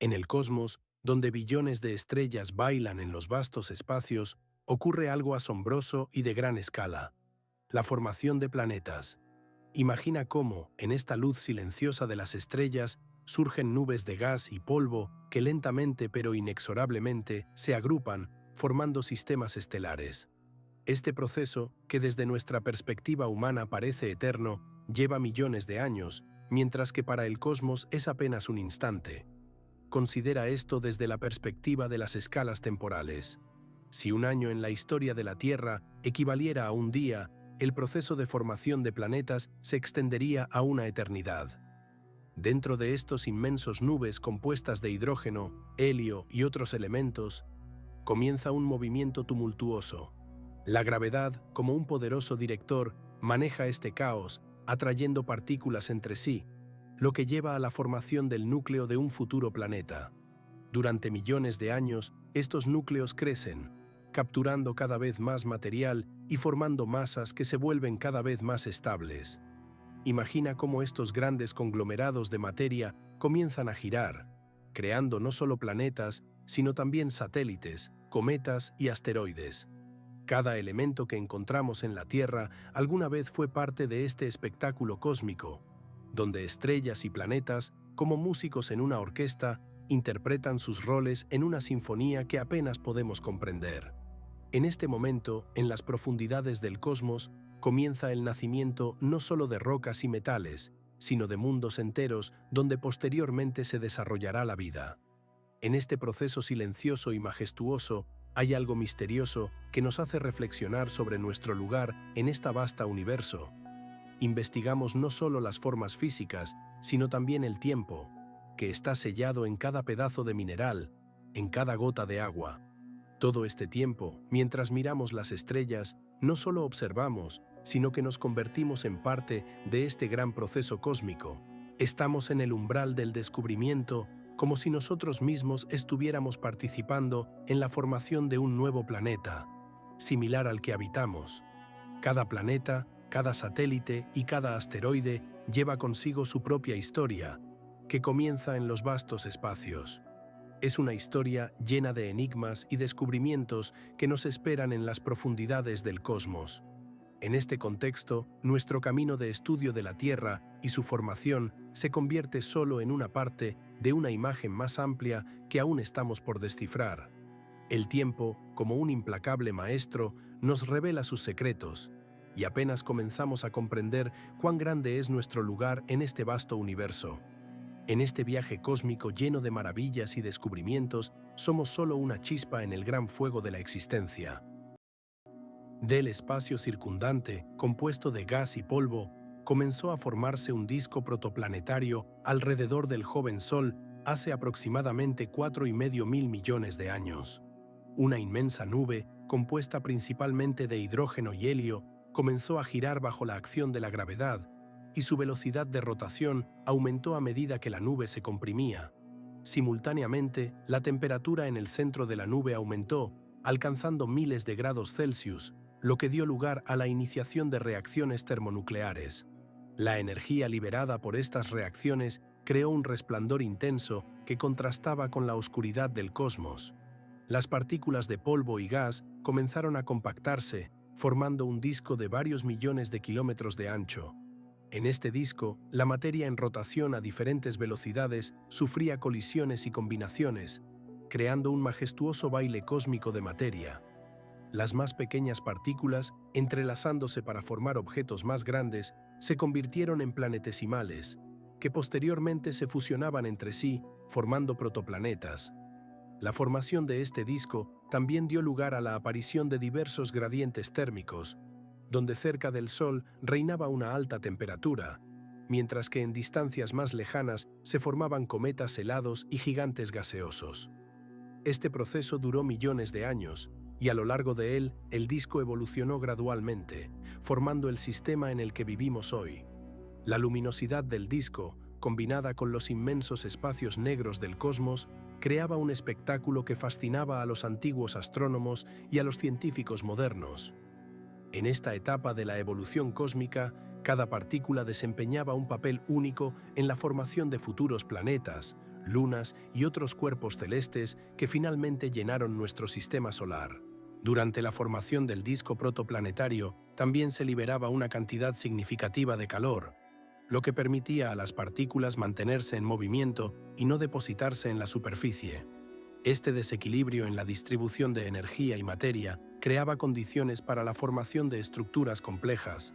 En el cosmos, donde billones de estrellas bailan en los vastos espacios, ocurre algo asombroso y de gran escala: la formación de planetas. Imagina cómo, en esta luz silenciosa de las estrellas, surgen nubes de gas y polvo que lentamente pero inexorablemente se agrupan, formando sistemas estelares. Este proceso, que desde nuestra perspectiva humana parece eterno, lleva millones de años, mientras que para el cosmos es apenas un instante. Considera esto desde la perspectiva de las escalas temporales. Si un año en la historia de la Tierra equivaliera a un día, el proceso de formación de planetas se extendería a una eternidad. Dentro de estos inmensos nubes compuestas de hidrógeno, helio y otros elementos, comienza un movimiento tumultuoso. La gravedad, como un poderoso director, maneja este caos, atrayendo partículas entre sí, lo que lleva a la formación del núcleo de un futuro planeta. Durante millones de años, estos núcleos crecen, capturando cada vez más material y formando masas que se vuelven cada vez más estables. Imagina cómo estos grandes conglomerados de materia comienzan a girar, creando no solo planetas, sino también satélites, cometas y asteroides. Cada elemento que encontramos en la Tierra alguna vez fue parte de este espectáculo cósmico, donde estrellas y planetas, como músicos en una orquesta, interpretan sus roles en una sinfonía que apenas podemos comprender. En este momento, en las profundidades del cosmos, comienza el nacimiento no solo de rocas y metales, sino de mundos enteros donde posteriormente se desarrollará la vida. En este proceso silencioso y majestuoso hay algo misterioso que nos hace reflexionar sobre nuestro lugar en esta vasta universo. Investigamos no solo las formas físicas, sino también el tiempo, que está sellado en cada pedazo de mineral, en cada gota de agua. Todo este tiempo, mientras miramos las estrellas, no solo observamos, sino que nos convertimos en parte de este gran proceso cósmico. Estamos en el umbral del descubrimiento, como si nosotros mismos estuviéramos participando en la formación de un nuevo planeta, similar al que habitamos. Cada planeta, cada satélite y cada asteroide lleva consigo su propia historia, que comienza en los vastos espacios. Es una historia llena de enigmas y descubrimientos que nos esperan en las profundidades del cosmos. En este contexto, nuestro camino de estudio de la Tierra y su formación se convierte solo en una parte de una imagen más amplia que aún estamos por descifrar. El tiempo, como un implacable maestro, nos revela sus secretos, y apenas comenzamos a comprender cuán grande es nuestro lugar en este vasto universo. En este viaje cósmico lleno de maravillas y descubrimientos, somos solo una chispa en el gran fuego de la existencia. Del espacio circundante, compuesto de gas y polvo, comenzó a formarse un disco protoplanetario alrededor del joven Sol hace aproximadamente 4,5 mil millones de años. Una inmensa nube, compuesta principalmente de hidrógeno y helio, comenzó a girar bajo la acción de la gravedad, y su velocidad de rotación aumentó a medida que la nube se comprimía. Simultáneamente, la temperatura en el centro de la nube aumentó, alcanzando miles de grados Celsius, lo que dio lugar a la iniciación de reacciones termonucleares. La energía liberada por estas reacciones creó un resplandor intenso que contrastaba con la oscuridad del cosmos. Las partículas de polvo y gas comenzaron a compactarse, formando un disco de varios millones de kilómetros de ancho. En este disco, la materia en rotación a diferentes velocidades sufría colisiones y combinaciones, creando un majestuoso baile cósmico de materia. Las más pequeñas partículas, entrelazándose para formar objetos más grandes, se convirtieron en planetesimales, que posteriormente se fusionaban entre sí, formando protoplanetas. La formación de este disco también dio lugar a la aparición de diversos gradientes térmicos, donde cerca del Sol reinaba una alta temperatura, mientras que en distancias más lejanas se formaban cometas helados y gigantes gaseosos. Este proceso duró millones de años, y a lo largo de él, el disco evolucionó gradualmente, formando el sistema en el que vivimos hoy. La luminosidad del disco, combinada con los inmensos espacios negros del cosmos, creaba un espectáculo que fascinaba a los antiguos astrónomos y a los científicos modernos. En esta etapa de la evolución cósmica, cada partícula desempeñaba un papel único en la formación de futuros planetas, lunas y otros cuerpos celestes que finalmente llenaron nuestro sistema solar. Durante la formación del disco protoplanetario también se liberaba una cantidad significativa de calor, lo que permitía a las partículas mantenerse en movimiento y no depositarse en la superficie. Este desequilibrio en la distribución de energía y materia creaba condiciones para la formación de estructuras complejas,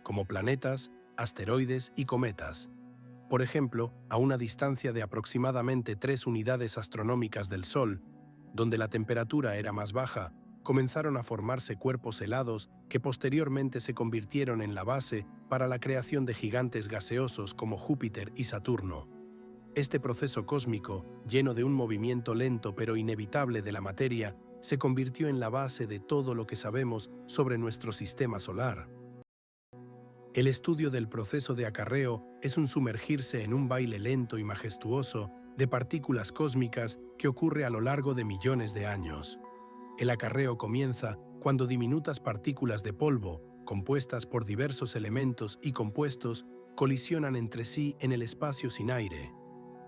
como planetas, asteroides y cometas. Por ejemplo, a una distancia de aproximadamente 3 unidades astronómicas del Sol, donde la temperatura era más baja, comenzaron a formarse cuerpos helados que posteriormente se convirtieron en la base para la creación de gigantes gaseosos como Júpiter y Saturno. Este proceso cósmico, lleno de un movimiento lento pero inevitable de la materia, se convirtió en la base de todo lo que sabemos sobre nuestro sistema solar. El estudio del proceso de acarreo es un sumergirse en un baile lento y majestuoso de partículas cósmicas que ocurre a lo largo de millones de años. El acarreo comienza cuando diminutas partículas de polvo, compuestas por diversos elementos y compuestos, colisionan entre sí en el espacio sin aire.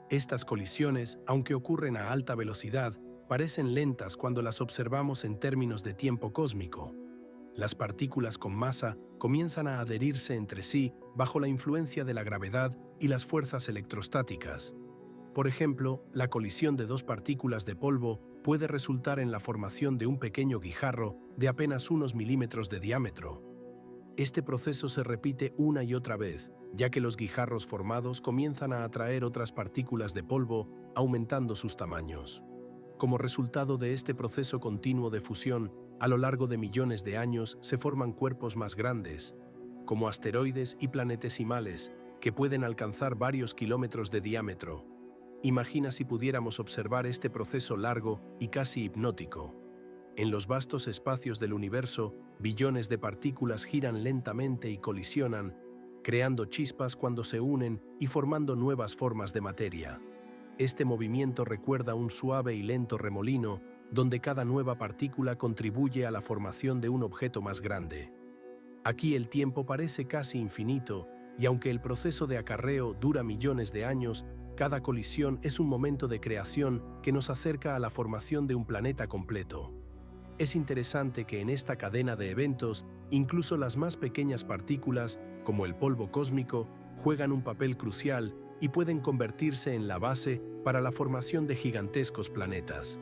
Estas colisiones, aunque ocurren a alta velocidad, parecen lentas cuando las observamos en términos de tiempo cósmico. Las partículas con masa comienzan a adherirse entre sí bajo la influencia de la gravedad y las fuerzas electrostáticas. Por ejemplo, la colisión de dos partículas de polvo puede resultar en la formación de un pequeño guijarro de apenas unos milímetros de diámetro. Este proceso se repite una y otra vez, ya que los guijarros formados comienzan a atraer otras partículas de polvo, aumentando sus tamaños. Como resultado de este proceso continuo de fusión, a lo largo de millones de años se forman cuerpos más grandes, como asteroides y planetesimales, que pueden alcanzar varios kilómetros de diámetro. Imagina si pudiéramos observar este proceso largo y casi hipnótico. En los vastos espacios del universo, billones de partículas giran lentamente y colisionan, creando chispas cuando se unen y formando nuevas formas de materia. Este movimiento recuerda un suave y lento remolino, donde cada nueva partícula contribuye a la formación de un objeto más grande. Aquí el tiempo parece casi infinito, y aunque el proceso de acarreo dura millones de años, cada colisión es un momento de creación que nos acerca a la formación de un planeta completo. Es interesante que en esta cadena de eventos, incluso las más pequeñas partículas, como el polvo cósmico, juegan un papel crucial y pueden convertirse en la base para la formación de gigantescos planetas.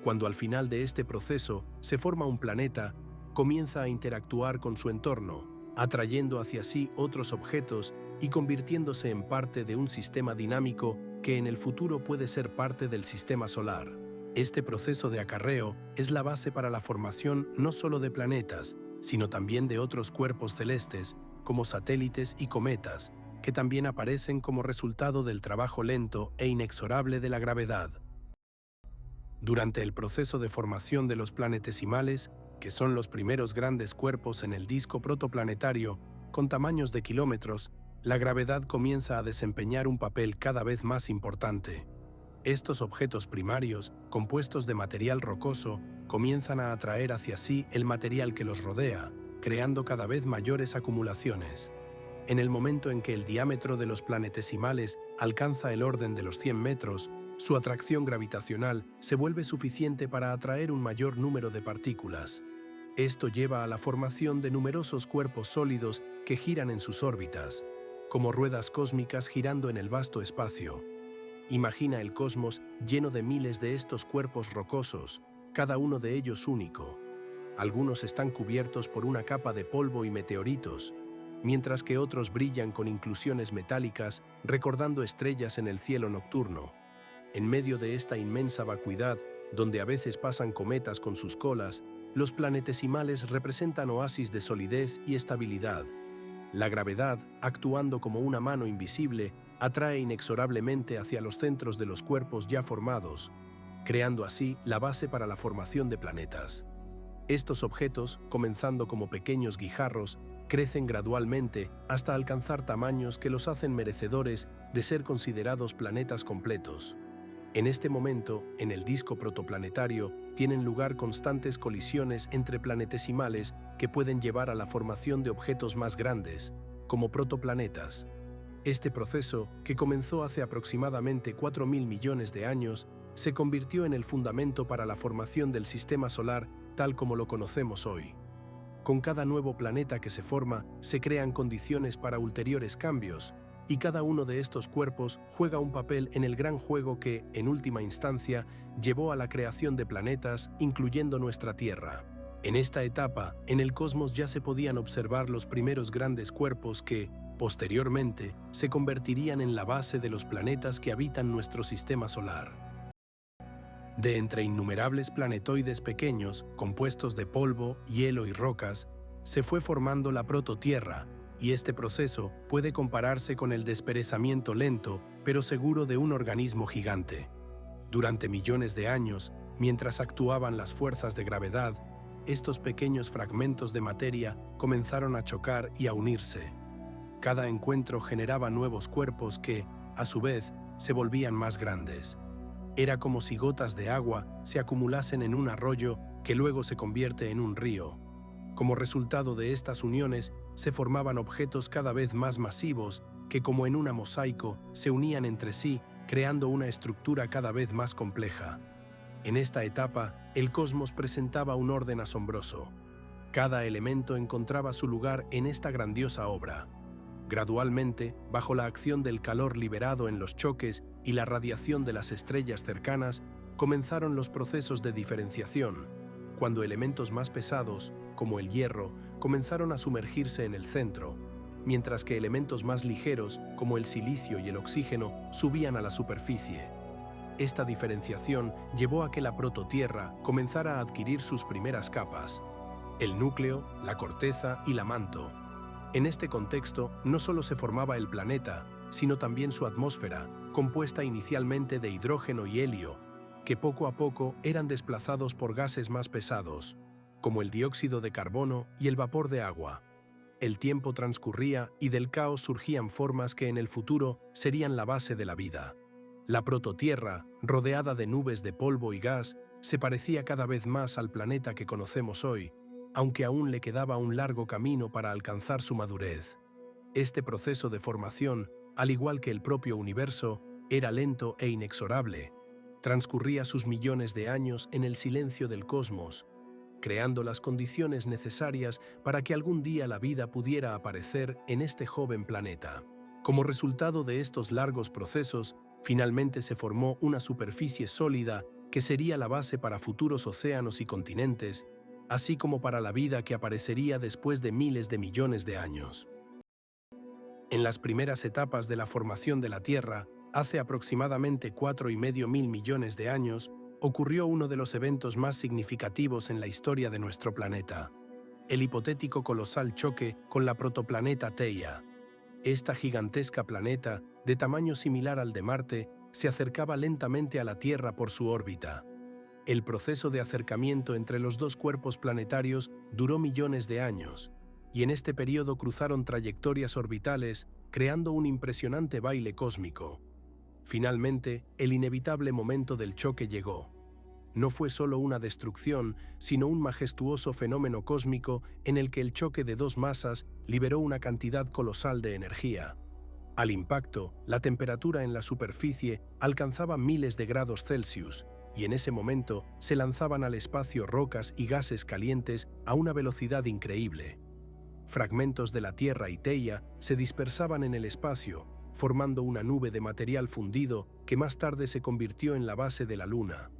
Cuando al final de este proceso se forma un planeta, comienza a interactuar con su entorno, atrayendo hacia sí otros objetos y convirtiéndose en parte de un sistema dinámico que en el futuro puede ser parte del sistema solar. Este proceso de acarreo es la base para la formación no solo de planetas, sino también de otros cuerpos celestes, como satélites y cometas, que también aparecen como resultado del trabajo lento e inexorable de la gravedad. Durante el proceso de formación de los planetesimales, que son los primeros grandes cuerpos en el disco protoplanetario, con tamaños de kilómetros, la gravedad comienza a desempeñar un papel cada vez más importante. Estos objetos primarios, compuestos de material rocoso, comienzan a atraer hacia sí el material que los rodea, creando cada vez mayores acumulaciones. En el momento en que el diámetro de los planetesimales alcanza el orden de los 100 metros, su atracción gravitacional se vuelve suficiente para atraer un mayor número de partículas. Esto lleva a la formación de numerosos cuerpos sólidos que giran en sus órbitas, como ruedas cósmicas girando en el vasto espacio. Imagina el cosmos lleno de miles de estos cuerpos rocosos, cada uno de ellos único. Algunos están cubiertos por una capa de polvo y meteoritos, mientras que otros brillan con inclusiones metálicas, recordando estrellas en el cielo nocturno. En medio de esta inmensa vacuidad, donde a veces pasan cometas con sus colas, los planetesimales representan oasis de solidez y estabilidad. La gravedad, actuando como una mano invisible, atrae inexorablemente hacia los centros de los cuerpos ya formados, creando así la base para la formación de planetas. Estos objetos, comenzando como pequeños guijarros, crecen gradualmente hasta alcanzar tamaños que los hacen merecedores de ser considerados planetas completos. En este momento, en el disco protoplanetario, tienen lugar constantes colisiones entre planetesimales que pueden llevar a la formación de objetos más grandes, como protoplanetas. Este proceso, que comenzó hace aproximadamente 4.000 millones de años, se convirtió en el fundamento para la formación del sistema solar tal como lo conocemos hoy. Con cada nuevo planeta que se forma, se crean condiciones para ulteriores cambios, y cada uno de estos cuerpos juega un papel en el gran juego que, en última instancia, llevó a la creación de planetas, incluyendo nuestra Tierra. En esta etapa, en el cosmos ya se podían observar los primeros grandes cuerpos que, posteriormente, se convertirían en la base de los planetas que habitan nuestro sistema solar. De entre innumerables planetoides pequeños, compuestos de polvo, hielo y rocas, se fue formando la prototierra, y este proceso puede compararse con el desperezamiento lento pero seguro de un organismo gigante. Durante millones de años, mientras actuaban las fuerzas de gravedad, estos pequeños fragmentos de materia comenzaron a chocar y a unirse. Cada encuentro generaba nuevos cuerpos que, a su vez, se volvían más grandes. Era como si gotas de agua se acumulasen en un arroyo que luego se convierte en un río. Como resultado de estas uniones, se formaban objetos cada vez más masivos que, como en un mosaico, se unían entre sí, creando una estructura cada vez más compleja. En esta etapa, el cosmos presentaba un orden asombroso. Cada elemento encontraba su lugar en esta grandiosa obra. Gradualmente, bajo la acción del calor liberado en los choques y la radiación de las estrellas cercanas, comenzaron los procesos de diferenciación, cuando elementos más pesados, como el hierro, comenzaron a sumergirse en el centro, mientras que elementos más ligeros, como el silicio y el oxígeno, subían a la superficie. Esta diferenciación llevó a que la prototierra comenzara a adquirir sus primeras capas: el núcleo, la corteza y la manto. En este contexto, no solo se formaba el planeta, sino también su atmósfera, compuesta inicialmente de hidrógeno y helio, que poco a poco eran desplazados por gases más pesados, como el dióxido de carbono y el vapor de agua. El tiempo transcurría y del caos surgían formas que en el futuro serían la base de la vida. La prototierra, rodeada de nubes de polvo y gas, se parecía cada vez más al planeta que conocemos hoy, aunque aún le quedaba un largo camino para alcanzar su madurez. Este proceso de formación, al igual que el propio universo, era lento e inexorable. Transcurría sus millones de años en el silencio del cosmos, creando las condiciones necesarias para que algún día la vida pudiera aparecer en este joven planeta. Como resultado de estos largos procesos, finalmente se formó una superficie sólida que sería la base para futuros océanos y continentes, así como para la vida que aparecería después de miles de millones de años. En las primeras etapas de la formación de la Tierra, hace aproximadamente 4,5 mil millones de años, ocurrió uno de los eventos más significativos en la historia de nuestro planeta: el hipotético colosal choque con la protoplaneta Theia. Esta gigantesca planeta, de tamaño similar al de Marte, se acercaba lentamente a la Tierra por su órbita. El proceso de acercamiento entre los dos cuerpos planetarios duró millones de años, y en este periodo cruzaron trayectorias orbitales, creando un impresionante baile cósmico. Finalmente, el inevitable momento del choque llegó. No fue solo una destrucción, sino un majestuoso fenómeno cósmico en el que el choque de dos masas liberó una cantidad colosal de energía. Al impacto, la temperatura en la superficie alcanzaba miles de grados Celsius, y en ese momento se lanzaban al espacio rocas y gases calientes a una velocidad increíble. Fragmentos de la Tierra y Theia se dispersaban en el espacio, formando una nube de material fundido que más tarde se convirtió en la base de la Luna.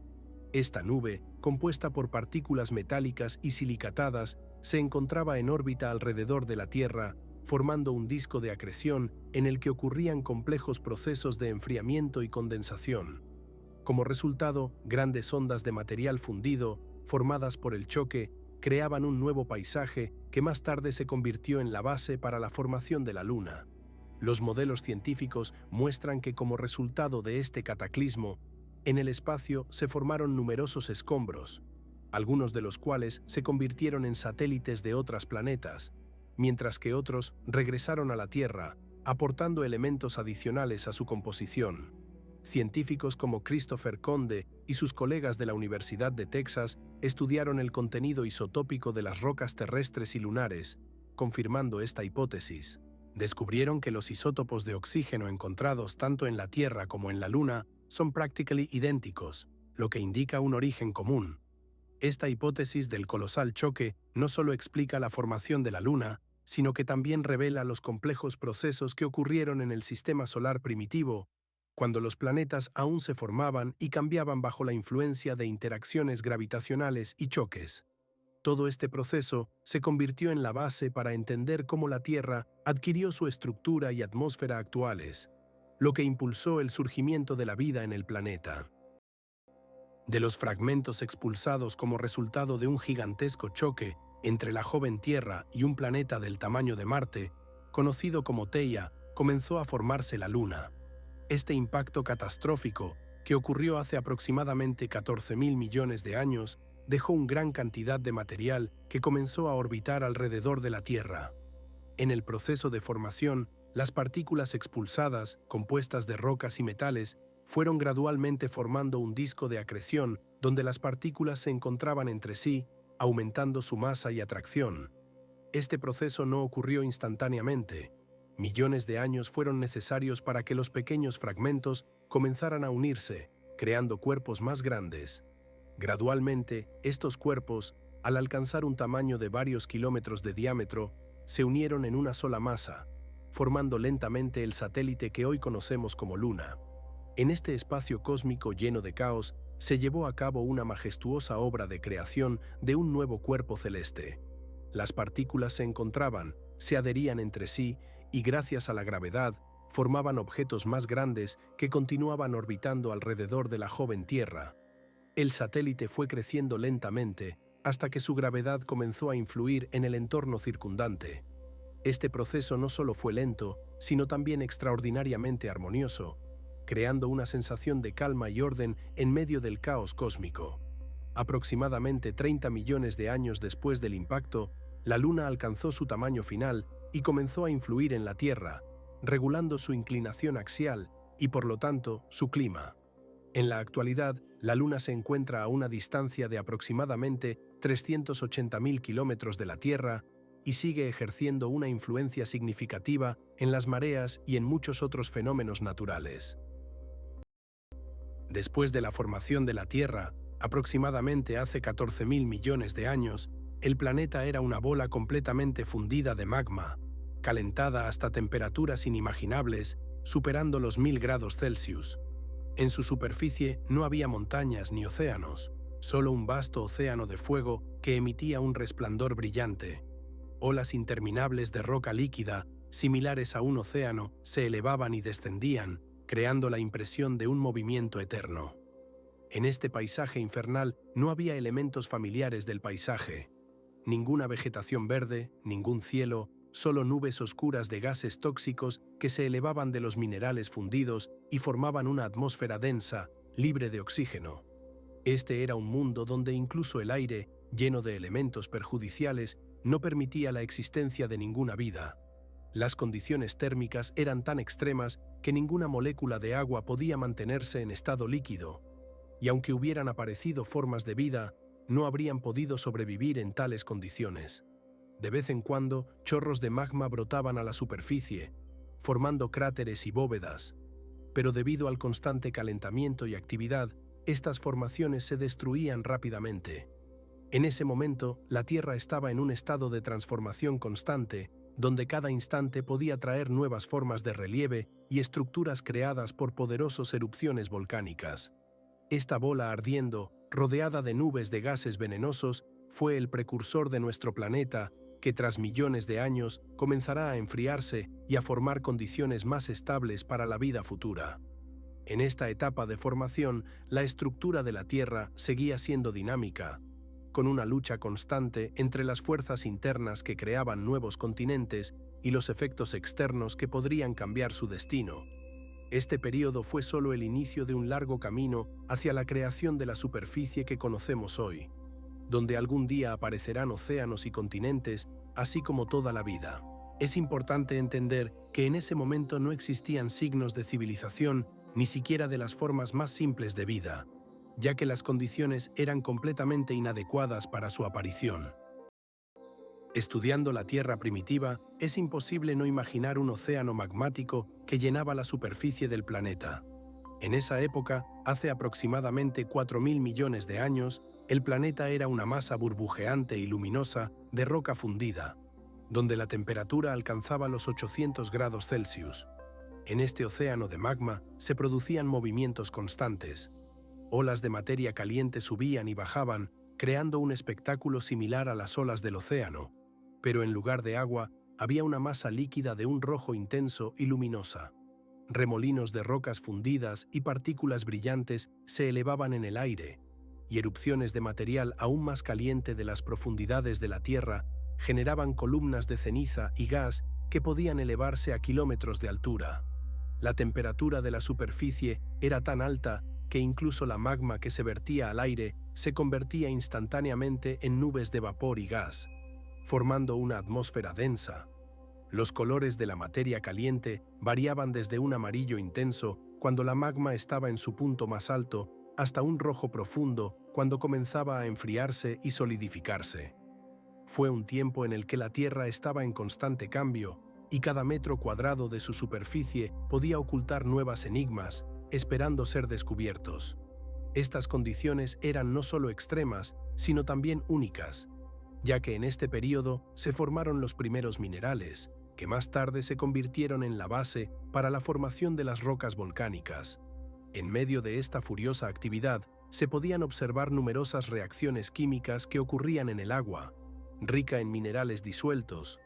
Esta nube, compuesta por partículas metálicas y silicatadas, se encontraba en órbita alrededor de la Tierra, formando un disco de acreción en el que ocurrían complejos procesos de enfriamiento y condensación. Como resultado, grandes ondas de material fundido, formadas por el choque, creaban un nuevo paisaje que más tarde se convirtió en la base para la formación de la Luna. Los modelos científicos muestran que como resultado de este cataclismo, en el espacio se formaron numerosos escombros, algunos de los cuales se convirtieron en satélites de otros planetas, mientras que otros regresaron a la Tierra, aportando elementos adicionales a su composición. Científicos como Christopher Conde y sus colegas de la Universidad de Texas estudiaron el contenido isotópico de las rocas terrestres y lunares, confirmando esta hipótesis. Descubrieron que los isótopos de oxígeno encontrados tanto en la Tierra como en la Luna son prácticamente idénticos, lo que indica un origen común. Esta hipótesis del colosal choque no solo explica la formación de la Luna, sino que también revela los complejos procesos que ocurrieron en el sistema solar primitivo, cuando los planetas aún se formaban y cambiaban bajo la influencia de interacciones gravitacionales y choques. Todo este proceso se convirtió en la base para entender cómo la Tierra adquirió su estructura y atmósfera actuales, lo que impulsó el surgimiento de la vida en el planeta. De los fragmentos expulsados como resultado de un gigantesco choque entre la joven Tierra y un planeta del tamaño de Marte, conocido como Theia, comenzó a formarse la Luna. Este impacto catastrófico, que ocurrió hace aproximadamente 14.000 millones de años, dejó una gran cantidad de material que comenzó a orbitar alrededor de la Tierra. En el proceso de formación, las partículas expulsadas, compuestas de rocas y metales, fueron gradualmente formando un disco de acreción donde las partículas se encontraban entre sí, aumentando su masa y atracción. Este proceso no ocurrió instantáneamente. Millones de años fueron necesarios para que los pequeños fragmentos comenzaran a unirse, creando cuerpos más grandes. Gradualmente, estos cuerpos, al alcanzar un tamaño de varios kilómetros de diámetro, se unieron en una sola masa, formando lentamente el satélite que hoy conocemos como Luna. En este espacio cósmico lleno de caos, se llevó a cabo una majestuosa obra de creación de un nuevo cuerpo celeste. Las partículas se encontraban, se adherían entre sí y gracias a la gravedad, formaban objetos más grandes que continuaban orbitando alrededor de la joven Tierra. El satélite fue creciendo lentamente hasta que su gravedad comenzó a influir en el entorno circundante. Este proceso no solo fue lento, sino también extraordinariamente armonioso, creando una sensación de calma y orden en medio del caos cósmico. Aproximadamente 30 millones de años después del impacto, la Luna alcanzó su tamaño final y comenzó a influir en la Tierra, regulando su inclinación axial y, por lo tanto, su clima. En la actualidad, la Luna se encuentra a una distancia de aproximadamente 380.000 kilómetros de la Tierra y sigue ejerciendo una influencia significativa en las mareas y en muchos otros fenómenos naturales. Después de la formación de la Tierra, aproximadamente hace 14.000 millones de años, el planeta era una bola completamente fundida de magma, calentada hasta temperaturas inimaginables, superando los 1000 grados Celsius. En su superficie no había montañas ni océanos, solo un vasto océano de fuego que emitía un resplandor brillante. Olas interminables de roca líquida, similares a un océano, se elevaban y descendían, creando la impresión de un movimiento eterno. En este paisaje infernal no había elementos familiares del paisaje. Ninguna vegetación verde, ningún cielo, solo nubes oscuras de gases tóxicos que se elevaban de los minerales fundidos y formaban una atmósfera densa, libre de oxígeno. Este era un mundo donde incluso el aire, lleno de elementos perjudiciales, no permitía la existencia de ninguna vida. Las condiciones térmicas eran tan extremas que ninguna molécula de agua podía mantenerse en estado líquido, y aunque hubieran aparecido formas de vida, no habrían podido sobrevivir en tales condiciones. De vez en cuando, chorros de magma brotaban a la superficie, formando cráteres y bóvedas, pero debido al constante calentamiento y actividad, estas formaciones se destruían rápidamente. En ese momento, la Tierra estaba en un estado de transformación constante, donde cada instante podía traer nuevas formas de relieve y estructuras creadas por poderosas erupciones volcánicas. Esta bola ardiendo, rodeada de nubes de gases venenosos, fue el precursor de nuestro planeta, que tras millones de años comenzará a enfriarse y a formar condiciones más estables para la vida futura. En esta etapa de formación, la estructura de la Tierra seguía siendo dinámica, con una lucha constante entre las fuerzas internas que creaban nuevos continentes y los efectos externos que podrían cambiar su destino. Este periodo fue solo el inicio de un largo camino hacia la creación de la superficie que conocemos hoy, donde algún día aparecerán océanos y continentes, así como toda la vida. Es importante entender que en ese momento no existían signos de civilización, ni siquiera de las formas más simples de vida, ya que las condiciones eran completamente inadecuadas para su aparición. Estudiando la Tierra primitiva, es imposible no imaginar un océano magmático que llenaba la superficie del planeta. En esa época, hace aproximadamente 4.000 millones de años, el planeta era una masa burbujeante y luminosa de roca fundida, donde la temperatura alcanzaba los 800 grados Celsius. En este océano de magma se producían movimientos constantes. Olas de materia caliente subían y bajaban, creando un espectáculo similar a las olas del océano, pero en lugar de agua había una masa líquida de un rojo intenso y luminosa. Remolinos de rocas fundidas y partículas brillantes se elevaban en el aire, y erupciones de material aún más caliente de las profundidades de la Tierra generaban columnas de ceniza y gas que podían elevarse a kilómetros de altura. La temperatura de la superficie era tan alta que incluso la magma que se vertía al aire se convertía instantáneamente en nubes de vapor y gas, formando una atmósfera densa. Los colores de la materia caliente variaban desde un amarillo intenso cuando la magma estaba en su punto más alto hasta un rojo profundo cuando comenzaba a enfriarse y solidificarse. Fue un tiempo en el que la Tierra estaba en constante cambio y cada metro cuadrado de su superficie podía ocultar nuevos enigmas, esperando ser descubiertos. Estas condiciones eran no solo extremas, sino también únicas, ya que en este período se formaron los primeros minerales, que más tarde se convirtieron en la base para la formación de las rocas volcánicas. En medio de esta furiosa actividad, se podían observar numerosas reacciones químicas que ocurrían en el agua, rica en minerales disueltos,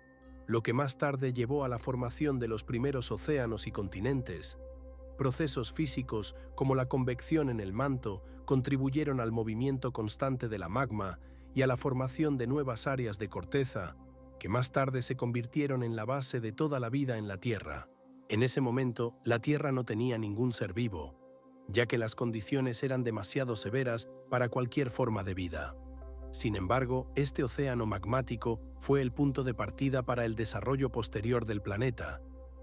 lo que más tarde llevó a la formación de los primeros océanos y continentes. Procesos físicos como la convección en el manto contribuyeron al movimiento constante de la magma y a la formación de nuevas áreas de corteza, que más tarde se convirtieron en la base de toda la vida en la Tierra. En ese momento, la Tierra no tenía ningún ser vivo, ya que las condiciones eran demasiado severas para cualquier forma de vida. Sin embargo, este océano magmático fue el punto de partida para el desarrollo posterior del planeta,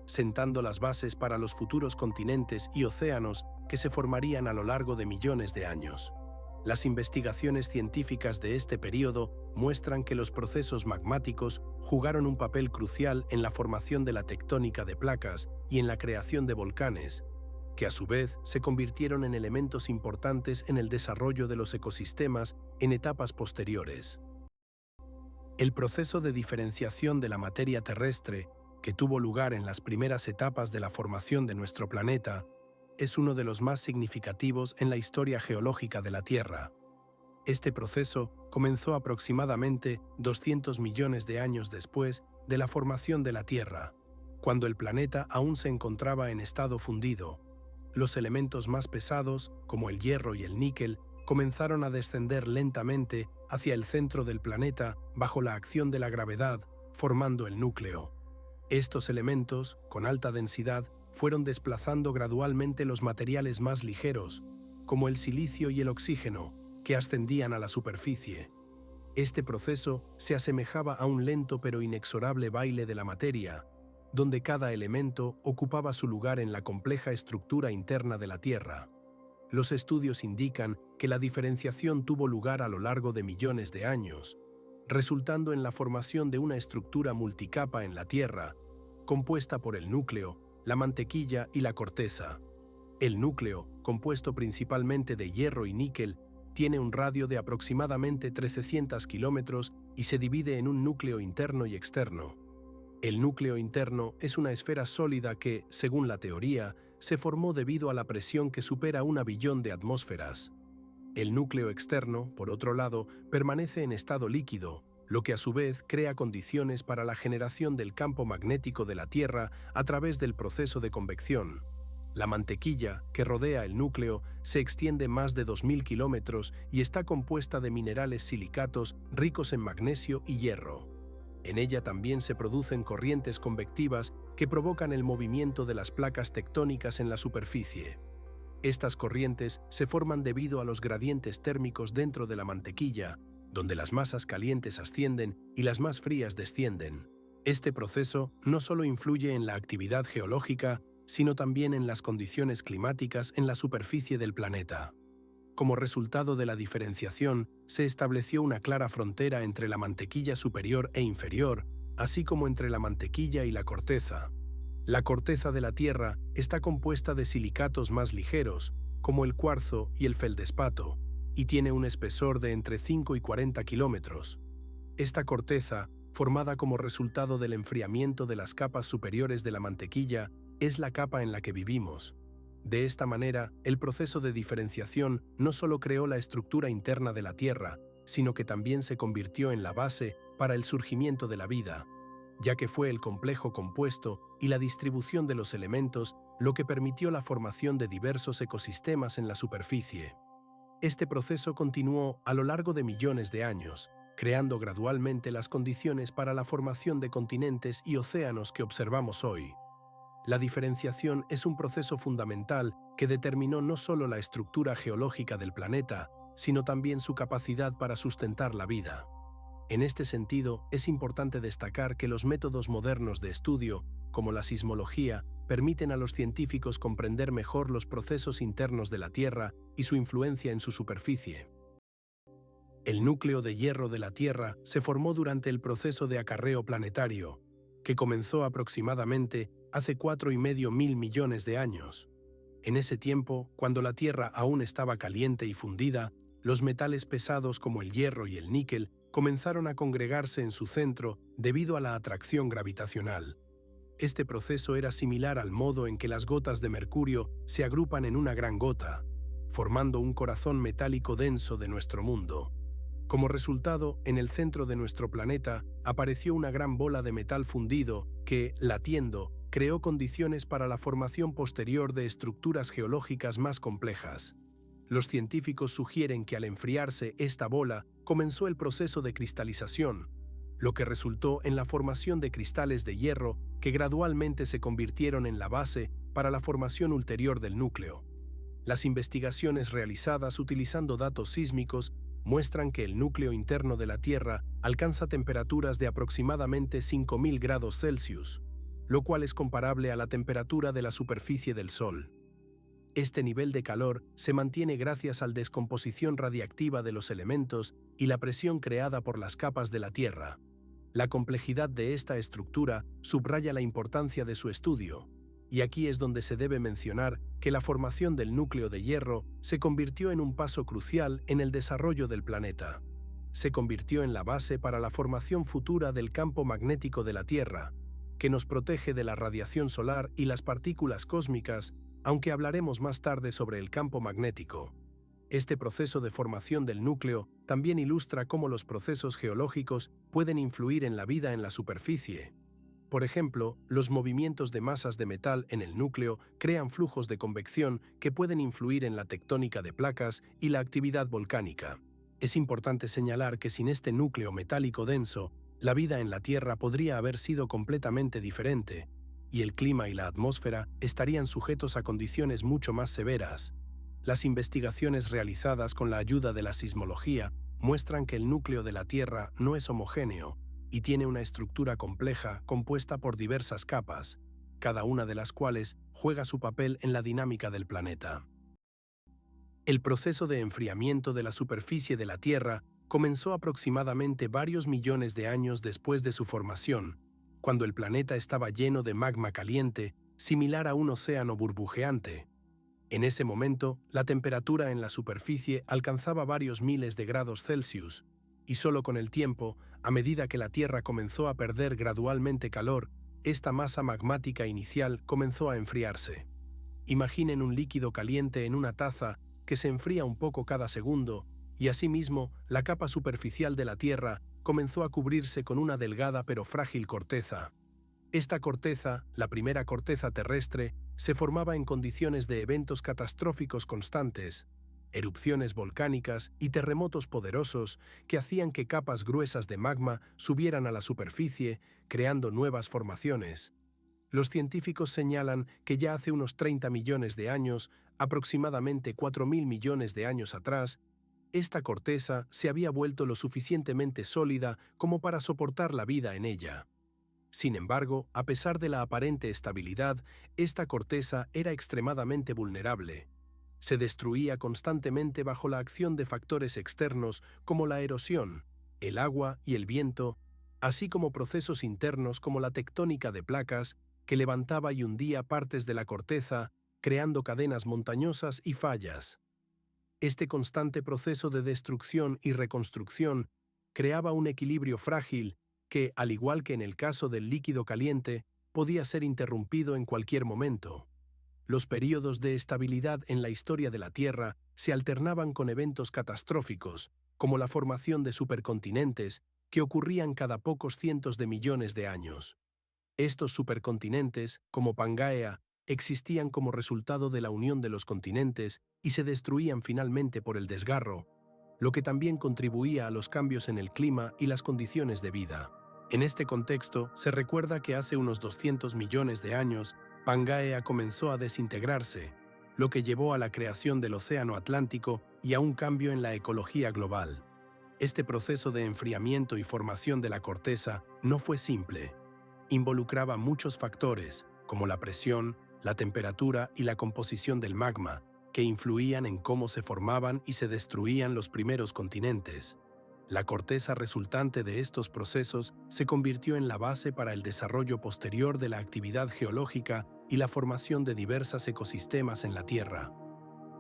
sentando las bases para los futuros continentes y océanos que se formarían a lo largo de millones de años. Las investigaciones científicas de este período muestran que los procesos magmáticos jugaron un papel crucial en la formación de la tectónica de placas y en la creación de volcanes, que a su vez se convirtieron en elementos importantes en el desarrollo de los ecosistemas en etapas posteriores. El proceso de diferenciación de la materia terrestre, que tuvo lugar en las primeras etapas de la formación de nuestro planeta, es uno de los más significativos en la historia geológica de la Tierra. Este proceso comenzó aproximadamente 200 millones de años después de la formación de la Tierra, cuando el planeta aún se encontraba en estado fundido. Los elementos más pesados, como el hierro y el níquel, comenzaron a descender lentamente hacia el centro del planeta bajo la acción de la gravedad, formando el núcleo. Estos elementos, con alta densidad, fueron desplazando gradualmente los materiales más ligeros, como el silicio y el oxígeno, que ascendían a la superficie. Este proceso se asemejaba a un lento pero inexorable baile de la materia, donde cada elemento ocupaba su lugar en la compleja estructura interna de la Tierra. Los estudios indican que la diferenciación tuvo lugar a lo largo de millones de años, resultando en la formación de una estructura multicapa en la Tierra, compuesta por el núcleo, la mantequilla y la corteza. El núcleo, compuesto principalmente de hierro y níquel, tiene un radio de aproximadamente 1300 kilómetros y se divide en un núcleo interno y externo. El núcleo interno es una esfera sólida que, según la teoría, se formó debido a la presión que supera 1 billón de atmósferas. El núcleo externo, por otro lado, permanece en estado líquido, lo que a su vez crea condiciones para la generación del campo magnético de la Tierra a través del proceso de convección. La mantequilla, que rodea el núcleo, se extiende más de 2000 kilómetros y está compuesta de minerales silicatos ricos en magnesio y hierro. En ella también se producen corrientes convectivas que provocan el movimiento de las placas tectónicas en la superficie. Estas corrientes se forman debido a los gradientes térmicos dentro de la mantequilla, donde las masas calientes ascienden y las más frías descienden. Este proceso no solo influye en la actividad geológica, sino también en las condiciones climáticas en la superficie del planeta. Como resultado de la diferenciación, se estableció una clara frontera entre la mantequilla superior e inferior, así como entre la mantequilla y la corteza. La corteza de la Tierra está compuesta de silicatos más ligeros, como el cuarzo y el feldespato, y tiene un espesor de entre 5 y 40 kilómetros. Esta corteza, formada como resultado del enfriamiento de las capas superiores de la mantequilla, es la capa en la que vivimos. De esta manera, el proceso de diferenciación no solo creó la estructura interna de la Tierra, sino que también se convirtió en la base para el surgimiento de la vida, ya que fue el complejo compuesto y la distribución de los elementos lo que permitió la formación de diversos ecosistemas en la superficie. Este proceso continuó a lo largo de millones de años, creando gradualmente las condiciones para la formación de continentes y océanos que observamos hoy. La diferenciación es un proceso fundamental que determinó no solo la estructura geológica del planeta, sino también su capacidad para sustentar la vida. En este sentido, es importante destacar que los métodos modernos de estudio, como la sismología, permiten a los científicos comprender mejor los procesos internos de la Tierra y su influencia en su superficie. El núcleo de hierro de la Tierra se formó durante el proceso de acarreo planetario, que comenzó aproximadamente hace 4,5 mil millones de años. En ese tiempo, cuando la Tierra aún estaba caliente y fundida, los metales pesados como el hierro y el níquel comenzaron a congregarse en su centro debido a la atracción gravitacional. Este proceso era similar al modo en que las gotas de mercurio se agrupan en una gran gota, formando un corazón metálico denso de nuestro mundo. Como resultado, en el centro de nuestro planeta apareció una gran bola de metal fundido que, latiendo, creó condiciones para la formación posterior de estructuras geológicas más complejas. Los científicos sugieren que al enfriarse esta bola comenzó el proceso de cristalización, lo que resultó en la formación de cristales de hierro que gradualmente se convirtieron en la base para la formación ulterior del núcleo. Las investigaciones realizadas utilizando datos sísmicos muestran que el núcleo interno de la Tierra alcanza temperaturas de aproximadamente 5.000 grados Celsius, lo cual es comparable a la temperatura de la superficie del Sol. Este nivel de calor se mantiene gracias a la descomposición radiactiva de los elementos y la presión creada por las capas de la Tierra. La complejidad de esta estructura subraya la importancia de su estudio, y aquí es donde se debe mencionar que la formación del núcleo de hierro se convirtió en un paso crucial en el desarrollo del planeta. Se convirtió en la base para la formación futura del campo magnético de la Tierra, que nos protege de la radiación solar y las partículas cósmicas, aunque hablaremos más tarde sobre el campo magnético. Este proceso de formación del núcleo también ilustra cómo los procesos geológicos pueden influir en la vida en la superficie. Por ejemplo, los movimientos de masas de metal en el núcleo crean flujos de convección que pueden influir en la tectónica de placas y la actividad volcánica. Es importante señalar que sin este núcleo metálico denso, la vida en la Tierra podría haber sido completamente diferente, y el clima y la atmósfera estarían sujetos a condiciones mucho más severas. Las investigaciones realizadas con la ayuda de la sismología muestran que el núcleo de la Tierra no es homogéneo y tiene una estructura compleja compuesta por diversas capas, cada una de las cuales juega su papel en la dinámica del planeta. El proceso de enfriamiento de la superficie de la Tierra comenzó aproximadamente varios millones de años después de su formación, cuando el planeta estaba lleno de magma caliente, similar a un océano burbujeante. En ese momento, la temperatura en la superficie alcanzaba varios miles de grados Celsius, y solo con el tiempo, a medida que la Tierra comenzó a perder gradualmente calor, esta masa magmática inicial comenzó a enfriarse. Imaginen un líquido caliente en una taza que se enfría un poco cada segundo, y asimismo, la capa superficial de la Tierra comenzó a cubrirse con una delgada pero frágil corteza. Esta corteza, la primera corteza terrestre, se formaba en condiciones de eventos catastróficos constantes, erupciones volcánicas y terremotos poderosos que hacían que capas gruesas de magma subieran a la superficie, creando nuevas formaciones. Los científicos señalan que ya hace unos 30 millones de años, aproximadamente 4.000 millones de años atrás, esta corteza se había vuelto lo suficientemente sólida como para soportar la vida en ella. Sin embargo, a pesar de la aparente estabilidad, esta corteza era extremadamente vulnerable. Se destruía constantemente bajo la acción de factores externos como la erosión, el agua y el viento, así como procesos internos como la tectónica de placas, que levantaba y hundía partes de la corteza, creando cadenas montañosas y fallas. Este constante proceso de destrucción y reconstrucción creaba un equilibrio frágil que, al igual que en el caso del líquido caliente, podía ser interrumpido en cualquier momento. Los períodos de estabilidad en la historia de la Tierra se alternaban con eventos catastróficos, como la formación de supercontinentes, que ocurrían cada pocos cientos de millones de años. Estos supercontinentes, como Pangaea, existían como resultado de la unión de los continentes y se destruían finalmente por el desgarro, lo que también contribuía a los cambios en el clima y las condiciones de vida. En este contexto, se recuerda que hace unos 200 millones de años, Pangaea comenzó a desintegrarse, lo que llevó a la creación del Océano Atlántico y a un cambio en la ecología global. Este proceso de enfriamiento y formación de la corteza no fue simple. Involucraba muchos factores, como la presión, la temperatura y la composición del magma, que influían en cómo se formaban y se destruían los primeros continentes. La corteza resultante de estos procesos se convirtió en la base para el desarrollo posterior de la actividad geológica y la formación de diversos ecosistemas en la Tierra.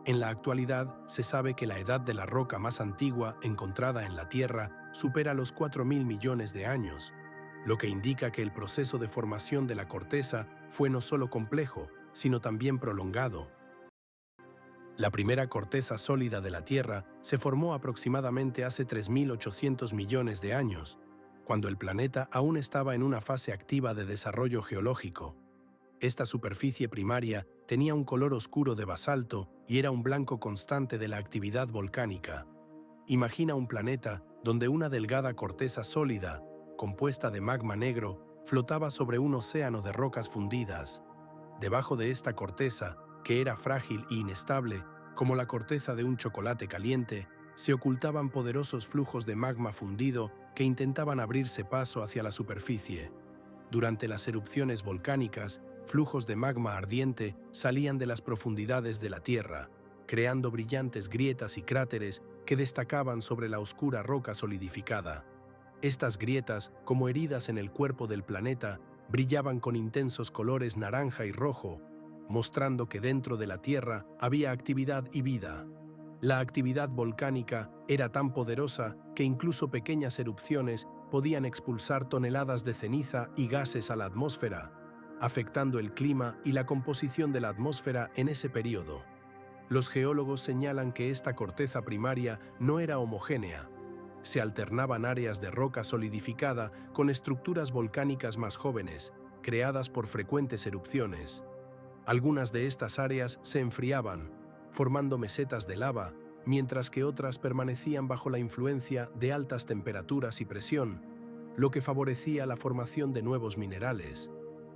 En la actualidad, se sabe que la edad de la roca más antigua encontrada en la Tierra supera los 4.000 millones de años, lo que indica que el proceso de formación de la corteza fue no solo complejo, sino también prolongado. La primera corteza sólida de la Tierra se formó aproximadamente hace 3.800 millones de años, cuando el planeta aún estaba en una fase activa de desarrollo geológico. Esta superficie primaria tenía un color oscuro de basalto y era un blanco constante de la actividad volcánica. Imagina un planeta donde una delgada corteza sólida, compuesta de magma negro, flotaba sobre un océano de rocas fundidas. Debajo de esta corteza, que era frágil e inestable, como la corteza de un chocolate caliente, se ocultaban poderosos flujos de magma fundido que intentaban abrirse paso hacia la superficie. Durante las erupciones volcánicas, flujos de magma ardiente salían de las profundidades de la Tierra, creando brillantes grietas y cráteres que destacaban sobre la oscura roca solidificada. Estas grietas, como heridas en el cuerpo del planeta, brillaban con intensos colores naranja y rojo, mostrando que dentro de la Tierra había actividad y vida. La actividad volcánica era tan poderosa que incluso pequeñas erupciones podían expulsar toneladas de ceniza y gases a la atmósfera, afectando el clima y la composición de la atmósfera en ese periodo. Los geólogos señalan que esta corteza primaria no era homogénea. Se alternaban áreas de roca solidificada con estructuras volcánicas más jóvenes, creadas por frecuentes erupciones. Algunas de estas áreas se enfriaban, formando mesetas de lava, mientras que otras permanecían bajo la influencia de altas temperaturas y presión, lo que favorecía la formación de nuevos minerales.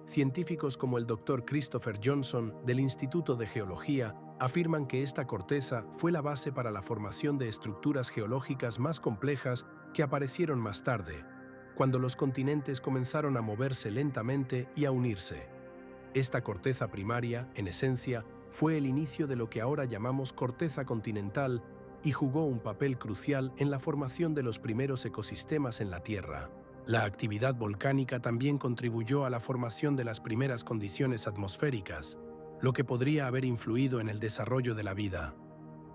Científicos como el Dr. Christopher Johnson del Instituto de Geología afirman que esta corteza fue la base para la formación de estructuras geológicas más complejas que aparecieron más tarde, cuando los continentes comenzaron a moverse lentamente y a unirse. Esta corteza primaria, en esencia, fue el inicio de lo que ahora llamamos corteza continental y jugó un papel crucial en la formación de los primeros ecosistemas en la Tierra. La actividad volcánica también contribuyó a la formación de las primeras condiciones atmosféricas, lo que podría haber influido en el desarrollo de la vida.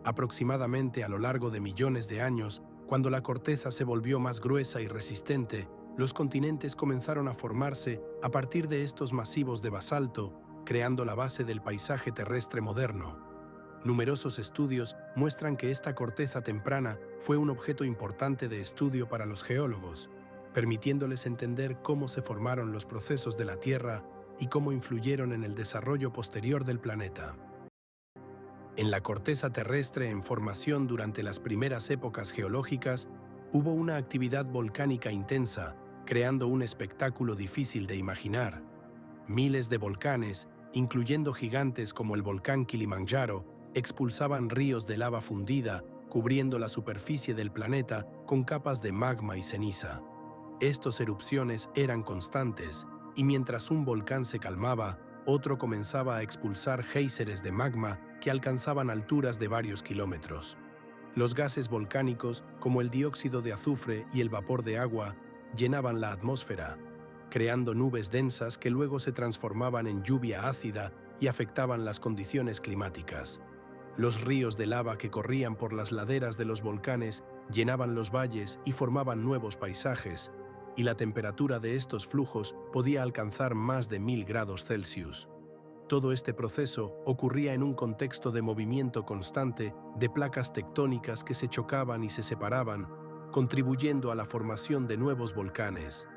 Aproximadamente a lo largo de millones de años, cuando la corteza se volvió más gruesa y resistente, los continentes comenzaron a formarse a partir de estos masivos de basalto, creando la base del paisaje terrestre moderno. Numerosos estudios muestran que esta corteza temprana fue un objeto importante de estudio para los geólogos, permitiéndoles entender cómo se formaron los procesos de la Tierra y cómo influyeron en el desarrollo posterior del planeta. En la corteza terrestre en formación durante las primeras épocas geológicas, hubo una actividad volcánica intensa, creando un espectáculo difícil de imaginar. Miles de volcanes, incluyendo gigantes como el volcán Kilimanjaro, expulsaban ríos de lava fundida, cubriendo la superficie del planeta con capas de magma y ceniza. Estas erupciones eran constantes, y mientras un volcán se calmaba, otro comenzaba a expulsar géiseres de magma que alcanzaban alturas de varios kilómetros. Los gases volcánicos, como el dióxido de azufre y el vapor de agua, llenaban la atmósfera, creando nubes densas que luego se transformaban en lluvia ácida y afectaban las condiciones climáticas. Los ríos de lava que corrían por las laderas de los volcanes llenaban los valles y formaban nuevos paisajes, y la temperatura de estos flujos podía alcanzar más de 1000 grados Celsius. Todo este proceso ocurría en un contexto de movimiento constante de placas tectónicas que se chocaban y se separaban, contribuyendo a la formación de nuevos volcanes.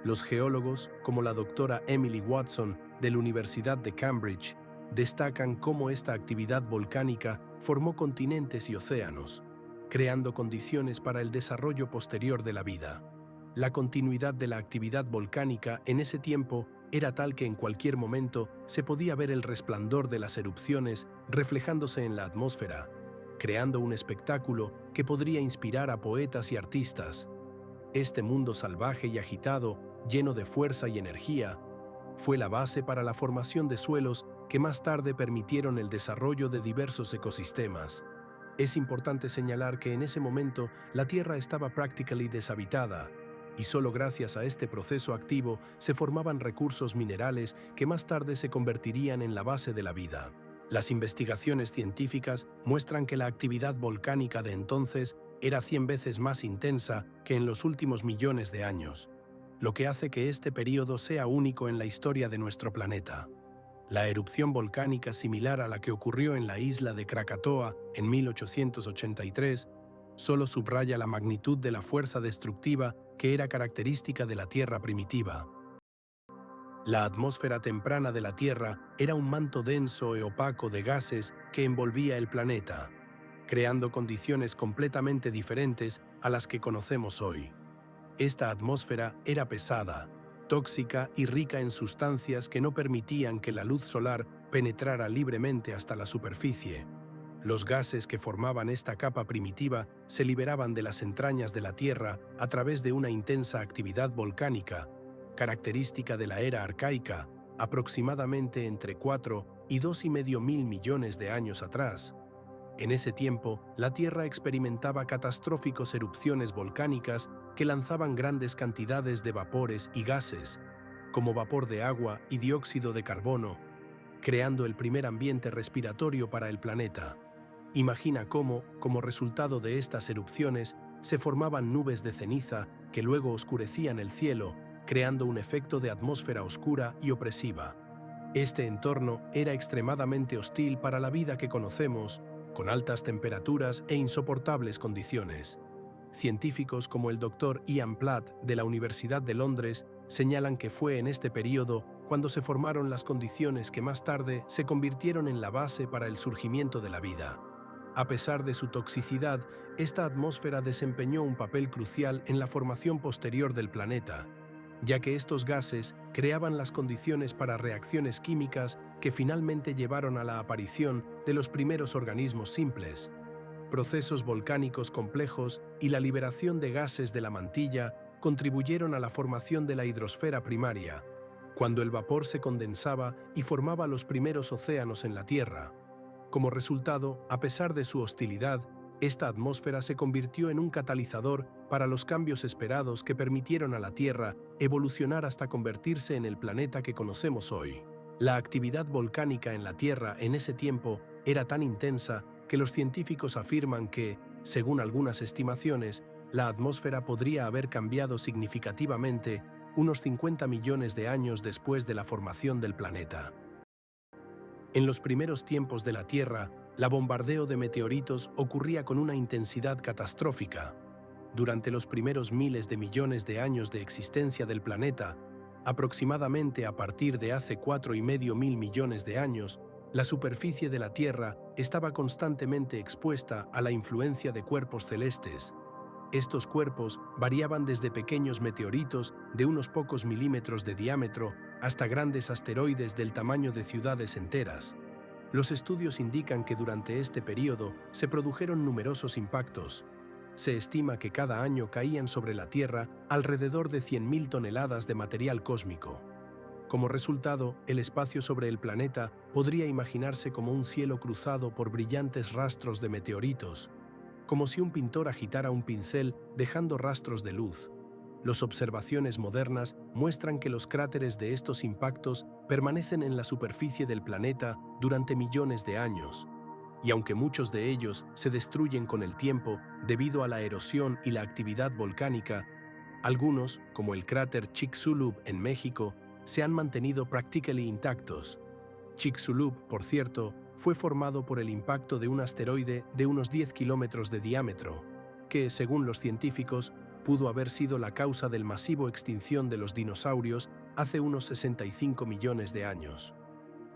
Los geólogos, como la doctora Emily Watson de la Universidad de Cambridge, destacan cómo esta actividad volcánica formó continentes y océanos, creando condiciones para el desarrollo posterior de la vida. La continuidad de la actividad volcánica en ese tiempo era tal que en cualquier momento se podía ver el resplandor de las erupciones reflejándose en la atmósfera, creando un espectáculo que podría inspirar a poetas y artistas. Este mundo salvaje y agitado, lleno de fuerza y energía, fue la base para la formación de suelos que más tarde permitieron el desarrollo de diversos ecosistemas. Es importante señalar que en ese momento la Tierra estaba prácticamente deshabitada, y solo gracias a este proceso activo se formaban recursos minerales que más tarde se convertirían en la base de la vida. Las investigaciones científicas muestran que la actividad volcánica de entonces era 100 veces más intensa que en los últimos millones de años, lo que hace que este período sea único en la historia de nuestro planeta. La erupción volcánica similar a la que ocurrió en la isla de Krakatoa en 1883 solo subraya la magnitud de la fuerza destructiva que era característica de la Tierra primitiva. La atmósfera temprana de la Tierra era un manto denso y opaco de gases que envolvía el planeta, creando condiciones completamente diferentes a las que conocemos hoy. Esta atmósfera era pesada, tóxica y rica en sustancias que no permitían que la luz solar penetrara libremente hasta la superficie. Los gases que formaban esta capa primitiva se liberaban de las entrañas de la Tierra a través de una intensa actividad volcánica, característica de la era arcaica, aproximadamente entre 4 y 2,5 mil millones de años atrás. En ese tiempo, la Tierra experimentaba catastróficas erupciones volcánicas que lanzaban grandes cantidades de vapores y gases, como vapor de agua y dióxido de carbono, creando el primer ambiente respiratorio para el planeta. Imagina cómo, como resultado de estas erupciones, se formaban nubes de ceniza que luego oscurecían el cielo, creando un efecto de atmósfera oscura y opresiva. Este entorno era extremadamente hostil para la vida que conocemos, con altas temperaturas e insoportables condiciones. Científicos como el Dr. Ian Platt de la Universidad de Londres señalan que fue en este período cuando se formaron las condiciones que más tarde se convirtieron en la base para el surgimiento de la vida. A pesar de su toxicidad, esta atmósfera desempeñó un papel crucial en la formación posterior del planeta, ya que estos gases creaban las condiciones para reacciones químicas que finalmente llevaron a la aparición de los primeros organismos simples, procesos volcánicos complejos y la liberación de gases de la mantilla contribuyeron a la formación de la hidrosfera primaria, cuando el vapor se condensaba y formaba los primeros océanos en la Tierra. Como resultado, a pesar de su hostilidad, esta atmósfera se convirtió en un catalizador para los cambios esperados que permitieron a la Tierra evolucionar hasta convertirse en el planeta que conocemos hoy. La actividad volcánica en la Tierra en ese tiempo era tan intensa que los científicos afirman que, según algunas estimaciones, la atmósfera podría haber cambiado significativamente unos 50 millones de años después de la formación del planeta. En los primeros tiempos de la Tierra, el bombardeo de meteoritos ocurría con una intensidad catastrófica. Durante los primeros miles de millones de años de existencia del planeta, aproximadamente a partir de hace 4,5 mil millones de años, la superficie de la Tierra estaba constantemente expuesta a la influencia de cuerpos celestes. Estos cuerpos variaban desde pequeños meteoritos de unos pocos milímetros de diámetro hasta grandes asteroides del tamaño de ciudades enteras. Los estudios indican que durante este periodo se produjeron numerosos impactos. Se estima que cada año caían sobre la Tierra alrededor de 100.000 toneladas de material cósmico. Como resultado, el espacio sobre el planeta podría imaginarse como un cielo cruzado por brillantes rastros de meteoritos, como si un pintor agitara un pincel dejando rastros de luz. Las observaciones modernas muestran que los cráteres de estos impactos permanecen en la superficie del planeta durante millones de años, y aunque muchos de ellos se destruyen con el tiempo debido a la erosión y la actividad volcánica, algunos, como el cráter Chicxulub en México, se han mantenido prácticamente intactos. Chicxulub, por cierto, fue formado por el impacto de un asteroide de unos 10 kilómetros de diámetro, que, según los científicos, pudo haber sido la causa del masivo extinción de los dinosaurios hace unos 65 millones de años.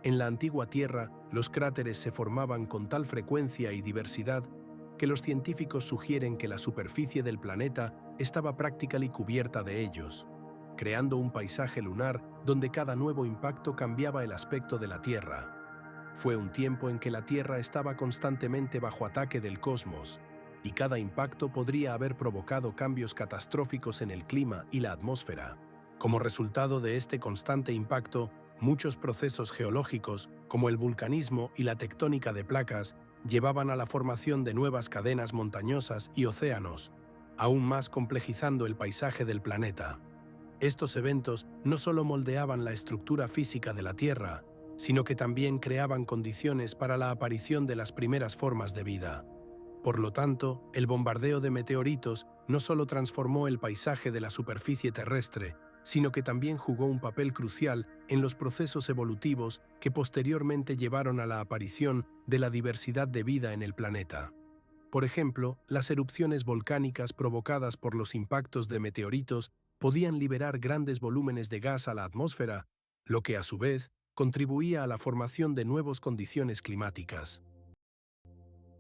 En la antigua Tierra, los cráteres se formaban con tal frecuencia y diversidad que los científicos sugieren que la superficie del planeta estaba prácticamente cubierta de ellos, creando un paisaje lunar donde cada nuevo impacto cambiaba el aspecto de la Tierra. Fue un tiempo en que la Tierra estaba constantemente bajo ataque del cosmos, y cada impacto podría haber provocado cambios catastróficos en el clima y la atmósfera. Como resultado de este constante impacto, muchos procesos geológicos, como el vulcanismo y la tectónica de placas, llevaban a la formación de nuevas cadenas montañosas y océanos, aún más complejizando el paisaje del planeta. Estos eventos no solo moldeaban la estructura física de la Tierra, sino que también creaban condiciones para la aparición de las primeras formas de vida. Por lo tanto, el bombardeo de meteoritos no solo transformó el paisaje de la superficie terrestre, sino que también jugó un papel crucial en los procesos evolutivos que posteriormente llevaron a la aparición de la diversidad de vida en el planeta. Por ejemplo, las erupciones volcánicas provocadas por los impactos de meteoritos podían liberar grandes volúmenes de gas a la atmósfera, lo que a su vez contribuía a la formación de nuevas condiciones climáticas.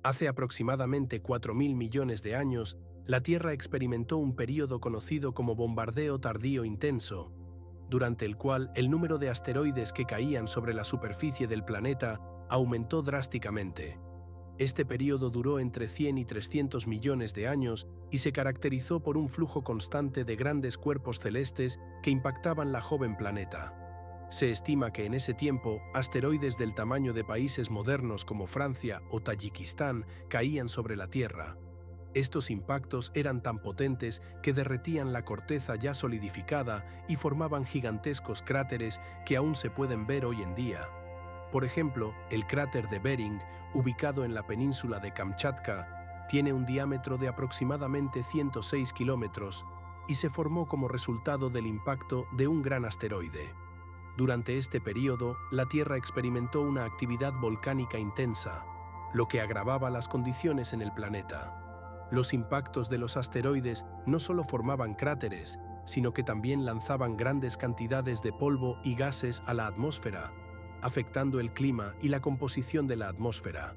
Hace aproximadamente 4.000 millones de años, la Tierra experimentó un período conocido como bombardeo tardío intenso, durante el cual el número de asteroides que caían sobre la superficie del planeta aumentó drásticamente. Este período duró entre 100 y 300 millones de años y se caracterizó por un flujo constante de grandes cuerpos celestes que impactaban la joven planeta. Se estima que en ese tiempo, asteroides del tamaño de países modernos como Francia o Tayikistán caían sobre la Tierra. Estos impactos eran tan potentes que derretían la corteza ya solidificada y formaban gigantescos cráteres que aún se pueden ver hoy en día. Por ejemplo, el cráter de Bering, ubicado en la península de Kamchatka, tiene un diámetro de aproximadamente 106 kilómetros y se formó como resultado del impacto de un gran asteroide. Durante este período, la Tierra experimentó una actividad volcánica intensa, lo que agravaba las condiciones en el planeta. Los impactos de los asteroides no solo formaban cráteres, sino que también lanzaban grandes cantidades de polvo y gases a la atmósfera, afectando el clima y la composición de la atmósfera.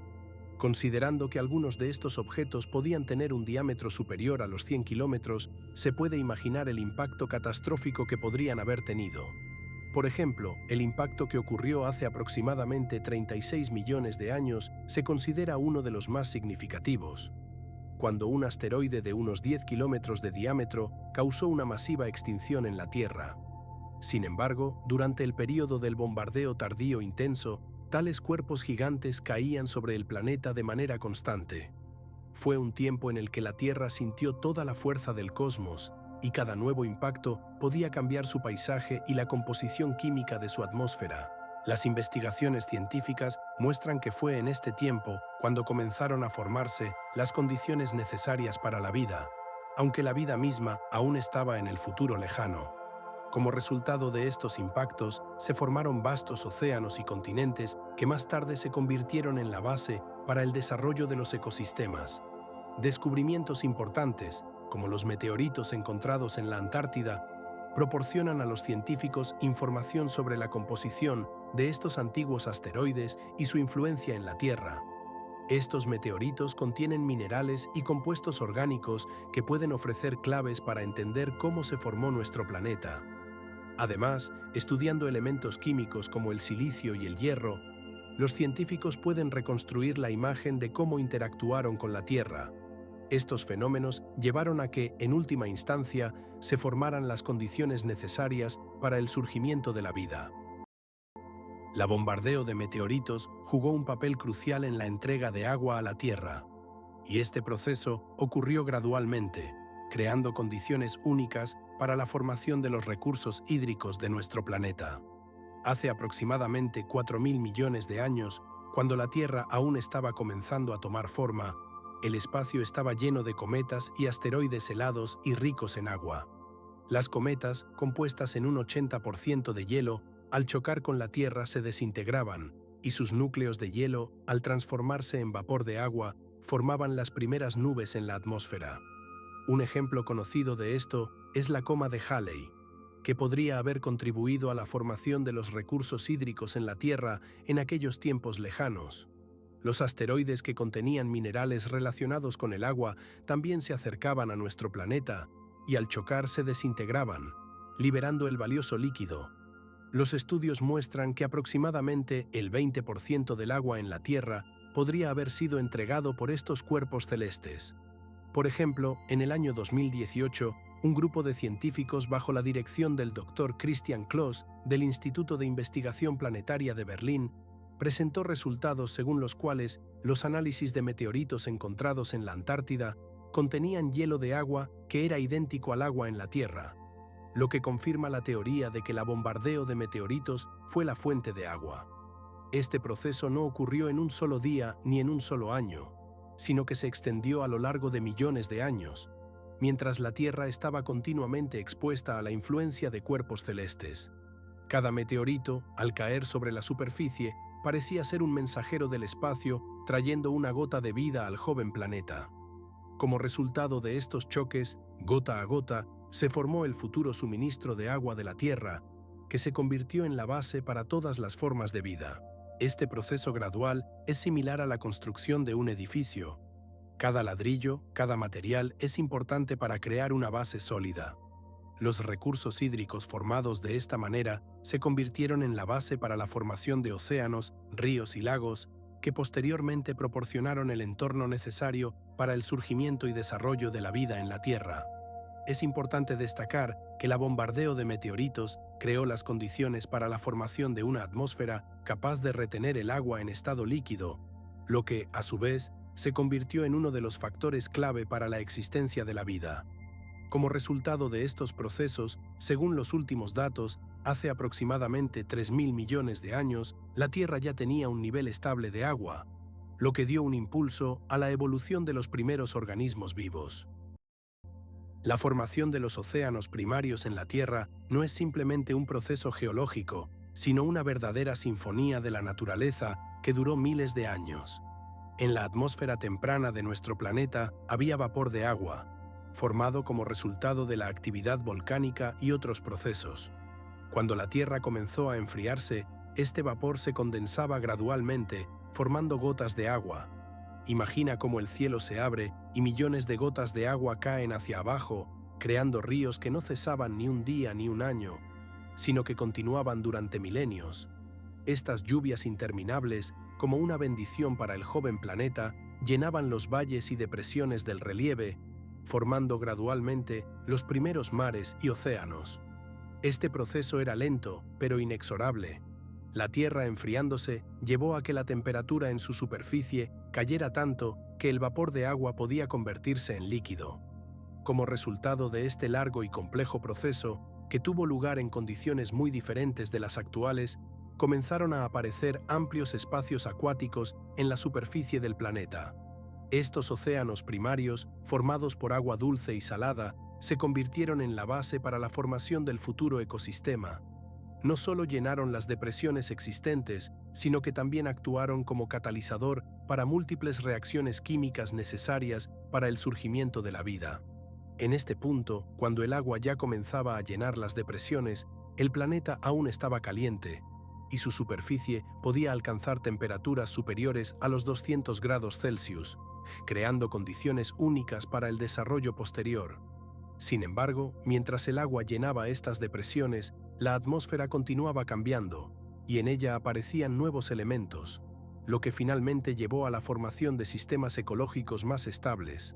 Considerando que algunos de estos objetos podían tener un diámetro superior a los 100 kilómetros, se puede imaginar el impacto catastrófico que podrían haber tenido. Por ejemplo, el impacto que ocurrió hace aproximadamente 36 millones de años se considera uno de los más significativos, cuando un asteroide de unos 10 kilómetros de diámetro causó una masiva extinción en la Tierra. Sin embargo, durante el período del bombardeo tardío intenso, tales cuerpos gigantes caían sobre el planeta de manera constante. Fue un tiempo en el que la Tierra sintió toda la fuerza del cosmos, y cada nuevo impacto podía cambiar su paisaje y la composición química de su atmósfera. Las investigaciones científicas muestran que fue en este tiempo cuando comenzaron a formarse las condiciones necesarias para la vida, aunque la vida misma aún estaba en el futuro lejano. Como resultado de estos impactos, se formaron vastos océanos y continentes que más tarde se convirtieron en la base para el desarrollo de los ecosistemas. Descubrimientos importantes, como los meteoritos encontrados en la Antártida, proporcionan a los científicos información sobre la composición de estos antiguos asteroides y su influencia en la Tierra. Estos meteoritos contienen minerales y compuestos orgánicos que pueden ofrecer claves para entender cómo se formó nuestro planeta. Además, estudiando elementos químicos como el silicio y el hierro, los científicos pueden reconstruir la imagen de cómo interactuaron con la Tierra. Estos fenómenos llevaron a que, en última instancia, se formaran las condiciones necesarias para el surgimiento de la vida. La bombardeo de meteoritos jugó un papel crucial en la entrega de agua a la Tierra, y este proceso ocurrió gradualmente, creando condiciones únicas para la formación de los recursos hídricos de nuestro planeta. Hace aproximadamente 4.000 millones de años, cuando la Tierra aún estaba comenzando a tomar forma, el espacio estaba lleno de cometas y asteroides helados y ricos en agua. Las cometas, compuestas en un 80% de hielo, al chocar con la Tierra se desintegraban, y sus núcleos de hielo, al transformarse en vapor de agua, formaban las primeras nubes en la atmósfera. Un ejemplo conocido de esto es la coma de Halley, que podría haber contribuido a la formación de los recursos hídricos en la Tierra en aquellos tiempos lejanos. Los asteroides que contenían minerales relacionados con el agua también se acercaban a nuestro planeta y al chocar se desintegraban, liberando el valioso líquido. Los estudios muestran que aproximadamente el 20% del agua en la Tierra podría haber sido entregado por estos cuerpos celestes. Por ejemplo, en el año 2018, un grupo de científicos bajo la dirección del Dr. Christian Kloss del Instituto de Investigación Planetaria de Berlín presentó resultados según los cuales los análisis de meteoritos encontrados en la Antártida contenían hielo de agua que era idéntico al agua en la Tierra, lo que confirma la teoría de que el bombardeo de meteoritos fue la fuente de agua. Este proceso no ocurrió en un solo día ni en un solo año, sino que se extendió a lo largo de millones de años, mientras la Tierra estaba continuamente expuesta a la influencia de cuerpos celestes. Cada meteorito, al caer sobre la superficie, parecía ser un mensajero del espacio trayendo una gota de vida al joven planeta. Como resultado de estos choques, gota a gota, se formó el futuro suministro de agua de la Tierra, que se convirtió en la base para todas las formas de vida. Este proceso gradual es similar a la construcción de un edificio. Cada ladrillo, cada material es importante para crear una base sólida. Los recursos hídricos formados de esta manera se convirtieron en la base para la formación de océanos, ríos y lagos, que posteriormente proporcionaron el entorno necesario para el surgimiento y desarrollo de la vida en la Tierra. Es importante destacar que el bombardeo de meteoritos creó las condiciones para la formación de una atmósfera capaz de retener el agua en estado líquido, lo que, a su vez, se convirtió en uno de los factores clave para la existencia de la vida. Como resultado de estos procesos, según los últimos datos, hace aproximadamente 3.000 millones de años, la Tierra ya tenía un nivel estable de agua, lo que dio un impulso a la evolución de los primeros organismos vivos. La formación de los océanos primarios en la Tierra no es simplemente un proceso geológico, sino una verdadera sinfonía de la naturaleza que duró miles de años. En la atmósfera temprana de nuestro planeta había vapor de agua, formado como resultado de la actividad volcánica y otros procesos. Cuando la Tierra comenzó a enfriarse, este vapor se condensaba gradualmente, formando gotas de agua. Imagina cómo el cielo se abre y millones de gotas de agua caen hacia abajo, creando ríos que no cesaban ni un día ni un año, sino que continuaban durante milenios. Estas lluvias interminables, como una bendición para el joven planeta, llenaban los valles y depresiones del relieve, formando gradualmente los primeros mares y océanos. Este proceso era lento, pero inexorable. La Tierra enfriándose llevó a que la temperatura en su superficie cayera tanto que el vapor de agua podía convertirse en líquido. Como resultado de este largo y complejo proceso, que tuvo lugar en condiciones muy diferentes de las actuales, comenzaron a aparecer amplios espacios acuáticos en la superficie del planeta. Estos océanos primarios, formados por agua dulce y salada, se convirtieron en la base para la formación del futuro ecosistema. No solo llenaron las depresiones existentes, sino que también actuaron como catalizador para múltiples reacciones químicas necesarias para el surgimiento de la vida. En este punto, cuando el agua ya comenzaba a llenar las depresiones, el planeta aún estaba caliente, y su superficie podía alcanzar temperaturas superiores a los 200 grados Celsius, creando condiciones únicas para el desarrollo posterior. Sin embargo, mientras el agua llenaba estas depresiones, la atmósfera continuaba cambiando, y en ella aparecían nuevos elementos, lo que finalmente llevó a la formación de sistemas ecológicos más estables.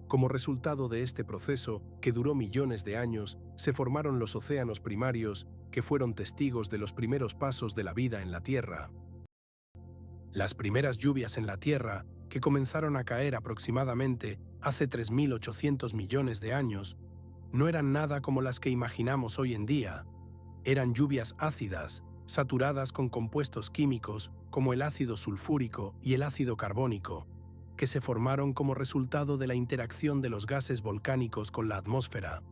Como resultado de este proceso, que duró millones de años, se formaron los océanos primarios, que fueron testigos de los primeros pasos de la vida en la Tierra. Las primeras lluvias en la Tierra, que comenzaron a caer aproximadamente hace 3.800 millones de años, no eran nada como las que imaginamos hoy en día. Eran lluvias ácidas, saturadas con compuestos químicos como el ácido sulfúrico y el ácido carbónico, que se formaron como resultado de la interacción de los gases volcánicos con la atmósfera.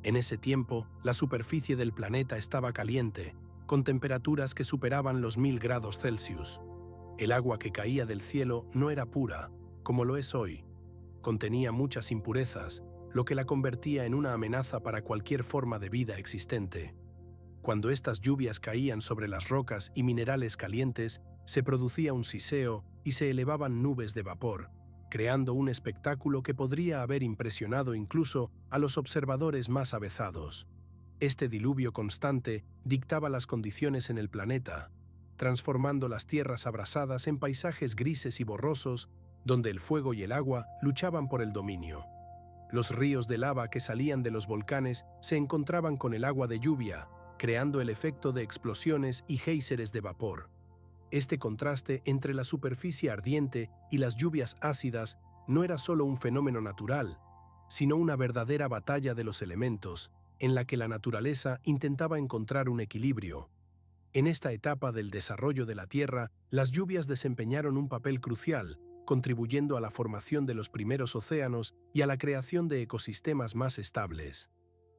En ese tiempo, la superficie del planeta estaba caliente, con temperaturas que superaban los 1000 grados Celsius. El agua que caía del cielo no era pura, como lo es hoy. Contenía muchas impurezas, lo que la convertía en una amenaza para cualquier forma de vida existente. Cuando estas lluvias caían sobre las rocas y minerales calientes, se producía un siseo y se elevaban nubes de vapor, creando un espectáculo que podría haber impresionado incluso a los observadores más avezados. Este diluvio constante dictaba las condiciones en el planeta, transformando las tierras abrasadas en paisajes grises y borrosos, donde el fuego y el agua luchaban por el dominio. Los ríos de lava que salían de los volcanes se encontraban con el agua de lluvia, creando el efecto de explosiones y géiseres de vapor. Este contraste entre la superficie ardiente y las lluvias ácidas no era solo un fenómeno natural, sino una verdadera batalla de los elementos, en la que la naturaleza intentaba encontrar un equilibrio. En esta etapa del desarrollo de la Tierra, las lluvias desempeñaron un papel crucial, contribuyendo a la formación de los primeros océanos y a la creación de ecosistemas más estables.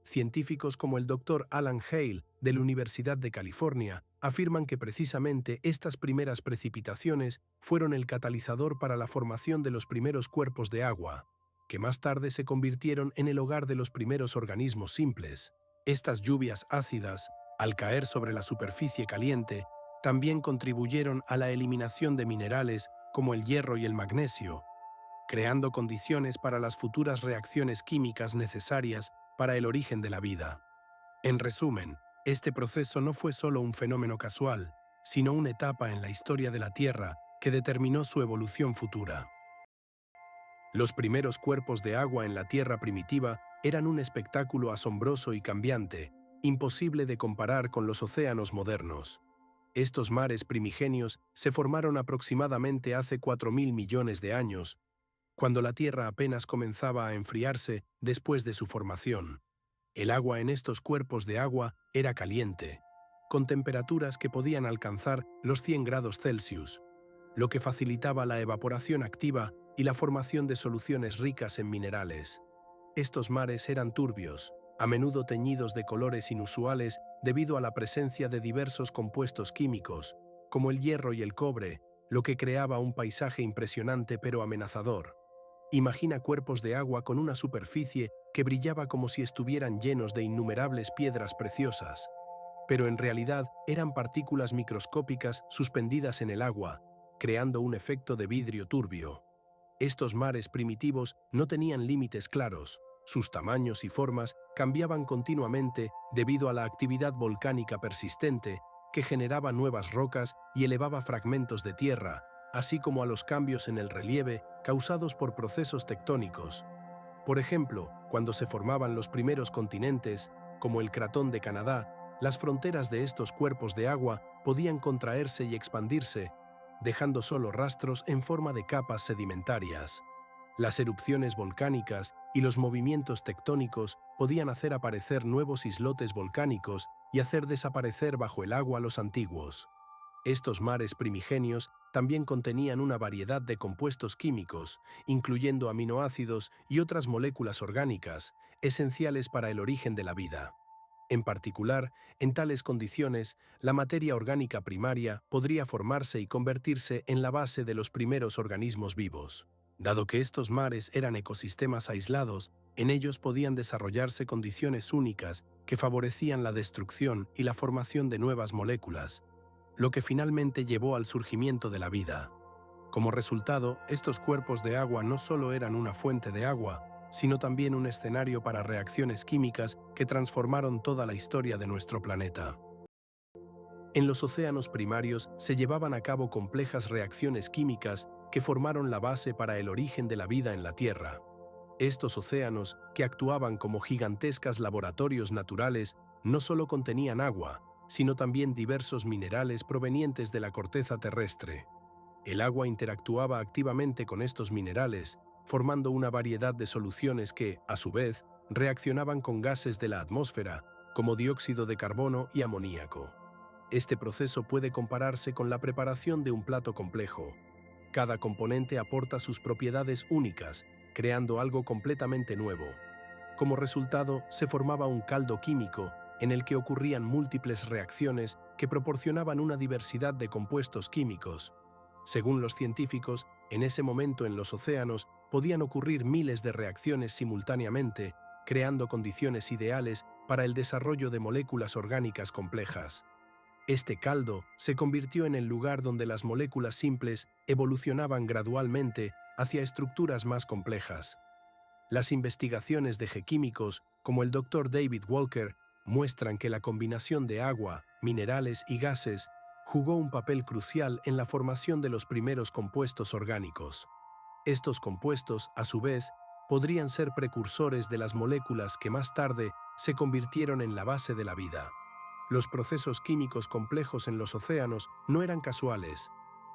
Científicos como el Dr. Alan Hale, de la Universidad de California, afirman que precisamente estas primeras precipitaciones fueron el catalizador para la formación de los primeros cuerpos de agua, que más tarde se convirtieron en el hogar de los primeros organismos simples. Estas lluvias ácidas, al caer sobre la superficie caliente, también contribuyeron a la eliminación de minerales como el hierro y el magnesio, creando condiciones para las futuras reacciones químicas necesarias para el origen de la vida. En resumen, este proceso no fue solo un fenómeno casual, sino una etapa en la historia de la Tierra que determinó su evolución futura. Los primeros cuerpos de agua en la Tierra primitiva eran un espectáculo asombroso y cambiante, imposible de comparar con los océanos modernos. Estos mares primigenios se formaron aproximadamente hace 4.000 millones de años, cuando la Tierra apenas comenzaba a enfriarse después de su formación. El agua en estos cuerpos de agua era caliente, con temperaturas que podían alcanzar los 100 grados Celsius, lo que facilitaba la evaporación activa y la formación de soluciones ricas en minerales. Estos mares eran turbios, a menudo teñidos de colores inusuales debido a la presencia de diversos compuestos químicos, como el hierro y el cobre, lo que creaba un paisaje impresionante pero amenazador. Imagina cuerpos de agua con una superficie que brillaba como si estuvieran llenos de innumerables piedras preciosas, pero en realidad eran partículas microscópicas suspendidas en el agua, creando un efecto de vidrio turbio. Estos mares primitivos no tenían límites claros, sus tamaños y formas cambiaban continuamente debido a la actividad volcánica persistente que generaba nuevas rocas y elevaba fragmentos de tierra, así como a los cambios en el relieve causados por procesos tectónicos. Por ejemplo, cuando se formaban los primeros continentes, como el Cratón de Canadá, las fronteras de estos cuerpos de agua podían contraerse y expandirse, dejando solo rastros en forma de capas sedimentarias. Las erupciones volcánicas y los movimientos tectónicos podían hacer aparecer nuevos islotes volcánicos y hacer desaparecer bajo el agua los antiguos. Estos mares primigenios también contenían una variedad de compuestos químicos, incluyendo aminoácidos y otras moléculas orgánicas, esenciales para el origen de la vida. En particular, en tales condiciones, la materia orgánica primaria podría formarse y convertirse en la base de los primeros organismos vivos. Dado que estos mares eran ecosistemas aislados, en ellos podían desarrollarse condiciones únicas que favorecían la destrucción y la formación de nuevas moléculas, lo que finalmente llevó al surgimiento de la vida. Como resultado, estos cuerpos de agua no solo eran una fuente de agua, sino también un escenario para reacciones químicas que transformaron toda la historia de nuestro planeta. En los océanos primarios se llevaban a cabo complejas reacciones químicas que formaron la base para el origen de la vida en la Tierra. Estos océanos, que actuaban como gigantescas laboratorios naturales, no solo contenían agua, sino también diversos minerales provenientes de la corteza terrestre. El agua interactuaba activamente con estos minerales, formando una variedad de soluciones que, a su vez, reaccionaban con gases de la atmósfera, como dióxido de carbono y amoníaco. Este proceso puede compararse con la preparación de un plato complejo. Cada componente aporta sus propiedades únicas, creando algo completamente nuevo. Como resultado, se formaba un caldo químico en el que ocurrían múltiples reacciones que proporcionaban una diversidad de compuestos químicos. Según los científicos, en ese momento en los océanos podían ocurrir miles de reacciones simultáneamente, creando condiciones ideales para el desarrollo de moléculas orgánicas complejas. Este caldo se convirtió en el lugar donde las moléculas simples evolucionaban gradualmente hacia estructuras más complejas. Las investigaciones de geoquímicos, como el Dr. David Walker, muestran que la combinación de agua, minerales y gases jugó un papel crucial en la formación de los primeros compuestos orgánicos. Estos compuestos, a su vez, podrían ser precursores de las moléculas que más tarde se convirtieron en la base de la vida. Los procesos químicos complejos en los océanos no eran casuales.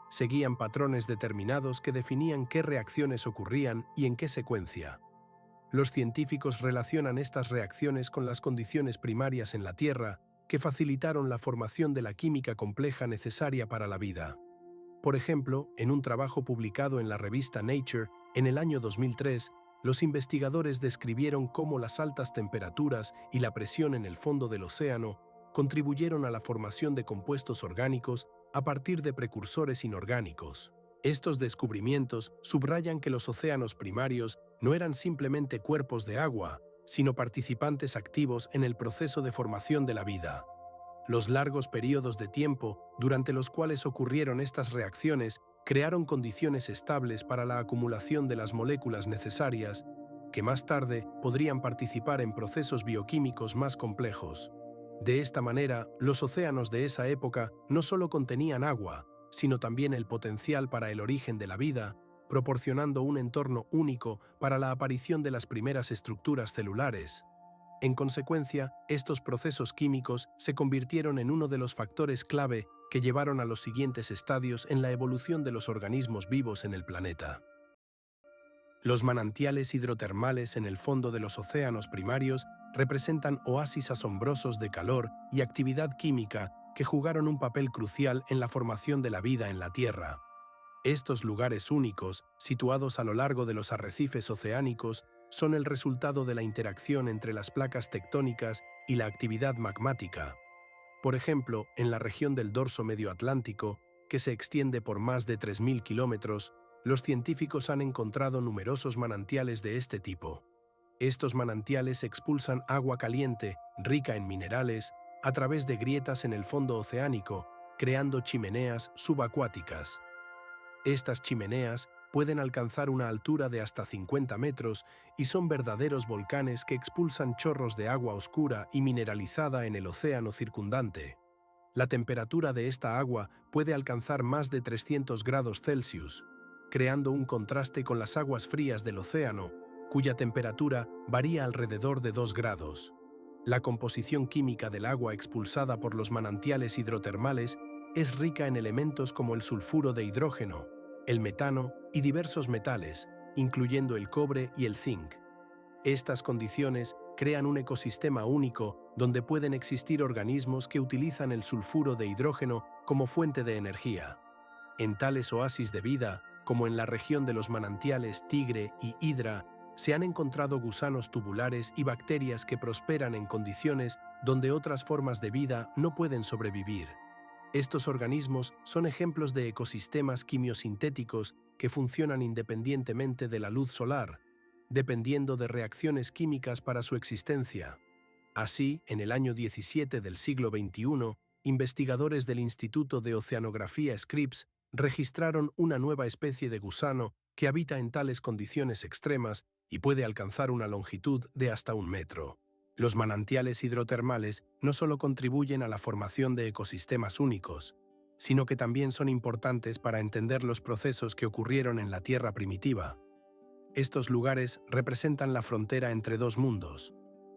Seguían patrones determinados que definían qué reacciones ocurrían y en qué secuencia. Los científicos relacionan estas reacciones con las condiciones primarias en la Tierra que facilitaron la formación de la química compleja necesaria para la vida. Por ejemplo, en un trabajo publicado en la revista Nature en el año 2003, los investigadores describieron cómo las altas temperaturas y la presión en el fondo del océano contribuyeron a la formación de compuestos orgánicos a partir de precursores inorgánicos. Estos descubrimientos subrayan que los océanos primarios no eran simplemente cuerpos de agua, sino participantes activos en el proceso de formación de la vida. Los largos periodos de tiempo durante los cuales ocurrieron estas reacciones crearon condiciones estables para la acumulación de las moléculas necesarias, que más tarde podrían participar en procesos bioquímicos más complejos. De esta manera, los océanos de esa época no solo contenían agua, sino también el potencial para el origen de la vida, proporcionando un entorno único para la aparición de las primeras estructuras celulares. En consecuencia, estos procesos químicos se convirtieron en uno de los factores clave que llevaron a los siguientes estadios en la evolución de los organismos vivos en el planeta. Los manantiales hidrotermales en el fondo de los océanos primarios representan oasis asombrosos de calor y actividad química que jugaron un papel crucial en la formación de la vida en la Tierra. Estos lugares únicos, situados a lo largo de los arrecifes oceánicos, son el resultado de la interacción entre las placas tectónicas y la actividad magmática. Por ejemplo, en la región del dorso medio atlántico, que se extiende por más de 3.000 kilómetros, los científicos han encontrado numerosos manantiales de este tipo. Estos manantiales expulsan agua caliente, rica en minerales, a través de grietas en el fondo oceánico, creando chimeneas subacuáticas. Estas chimeneas pueden alcanzar una altura de hasta 50 metros y son verdaderos volcanes que expulsan chorros de agua oscura y mineralizada en el océano circundante. La temperatura de esta agua puede alcanzar más de 300 grados Celsius, creando un contraste con las aguas frías del océano, cuya temperatura varía alrededor de 2 grados. La composición química del agua expulsada por los manantiales hidrotermales es rica en elementos como el sulfuro de hidrógeno, el metano y diversos metales, incluyendo el cobre y el zinc. Estas condiciones crean un ecosistema único donde pueden existir organismos que utilizan el sulfuro de hidrógeno como fuente de energía. En tales oasis de vida, como en la región de los manantiales Tigre y Hidra, se han encontrado gusanos tubulares y bacterias que prosperan en condiciones donde otras formas de vida no pueden sobrevivir. Estos organismos son ejemplos de ecosistemas quimiosintéticos que funcionan independientemente de la luz solar, dependiendo de reacciones químicas para su existencia. Así, en el año 17 del siglo XXI, investigadores del Instituto de Oceanografía Scripps registraron una nueva especie de gusano que habita en tales condiciones extremas y puede alcanzar una longitud de hasta 1 metro. Los manantiales hidrotermales no solo contribuyen a la formación de ecosistemas únicos, sino que también son importantes para entender los procesos que ocurrieron en la Tierra primitiva. Estos lugares representan la frontera entre dos mundos,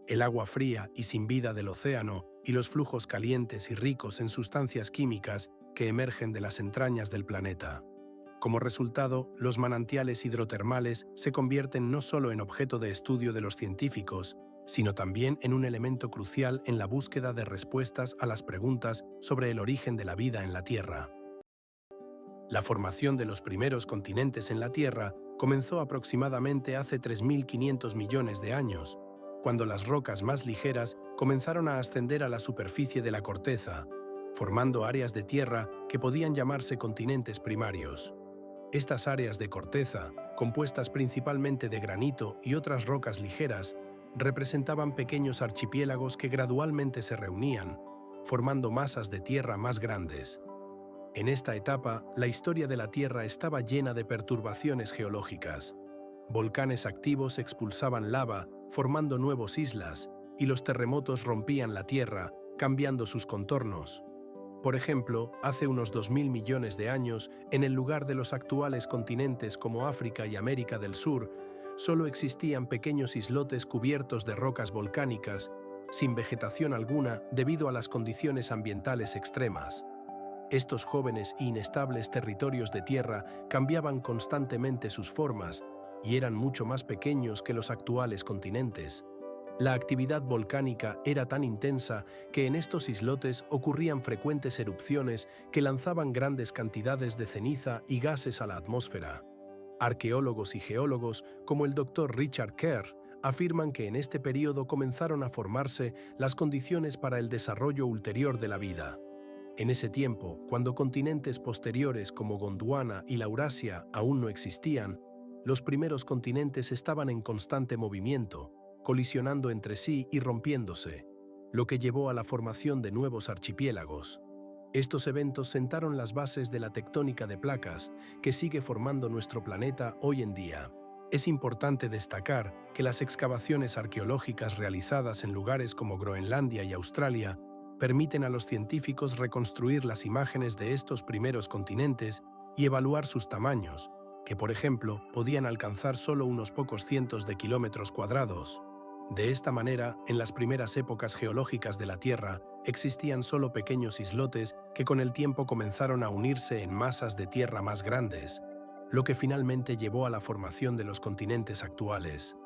el agua fría y sin vida del océano y los flujos calientes y ricos en sustancias químicas que emergen de las entrañas del planeta. Como resultado, los manantiales hidrotermales se convierten no solo en objeto de estudio de los científicos, sino también en un elemento crucial en la búsqueda de respuestas a las preguntas sobre el origen de la vida en la Tierra. La formación de los primeros continentes en la Tierra comenzó aproximadamente hace 3.500 millones de años, cuando las rocas más ligeras comenzaron a ascender a la superficie de la corteza, formando áreas de tierra que podían llamarse continentes primarios. Estas áreas de corteza, compuestas principalmente de granito y otras rocas ligeras, representaban pequeños archipiélagos que gradualmente se reunían, formando masas de tierra más grandes. En esta etapa, la historia de la Tierra estaba llena de perturbaciones geológicas. Volcanes activos expulsaban lava, formando nuevas islas, y los terremotos rompían la Tierra, cambiando sus contornos. Por ejemplo, hace unos 2.000 millones de años, en el lugar de los actuales continentes como África y América del Sur, solo existían pequeños islotes cubiertos de rocas volcánicas, sin vegetación alguna debido a las condiciones ambientales extremas. Estos jóvenes e inestables territorios de tierra cambiaban constantemente sus formas y eran mucho más pequeños que los actuales continentes. La actividad volcánica era tan intensa que en estos islotes ocurrían frecuentes erupciones que lanzaban grandes cantidades de ceniza y gases a la atmósfera. Arqueólogos y geólogos, como el Dr. Richard Kerr, afirman que en este periodo comenzaron a formarse las condiciones para el desarrollo ulterior de la vida. En ese tiempo, cuando continentes posteriores como Gondwana y la Eurasia aún no existían, los primeros continentes estaban en constante movimiento, colisionando entre sí y rompiéndose, lo que llevó a la formación de nuevos archipiélagos. Estos eventos sentaron las bases de la tectónica de placas que sigue formando nuestro planeta hoy en día. Es importante destacar que las excavaciones arqueológicas realizadas en lugares como Groenlandia y Australia permiten a los científicos reconstruir las imágenes de estos primeros continentes y evaluar sus tamaños, que por ejemplo podían alcanzar solo unos pocos cientos de kilómetros cuadrados. De esta manera, en las primeras épocas geológicas de la Tierra, existían solo pequeños islotes que con el tiempo comenzaron a unirse en masas de tierra más grandes, lo que finalmente llevó a la formación de los continentes actuales.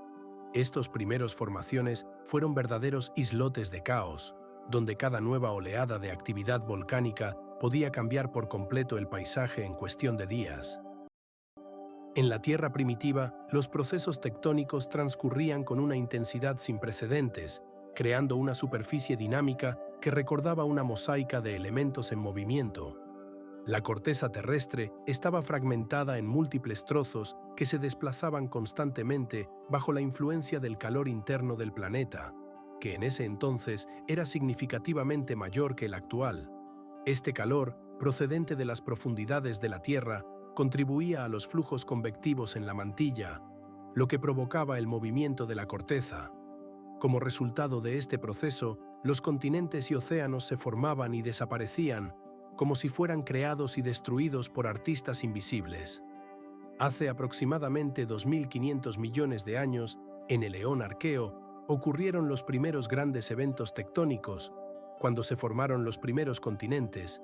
Estos primeros formaciones fueron verdaderos islotes de caos, donde cada nueva oleada de actividad volcánica podía cambiar por completo el paisaje en cuestión de días. En la Tierra primitiva, los procesos tectónicos transcurrían con una intensidad sin precedentes, creando una superficie dinámica que recordaba una mosaica de elementos en movimiento. La corteza terrestre estaba fragmentada en múltiples trozos que se desplazaban constantemente bajo la influencia del calor interno del planeta, que en ese entonces era significativamente mayor que el actual. Este calor, procedente de las profundidades de la Tierra, contribuía a los flujos convectivos en la mantilla, lo que provocaba el movimiento de la corteza. Como resultado de este proceso, los continentes y océanos se formaban y desaparecían, como si fueran creados y destruidos por artistas invisibles. Hace aproximadamente 2.500 millones de años, en el Eón Arqueo, ocurrieron los primeros grandes eventos tectónicos, cuando se formaron los primeros continentes,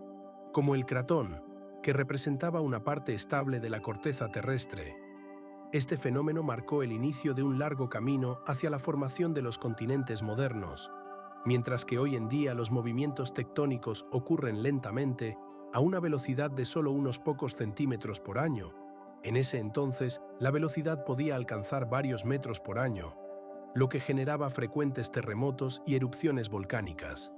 como el cratón, que representaba una parte estable de la corteza terrestre. Este fenómeno marcó el inicio de un largo camino hacia la formación de los continentes modernos. Mientras que hoy en día los movimientos tectónicos ocurren lentamente, a una velocidad de solo unos pocos centímetros por año, en ese entonces la velocidad podía alcanzar varios metros por año, lo que generaba frecuentes terremotos y erupciones volcánicas.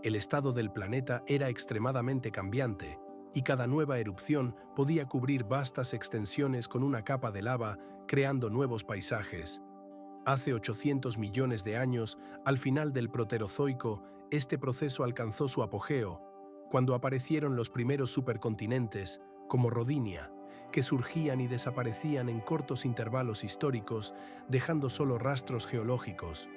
El estado del planeta era extremadamente cambiante, y cada nueva erupción podía cubrir vastas extensiones con una capa de lava, creando nuevos paisajes. Hace 800 millones de años, al final del Proterozoico, este proceso alcanzó su apogeo, cuando aparecieron los primeros supercontinentes, como Rodinia, que surgían y desaparecían en cortos intervalos históricos, dejando solo rastros geológicos.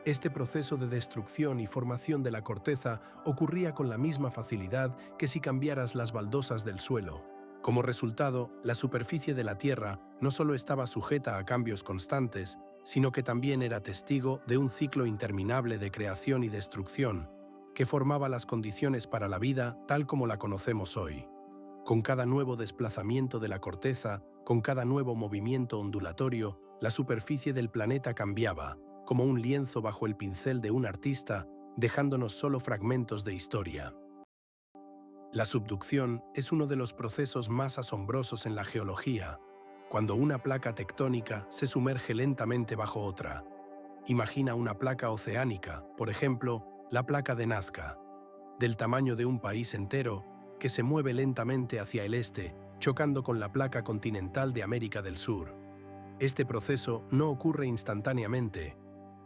Este proceso de destrucción y formación de la corteza ocurría con la misma facilidad que si cambiaras las baldosas del suelo. Como resultado, la superficie de la Tierra no solo estaba sujeta a cambios constantes, sino que también era testigo de un ciclo interminable de creación y destrucción. que formaba las condiciones para la vida tal como la conocemos hoy. Con cada nuevo desplazamiento de la corteza, con cada nuevo movimiento ondulatorio, la superficie del planeta cambiaba, como un lienzo bajo el pincel de un artista, dejándonos solo fragmentos de historia. La subducción es uno de los procesos más asombrosos en la geología, cuando una placa tectónica se sumerge lentamente bajo otra. Imagina una placa oceánica, por ejemplo, la placa de Nazca, del tamaño de un país entero, que se mueve lentamente hacia el este, chocando con la placa continental de América del Sur. Este proceso no ocurre instantáneamente.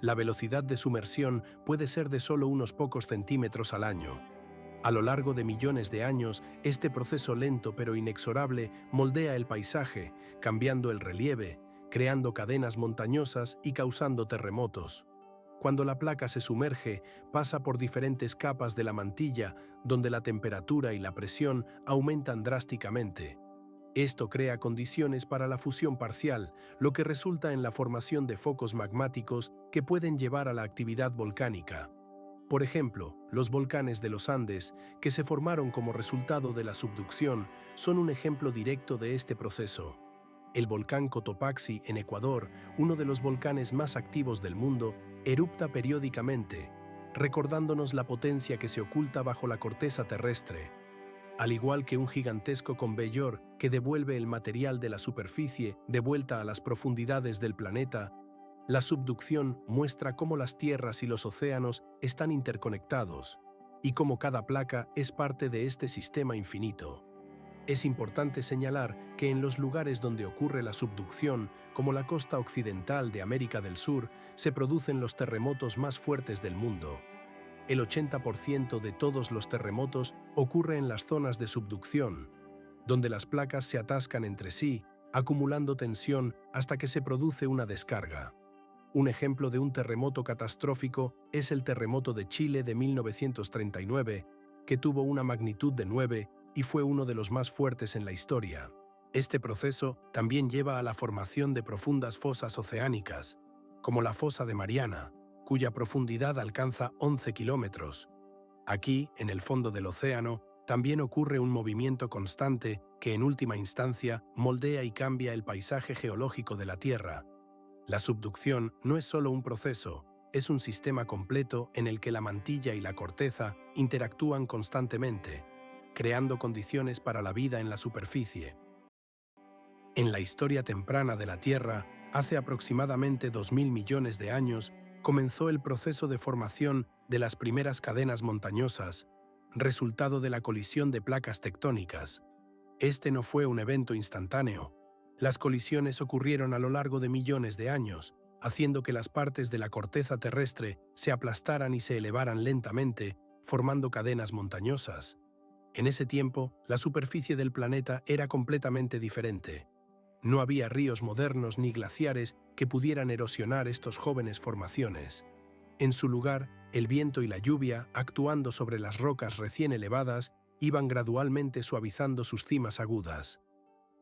La velocidad de sumersión puede ser de solo unos pocos centímetros al año. A lo largo de millones de años, este proceso lento pero inexorable moldea el paisaje, cambiando el relieve, creando cadenas montañosas y causando terremotos. Cuando la placa se sumerge, pasa por diferentes capas de la mantilla, donde la temperatura y la presión aumentan drásticamente. Esto crea condiciones para la fusión parcial, lo que resulta en la formación de focos magmáticos que pueden llevar a la actividad volcánica. Por ejemplo, los volcanes de los Andes, que se formaron como resultado de la subducción, son un ejemplo directo de este proceso. El volcán Cotopaxi en Ecuador, uno de los volcanes más activos del mundo, erupta periódicamente, recordándonos la potencia que se oculta bajo la corteza terrestre. Al igual que un gigantesco conveyor que devuelve el material de la superficie de vuelta a las profundidades del planeta, la subducción muestra cómo las tierras y los océanos están interconectados y cómo cada placa es parte de este sistema infinito. Es importante señalar que en los lugares donde ocurre la subducción, como la costa occidental de América del Sur, se producen los terremotos más fuertes del mundo. El 80% de todos los terremotos ocurre en las zonas de subducción, donde las placas se atascan entre sí, acumulando tensión hasta que se produce una descarga. Un ejemplo de un terremoto catastrófico es el terremoto de Chile de 1939, que tuvo una magnitud de 9 y fue uno de los más fuertes en la historia. Este proceso también lleva a la formación de profundas fosas oceánicas, como la fosa de Mariana, cuya profundidad alcanza 11 kilómetros. Aquí, en el fondo del océano, también ocurre un movimiento constante que en última instancia moldea y cambia el paisaje geológico de la Tierra. La subducción no es solo un proceso, es un sistema completo en el que la mantilla y la corteza interactúan constantemente, creando condiciones para la vida en la superficie. En la historia temprana de la Tierra, hace aproximadamente 2.000 millones de años, comenzó el proceso de formación de las primeras cadenas montañosas, resultado de la colisión de placas tectónicas. Este no fue un evento instantáneo. Las colisiones ocurrieron a lo largo de millones de años, haciendo que las partes de la corteza terrestre se aplastaran y se elevaran lentamente, formando cadenas montañosas. En ese tiempo, la superficie del planeta era completamente diferente. No había ríos modernos ni glaciares que pudieran erosionar estos jóvenes formaciones. En su lugar, el viento y la lluvia, actuando sobre las rocas recién elevadas, iban gradualmente suavizando sus cimas agudas.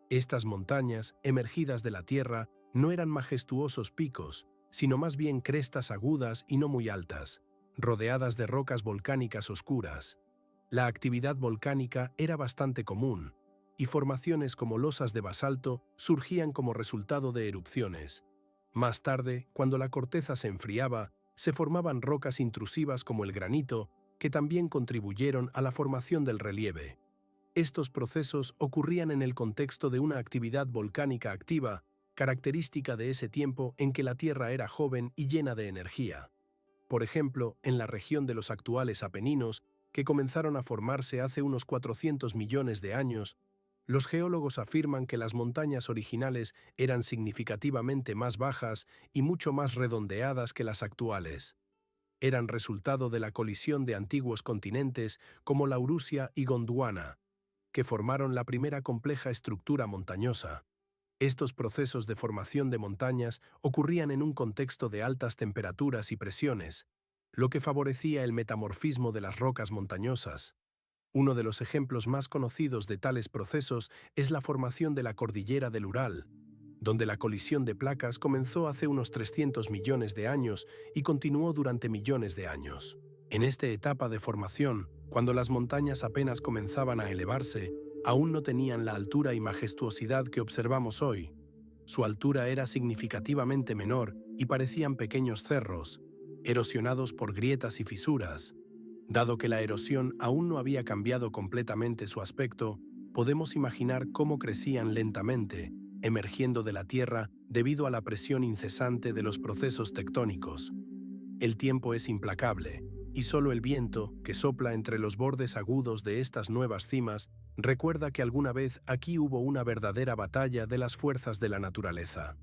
Estas montañas, emergidas de la tierra, no eran majestuosos picos, sino más bien crestas agudas y no muy altas, rodeadas de rocas volcánicas oscuras. La actividad volcánica era bastante común, y formaciones como losas de basalto surgían como resultado de erupciones. Más tarde, cuando la corteza se enfriaba, se formaban rocas intrusivas como el granito, que también contribuyeron a la formación del relieve. Estos procesos ocurrían en el contexto de una actividad volcánica activa, característica de ese tiempo en que la Tierra era joven y llena de energía. Por ejemplo, en la región de los actuales Apeninos, que comenzaron a formarse hace unos 400 millones de años, los geólogos afirman que las montañas originales eran significativamente más bajas y mucho más redondeadas que las actuales. Eran resultado de la colisión de antiguos continentes como Laurasia y Gondwana, que formaron la primera compleja estructura montañosa. Estos procesos de formación de montañas ocurrían en un contexto de altas temperaturas y presiones, lo que favorecía el metamorfismo de las rocas montañosas. Uno de los ejemplos más conocidos de tales procesos es la formación de la cordillera del Ural, donde la colisión de placas comenzó hace unos 300 millones de años y continuó durante millones de años. En esta etapa de formación, cuando las montañas apenas comenzaban a elevarse, aún no tenían la altura y majestuosidad que observamos hoy. Su altura era significativamente menor y parecían pequeños cerros, erosionados por grietas y fisuras. Dado que la erosión aún no había cambiado completamente su aspecto, podemos imaginar cómo crecían lentamente, emergiendo de la tierra debido a la presión incesante de los procesos tectónicos. El tiempo es implacable, y solo el viento, que sopla entre los bordes agudos de estas nuevas cimas, recuerda que alguna vez aquí hubo una verdadera batalla de las fuerzas de la naturaleza.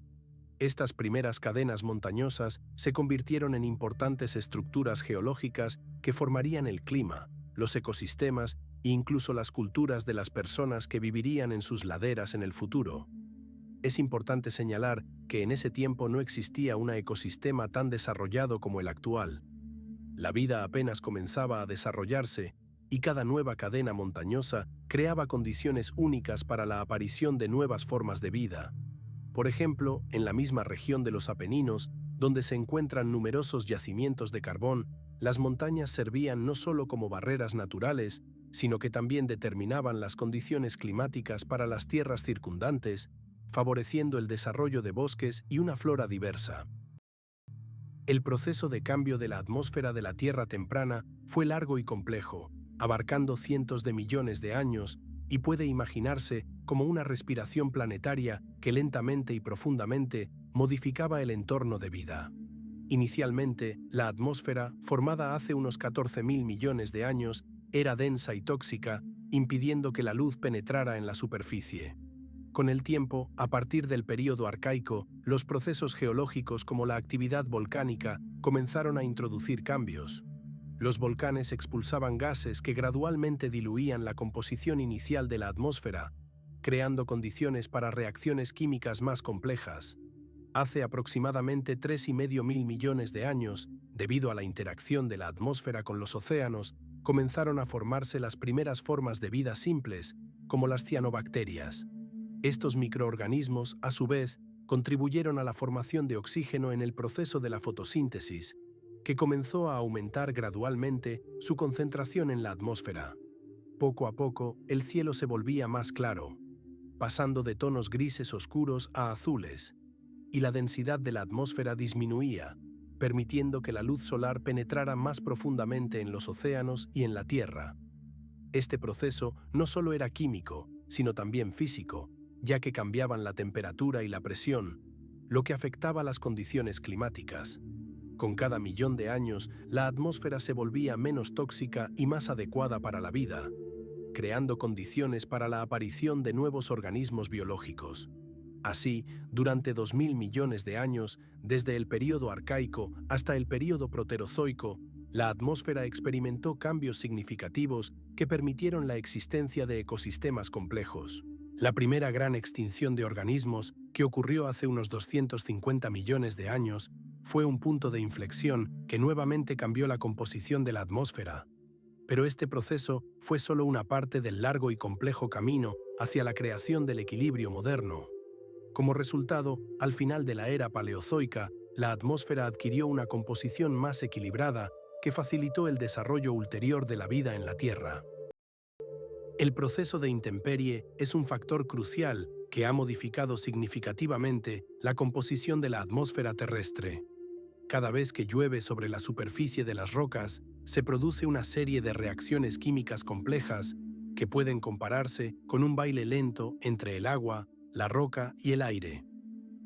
Estas primeras cadenas montañosas se convirtieron en importantes estructuras geológicas que formarían el clima, los ecosistemas e incluso las culturas de las personas que vivirían en sus laderas en el futuro. Es importante señalar que en ese tiempo no existía un ecosistema tan desarrollado como el actual. La vida apenas comenzaba a desarrollarse y cada nueva cadena montañosa creaba condiciones únicas para la aparición de nuevas formas de vida. Por ejemplo, en la misma región de los Apeninos, donde se encuentran numerosos yacimientos de carbón, las montañas servían no solo como barreras naturales, sino que también determinaban las condiciones climáticas para las tierras circundantes, favoreciendo el desarrollo de bosques y una flora diversa. El proceso de cambio de la atmósfera de la Tierra temprana fue largo y complejo, abarcando cientos de millones de años, y puede imaginarse como una respiración planetaria que lentamente y profundamente modificaba el entorno de vida. Inicialmente, la atmósfera, formada hace unos 14.000 millones de años, era densa y tóxica, impidiendo que la luz penetrara en la superficie. Con el tiempo, a partir del período arcaico, los procesos geológicos como la actividad volcánica comenzaron a introducir cambios. Los volcanes expulsaban gases que gradualmente diluían la composición inicial de la atmósfera, creando condiciones para reacciones químicas más complejas. Hace aproximadamente 3,5 mil millones de años, debido a la interacción de la atmósfera con los océanos, comenzaron a formarse las primeras formas de vida simples, como las cianobacterias. Estos microorganismos, a su vez, contribuyeron a la formación de oxígeno en el proceso de la fotosíntesis, que comenzó a aumentar gradualmente su concentración en la atmósfera. Poco a poco, el cielo se volvía más claro, pasando de tonos grises oscuros a azules, y la densidad de la atmósfera disminuía, permitiendo que la luz solar penetrara más profundamente en los océanos y en la Tierra. Este proceso no solo era químico, sino también físico, ya que cambiaban la temperatura y la presión, lo que afectaba las condiciones climáticas. Con cada millón de años, la atmósfera se volvía menos tóxica y más adecuada para la vida, creando condiciones para la aparición de nuevos organismos biológicos. Así, durante 2.000 millones de años, desde el período arcaico hasta el período proterozoico, la atmósfera experimentó cambios significativos que permitieron la existencia de ecosistemas complejos. La primera gran extinción de organismos, que ocurrió hace unos 250 millones de años, fue un punto de inflexión que nuevamente cambió la composición de la atmósfera. Pero este proceso fue solo una parte del largo y complejo camino hacia la creación del equilibrio moderno. Como resultado, al final de la era paleozoica, la atmósfera adquirió una composición más equilibrada que facilitó el desarrollo ulterior de la vida en la Tierra. El proceso de intemperie es un factor crucial que ha modificado significativamente la composición de la atmósfera terrestre. Cada vez que llueve sobre la superficie de las rocas, se produce una serie de reacciones químicas complejas que pueden compararse con un baile lento entre el agua, la roca y el aire.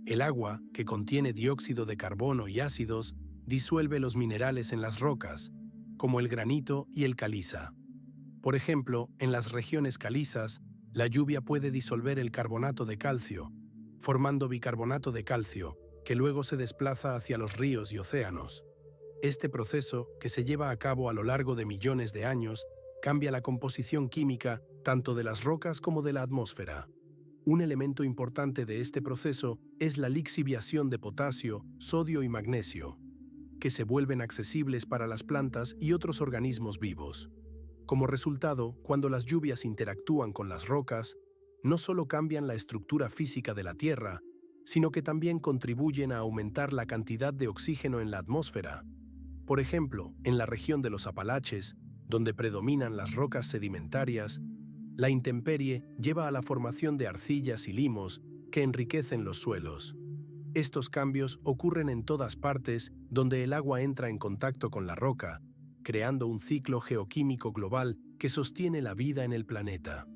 El agua, que contiene dióxido de carbono y ácidos, disuelve los minerales en las rocas, como el granito y el caliza. Por ejemplo, en las regiones calizas, la lluvia puede disolver el carbonato de calcio, formando bicarbonato de calcio, que luego se desplaza hacia los ríos y océanos. Este proceso, que se lleva a cabo a lo largo de millones de años, cambia la composición química tanto de las rocas como de la atmósfera. Un elemento importante de este proceso es la lixiviación de potasio, sodio y magnesio, que se vuelven accesibles para las plantas y otros organismos vivos. Como resultado, cuando las lluvias interactúan con las rocas, no solo cambian la estructura física de la Tierra, sino que también contribuyen a aumentar la cantidad de oxígeno en la atmósfera. Por ejemplo, en la región de los Apalaches, donde predominan las rocas sedimentarias, la intemperie lleva a la formación de arcillas y limos que enriquecen los suelos. Estos cambios ocurren en todas partes donde el agua entra en contacto con la roca, creando un ciclo geoquímico global que sostiene la vida en el planeta.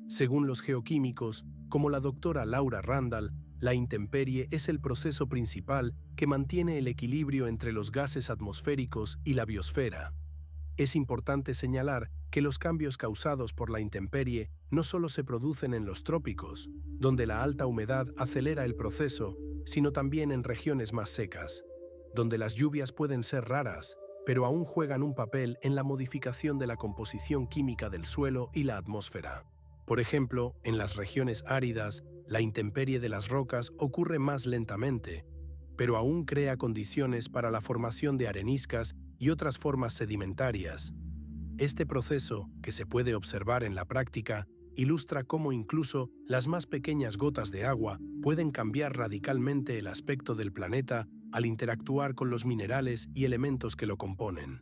Según los geoquímicos, como la doctora Laura Randall, la intemperie es el proceso principal que mantiene el equilibrio entre los gases atmosféricos y la biosfera. Es importante señalar que los cambios causados por la intemperie no solo se producen en los trópicos, donde la alta humedad acelera el proceso, sino también en regiones más secas, donde las lluvias pueden ser raras, pero aún juegan un papel en la modificación de la composición química del suelo y la atmósfera. Por ejemplo, en las regiones áridas, la intemperie de las rocas ocurre más lentamente, pero aún crea condiciones para la formación de areniscas y otras formas sedimentarias. Este proceso, que se puede observar en la práctica, ilustra cómo incluso las más pequeñas gotas de agua pueden cambiar radicalmente el aspecto del planeta al interactuar con los minerales y elementos que lo componen.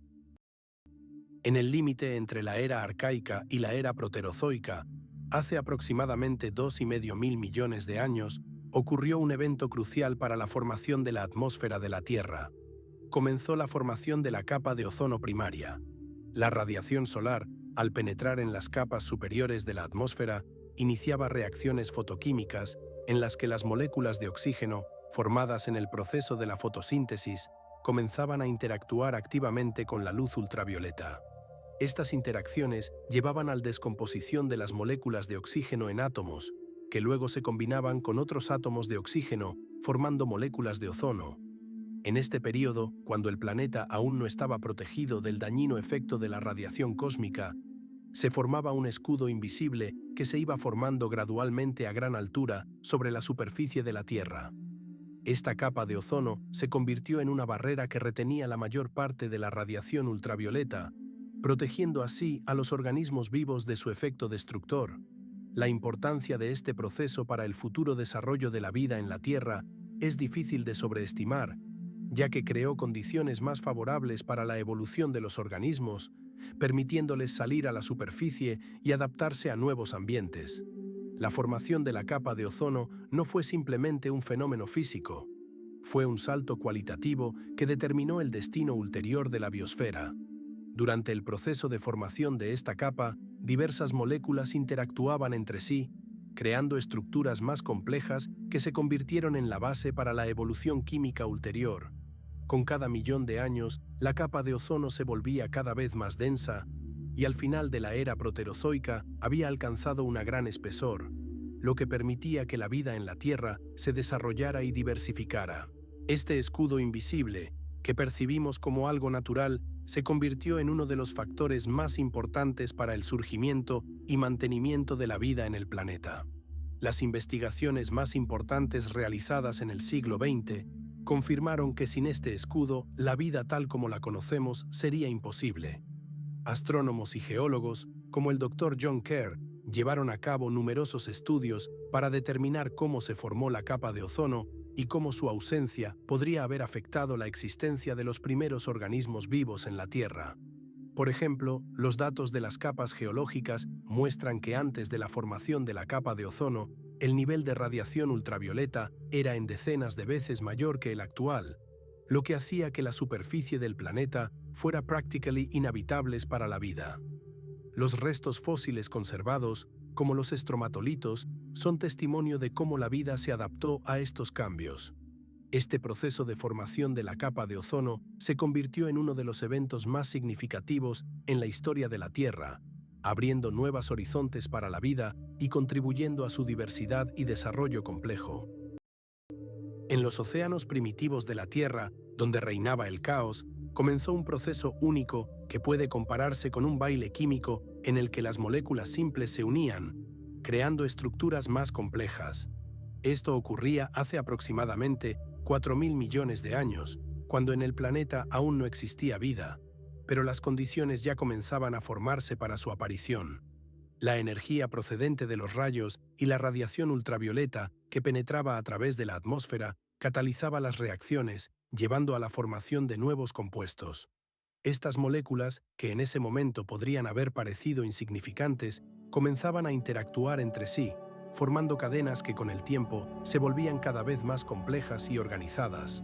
En el límite entre la era arcaica y la era proterozoica, hace aproximadamente 2,5 mil millones de años, ocurrió un evento crucial para la formación de la atmósfera de la Tierra. Comenzó la formación de la capa de ozono primaria. La radiación solar, al penetrar en las capas superiores de la atmósfera, iniciaba reacciones fotoquímicas en las que las moléculas de oxígeno, formadas en el proceso de la fotosíntesis, comenzaban a interactuar activamente con la luz ultravioleta. Estas interacciones llevaban a la descomposición de las moléculas de oxígeno en átomos, que luego se combinaban con otros átomos de oxígeno, formando moléculas de ozono. En este período, cuando el planeta aún no estaba protegido del dañino efecto de la radiación cósmica, se formaba un escudo invisible que se iba formando gradualmente a gran altura sobre la superficie de la Tierra. Esta capa de ozono se convirtió en una barrera que retenía la mayor parte de la radiación ultravioleta, protegiendo así a los organismos vivos de su efecto destructor. La importancia de este proceso para el futuro desarrollo de la vida en la Tierra es difícil de sobreestimar, ya que creó condiciones más favorables para la evolución de los organismos, permitiéndoles salir a la superficie y adaptarse a nuevos ambientes. La formación de la capa de ozono no fue simplemente un fenómeno físico, fue un salto cualitativo que determinó el destino ulterior de la biosfera. Durante el proceso de formación de esta capa, diversas moléculas interactuaban entre sí, creando estructuras más complejas que se convirtieron en la base para la evolución química ulterior. Con cada millón de años, la capa de ozono se volvía cada vez más densa y al final de la era proterozoica había alcanzado una gran espesor, lo que permitía que la vida en la Tierra se desarrollara y diversificara. Este escudo invisible, que percibimos como algo natural, se convirtió en uno de los factores más importantes para el surgimiento y mantenimiento de la vida en el planeta. Las investigaciones más importantes realizadas en el siglo XX confirmaron que sin este escudo, la vida tal como la conocemos sería imposible. Astrónomos y geólogos, como el Dr. John Kerr, llevaron a cabo numerosos estudios para determinar cómo se formó la capa de ozono y cómo su ausencia podría haber afectado la existencia de los primeros organismos vivos en la Tierra. Por ejemplo, los datos de las capas geológicas muestran que antes de la formación de la capa de ozono, el nivel de radiación ultravioleta era en decenas de veces mayor que el actual, lo que hacía que la superficie del planeta fuera prácticamente inhabitable para la vida. Los restos fósiles conservados, como los estromatolitos, son testimonio de cómo la vida se adaptó a estos cambios. Este proceso de formación de la capa de ozono se convirtió en uno de los eventos más significativos en la historia de la Tierra, abriendo nuevos horizontes para la vida y contribuyendo a su diversidad y desarrollo complejo. En los océanos primitivos de la Tierra, donde reinaba el caos, comenzó un proceso único que puede compararse con un baile químico en el que las moléculas simples se unían, creando estructuras más complejas. Esto ocurría hace aproximadamente 4.000 millones de años, cuando en el planeta aún no existía vida, pero las condiciones ya comenzaban a formarse para su aparición. La energía procedente de los rayos y la radiación ultravioleta que penetraba a través de la atmósfera catalizaba las reacciones, llevando a la formación de nuevos compuestos. Estas moléculas, que en ese momento podrían haber parecido insignificantes, comenzaban a interactuar entre sí, formando cadenas que con el tiempo se volvían cada vez más complejas y organizadas.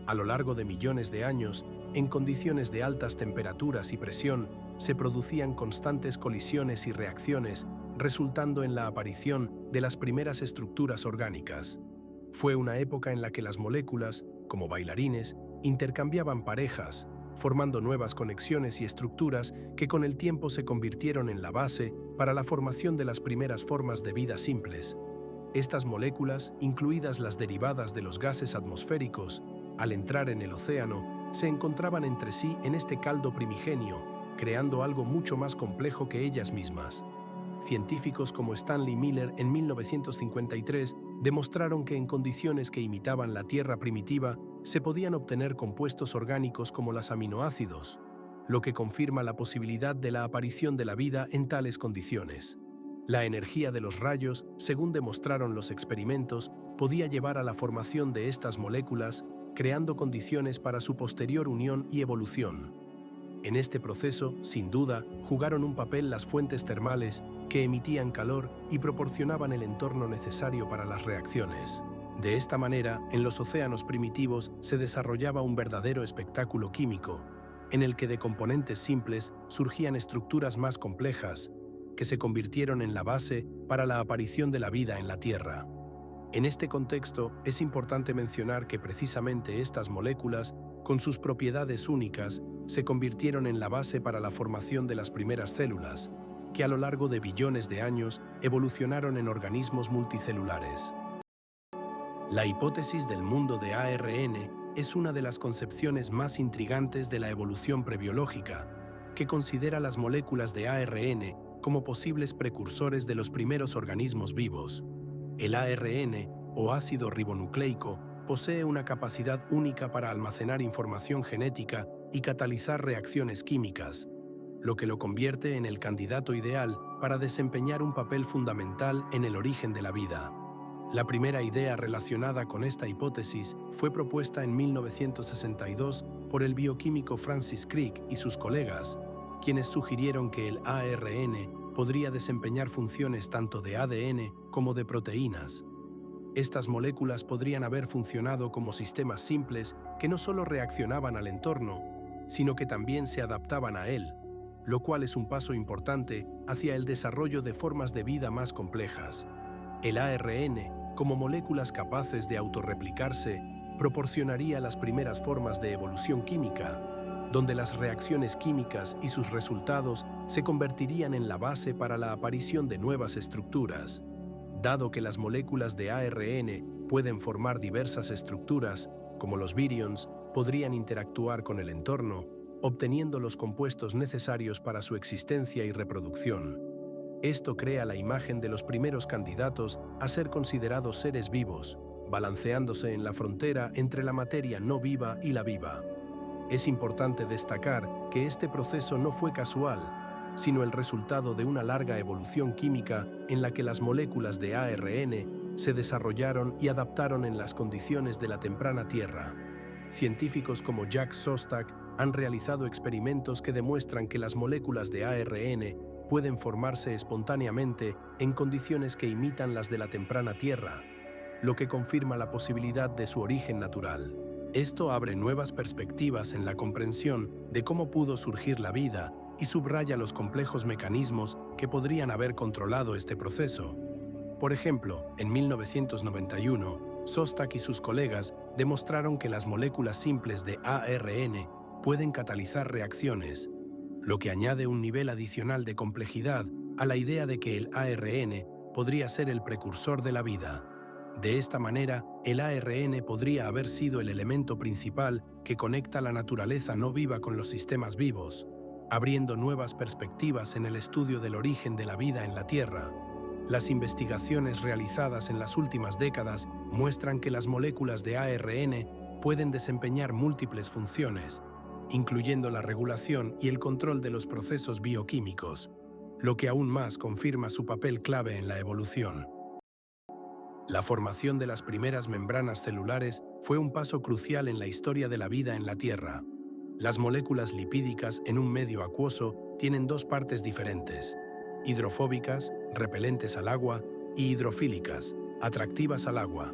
A lo largo de millones de años, en condiciones de altas temperaturas y presión, se producían constantes colisiones y reacciones, resultando en la aparición de las primeras estructuras orgánicas. Fue una época en la que las moléculas, como bailarines, intercambiaban parejas, formando nuevas conexiones y estructuras que con el tiempo se convirtieron en la base para la formación de las primeras formas de vida simples. Estas moléculas, incluidas las derivadas de los gases atmosféricos, al entrar en el océano, se encontraban entre sí en este caldo primigenio, creando algo mucho más complejo que ellas mismas. Científicos como Stanley Miller en 1953 demostraron que en condiciones que imitaban la Tierra primitiva se podían obtener compuestos orgánicos como los aminoácidos, lo que confirma la posibilidad de la aparición de la vida en tales condiciones. La energía de los rayos, según demostraron los experimentos, podía llevar a la formación de estas moléculas, creando condiciones para su posterior unión y evolución. En este proceso, sin duda, jugaron un papel las fuentes termales que emitían calor y proporcionaban el entorno necesario para las reacciones. De esta manera, en los océanos primitivos se desarrollaba un verdadero espectáculo químico, en el que de componentes simples surgían estructuras más complejas, que se convirtieron en la base para la aparición de la vida en la Tierra. En este contexto, es importante mencionar que precisamente estas moléculas, con sus propiedades únicas, se convirtieron en la base para la formación de las primeras células, que a lo largo de billones de años evolucionaron en organismos multicelulares. La hipótesis del mundo de ARN es una de las concepciones más intrigantes de la evolución prebiológica, que considera las moléculas de ARN como posibles precursores de los primeros organismos vivos. El ARN, o ácido ribonucleico, posee una capacidad única para almacenar información genética y catalizar reacciones químicas, lo que lo convierte en el candidato ideal para desempeñar un papel fundamental en el origen de la vida. La primera idea relacionada con esta hipótesis fue propuesta en 1962 por el bioquímico Francis Crick y sus colegas, quienes sugirieron que el ARN podría desempeñar funciones tanto de ADN como de proteínas. Estas moléculas podrían haber funcionado como sistemas simples que no solo reaccionaban al entorno, sino que también se adaptaban a él, lo cual es un paso importante hacia el desarrollo de formas de vida más complejas. El ARN, como moléculas capaces de autorreplicarse, proporcionaría las primeras formas de evolución química, donde las reacciones químicas y sus resultados se convertirían en la base para la aparición de nuevas estructuras. Dado que las moléculas de ARN pueden formar diversas estructuras, como los virions, podrían interactuar con el entorno, obteniendo los compuestos necesarios para su existencia y reproducción. Esto crea la imagen de los primeros candidatos a ser considerados seres vivos, balanceándose en la frontera entre la materia no viva y la viva. Es importante destacar que este proceso no fue casual, sino el resultado de una larga evolución química en la que las moléculas de ARN se desarrollaron y adaptaron en las condiciones de la temprana Tierra. Científicos como Jack Szostak han realizado experimentos que demuestran que las moléculas de ARN pueden formarse espontáneamente en condiciones que imitan las de la temprana Tierra, lo que confirma la posibilidad de su origen natural. Esto abre nuevas perspectivas en la comprensión de cómo pudo surgir la vida y subraya los complejos mecanismos que podrían haber controlado este proceso. Por ejemplo, en 1991, Szostak y sus colegas demostraron que las moléculas simples de ARN pueden catalizar reacciones, lo que añade un nivel adicional de complejidad a la idea de que el ARN podría ser el precursor de la vida. De esta manera, el ARN podría haber sido el elemento principal que conecta la naturaleza no viva con los sistemas vivos, abriendo nuevas perspectivas en el estudio del origen de la vida en la Tierra. Las investigaciones realizadas en las últimas décadas muestran que las moléculas de ARN pueden desempeñar múltiples funciones, incluyendo la regulación y el control de los procesos bioquímicos, lo que aún más confirma su papel clave en la evolución. La formación de las primeras membranas celulares fue un paso crucial en la historia de la vida en la Tierra. Las moléculas lipídicas en un medio acuoso tienen dos partes diferentes: hidrofóbicas, repelentes al agua, y hidrofílicas, atractivas al agua.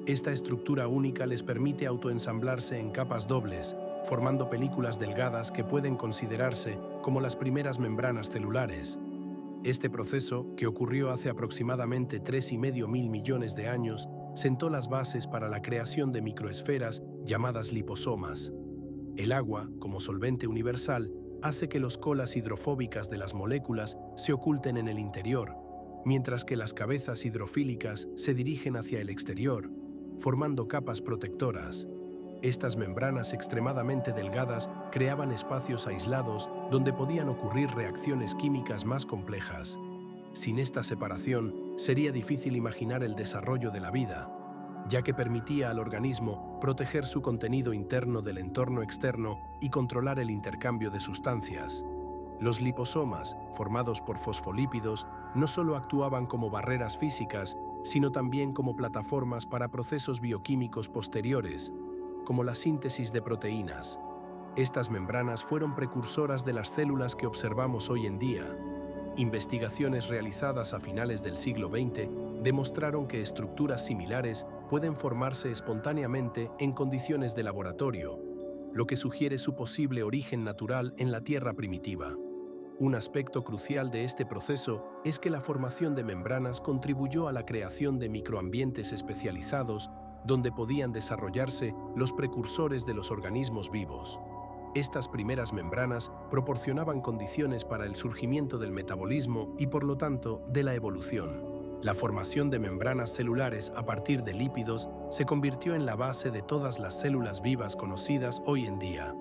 Esta estructura única les permite autoensamblarse en capas dobles, formando películas delgadas que pueden considerarse como las primeras membranas celulares. Este proceso, que ocurrió hace aproximadamente 3,5 mil millones de años, sentó las bases para la creación de microesferas llamadas liposomas. El agua, como solvente universal, hace que las colas hidrofóbicas de las moléculas se oculten en el interior, mientras que las cabezas hidrofílicas se dirigen hacia el exterior, formando capas protectoras. Estas membranas extremadamente delgadas creaban espacios aislados donde podían ocurrir reacciones químicas más complejas. Sin esta separación, sería difícil imaginar el desarrollo de la vida, ya que permitía al organismo proteger su contenido interno del entorno externo y controlar el intercambio de sustancias. Los liposomas, formados por fosfolípidos, no solo actuaban como barreras físicas, sino también como plataformas para procesos bioquímicos posteriores, como la síntesis de proteínas. Estas membranas fueron precursoras de las células que observamos hoy en día. Investigaciones realizadas a finales del siglo XX demostraron que estructuras similares pueden formarse espontáneamente en condiciones de laboratorio, lo que sugiere su posible origen natural en la Tierra primitiva. Un aspecto crucial de este proceso es que la formación de membranas contribuyó a la creación de microambientes especializados donde podían desarrollarse los precursores de los organismos vivos. Estas primeras membranas proporcionaban condiciones para el surgimiento del metabolismo y, por lo tanto, de la evolución. La formación de membranas celulares a partir de lípidos se convirtió en la base de todas las células vivas conocidas hoy en día.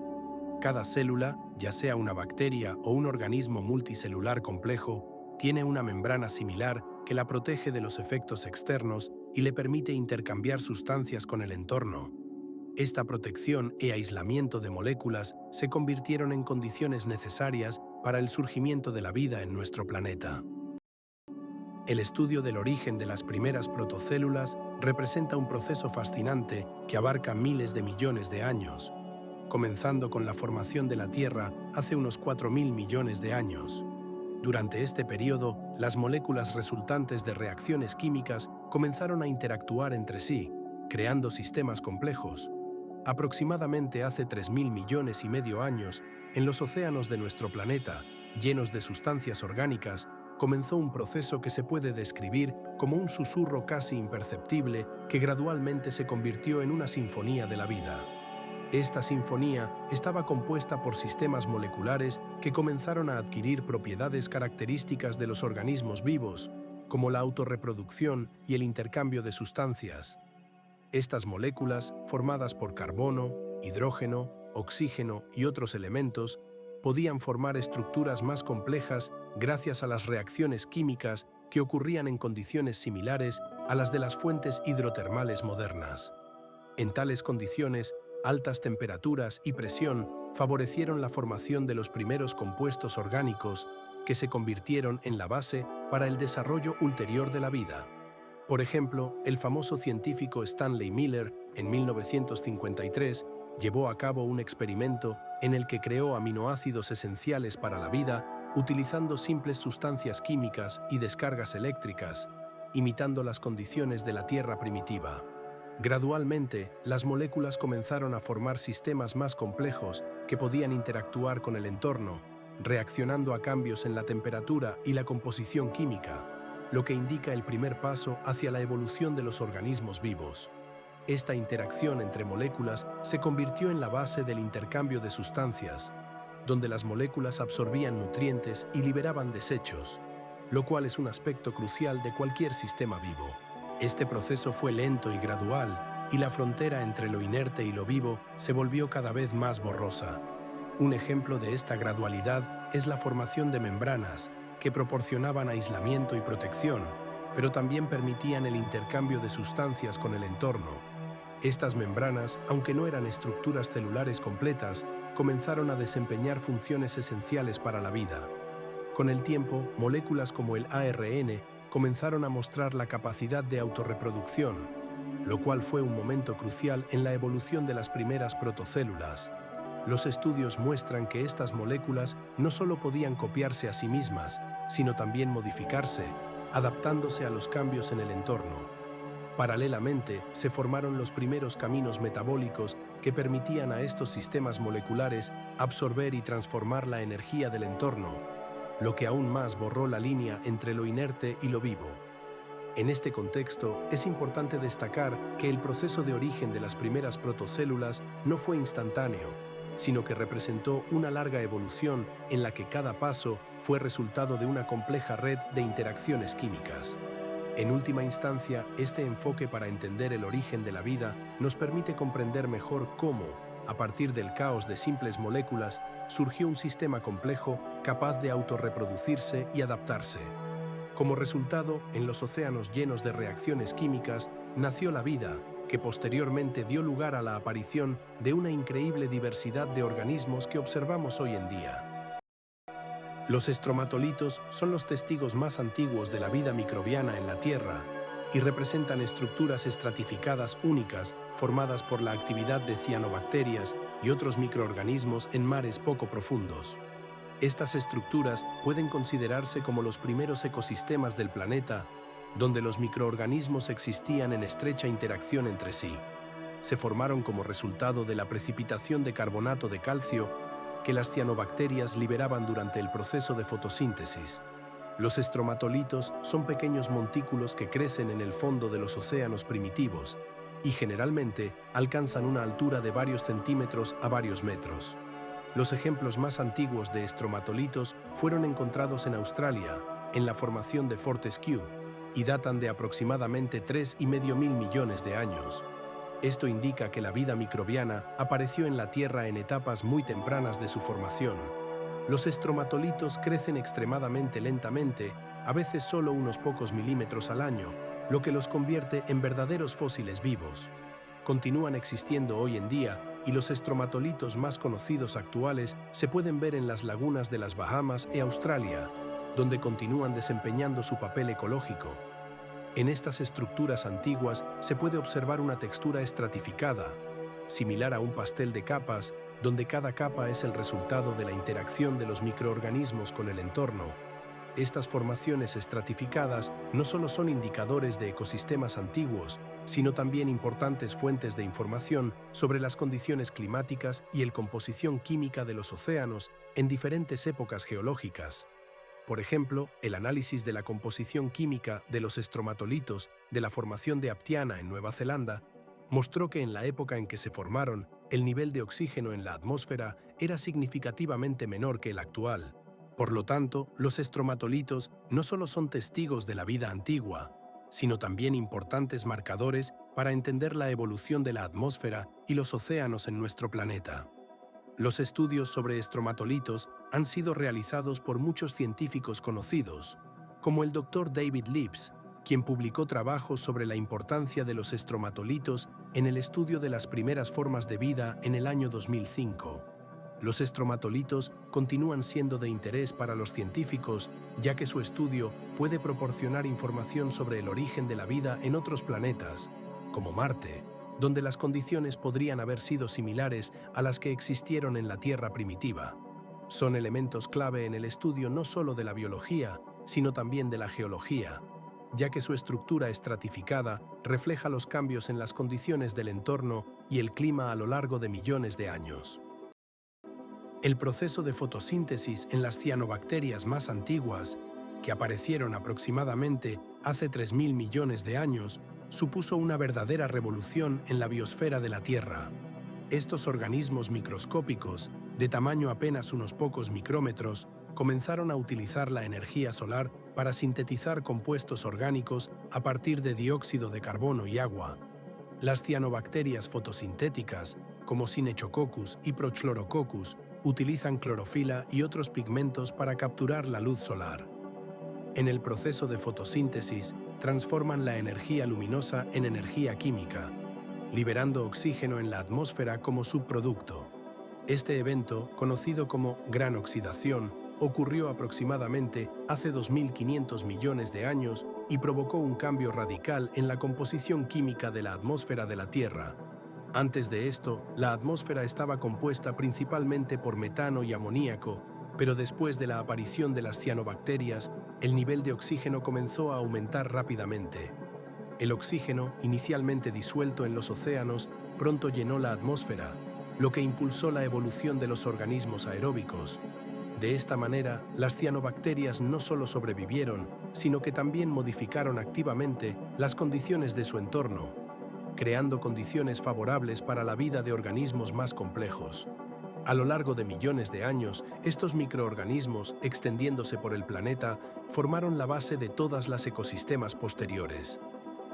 Cada célula, ya sea una bacteria o un organismo multicelular complejo, tiene una membrana similar que la protege de los efectos externos y le permite intercambiar sustancias con el entorno. Esta protección y aislamiento de moléculas se convirtieron en condiciones necesarias para el surgimiento de la vida en nuestro planeta. El estudio del origen de las primeras protocélulas representa un proceso fascinante que abarca miles de millones de años, comenzando con la formación de la Tierra hace unos 4,000 millones de años. Durante este periodo, las moléculas resultantes de reacciones químicas comenzaron a interactuar entre sí, creando sistemas complejos. Aproximadamente hace 3,500 millones años, en los océanos de nuestro planeta, llenos de sustancias orgánicas, comenzó un proceso que se puede describir como un susurro casi imperceptible que gradualmente se convirtió en una sinfonía de la vida. Esta sinfonía estaba compuesta por sistemas moleculares que comenzaron a adquirir propiedades características de los organismos vivos, como la autorreproducción y el intercambio de sustancias. Estas moléculas, formadas por carbono, hidrógeno, oxígeno y otros elementos, podían formar estructuras más complejas gracias a las reacciones químicas que ocurrían en condiciones similares a las de las fuentes hidrotermales modernas. En tales condiciones, altas temperaturas y presión favorecieron la formación de los primeros compuestos orgánicos que se convirtieron en la base para el desarrollo ulterior de la vida. Por ejemplo, el famoso científico Stanley Miller, en 1953, llevó a cabo un experimento en el que creó aminoácidos esenciales para la vida utilizando simples sustancias químicas y descargas eléctricas, imitando las condiciones de la Tierra primitiva. Gradualmente, las moléculas comenzaron a formar sistemas más complejos que podían interactuar con el entorno, reaccionando a cambios en la temperatura y la composición química, lo que indica el primer paso hacia la evolución de los organismos vivos. Esta interacción entre moléculas se convirtió en la base del intercambio de sustancias, donde las moléculas absorbían nutrientes y liberaban desechos, lo cual es un aspecto crucial de cualquier sistema vivo. Este proceso fue lento y gradual, y la frontera entre lo inerte y lo vivo se volvió cada vez más borrosa. Un ejemplo de esta gradualidad es la formación de membranas, que proporcionaban aislamiento y protección, pero también permitían el intercambio de sustancias con el entorno. Estas membranas, aunque no eran estructuras celulares completas, comenzaron a desempeñar funciones esenciales para la vida. Con el tiempo, moléculas como el ARN comenzaron a mostrar la capacidad de autorreproducción, lo cual fue un momento crucial en la evolución de las primeras protocélulas. Los estudios muestran que estas moléculas no solo podían copiarse a sí mismas, sino también modificarse, adaptándose a los cambios en el entorno. Paralelamente, se formaron los primeros caminos metabólicos que permitían a estos sistemas moleculares absorber y transformar la energía del entorno, lo que aún más borró la línea entre lo inerte y lo vivo. En este contexto, es importante destacar que el proceso de origen de las primeras protocélulas no fue instantáneo, sino que representó una larga evolución en la que cada paso fue resultado de una compleja red de interacciones químicas. En última instancia, este enfoque para entender el origen de la vida nos permite comprender mejor cómo, a partir del caos de simples moléculas, surgió un sistema complejo capaz de autorreproducirse y adaptarse. Como resultado, en los océanos llenos de reacciones químicas, nació la vida, que posteriormente dio lugar a la aparición de una increíble diversidad de organismos que observamos hoy en día. Los estromatolitos son los testigos más antiguos de la vida microbiana en la Tierra y representan estructuras estratificadas únicas formadas por la actividad de cianobacterias y otros microorganismos en mares poco profundos. Estas estructuras pueden considerarse como los primeros ecosistemas del planeta, donde los microorganismos existían en estrecha interacción entre sí. Se formaron como resultado de la precipitación de carbonato de calcio que las cianobacterias liberaban durante el proceso de fotosíntesis. Los estromatolitos son pequeños montículos que crecen en el fondo de los océanos primitivos y generalmente alcanzan una altura de varios centímetros a varios metros. Los ejemplos más antiguos de estromatolitos fueron encontrados en Australia, en la formación de Fortescue, y datan de aproximadamente 3,5 mil millones de años. Esto indica que la vida microbiana apareció en la Tierra en etapas muy tempranas de su formación. Los estromatolitos crecen extremadamente lentamente, a veces solo unos pocos milímetros al año, lo que los convierte en verdaderos fósiles vivos. Continúan existiendo hoy en día y los estromatolitos más conocidos actuales se pueden ver en las lagunas de las Bahamas y Australia, donde continúan desempeñando su papel ecológico. En estas estructuras antiguas se puede observar una textura estratificada, similar a un pastel de capas, donde cada capa es el resultado de la interacción de los microorganismos con el entorno. Estas formaciones estratificadas no solo son indicadores de ecosistemas antiguos, sino también importantes fuentes de información sobre las condiciones climáticas y la composición química de los océanos en diferentes épocas geológicas. Por ejemplo, el análisis de la composición química de los estromatolitos de la formación de Aptiana en Nueva Zelanda mostró que en la época en que se formaron, el nivel de oxígeno en la atmósfera era significativamente menor que el actual. Por lo tanto, los estromatolitos no solo son testigos de la vida antigua, sino también importantes marcadores para entender la evolución de la atmósfera y los océanos en nuestro planeta. Los estudios sobre estromatolitos han sido realizados por muchos científicos conocidos, como el Dr. David Lips, quien publicó trabajos sobre la importancia de los estromatolitos en el estudio de las primeras formas de vida en el año 2005. Los estromatolitos continúan siendo de interés para los científicos, ya que su estudio puede proporcionar información sobre el origen de la vida en otros planetas, como Marte, donde las condiciones podrían haber sido similares a las que existieron en la Tierra primitiva. Son elementos clave en el estudio no solo de la biología, sino también de la geología, ya que su estructura estratificada refleja los cambios en las condiciones del entorno y el clima a lo largo de millones de años. El proceso de fotosíntesis en las cianobacterias más antiguas, que aparecieron aproximadamente hace 3.000 millones de años, supuso una verdadera revolución en la biosfera de la Tierra. Estos organismos microscópicos, de tamaño apenas unos pocos micrómetros, comenzaron a utilizar la energía solar para sintetizar compuestos orgánicos a partir de dióxido de carbono y agua. Las cianobacterias fotosintéticas, como Synechococcus y Prochlorococcus, utilizan clorofila y otros pigmentos para capturar la luz solar. En el proceso de fotosíntesis, transforman la energía luminosa en energía química, liberando oxígeno en la atmósfera como subproducto. Este evento, conocido como gran oxidación, ocurrió aproximadamente hace 2.500 millones de años y provocó un cambio radical en la composición química de la atmósfera de la Tierra. Antes de esto, la atmósfera estaba compuesta principalmente por metano y amoníaco, pero después de la aparición de las cianobacterias, el nivel de oxígeno comenzó a aumentar rápidamente. El oxígeno, inicialmente disuelto en los océanos, pronto llenó la atmósfera, lo que impulsó la evolución de los organismos aeróbicos. De esta manera, las cianobacterias no solo sobrevivieron, sino que también modificaron activamente las condiciones de su entorno, creando condiciones favorables para la vida de organismos más complejos. A lo largo de millones de años, estos microorganismos, extendiéndose por el planeta, formaron la base de todas las ecosistemas posteriores.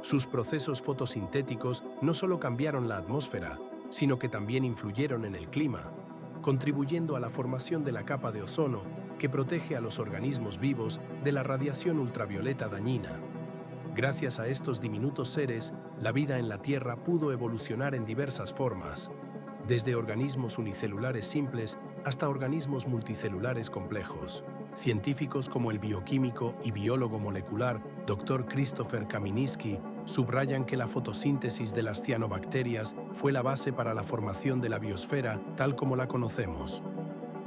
Sus procesos fotosintéticos no solo cambiaron la atmósfera, sino que también influyeron en el clima, contribuyendo a la formación de la capa de ozono que protege a los organismos vivos de la radiación ultravioleta dañina. Gracias a estos diminutos seres, la vida en la Tierra pudo evolucionar en diversas formas, desde organismos unicelulares simples hasta organismos multicelulares complejos. Científicos como el bioquímico y biólogo molecular Dr. Christopher Kamiński subrayan que la fotosíntesis de las cianobacterias fue la base para la formación de la biosfera tal como la conocemos.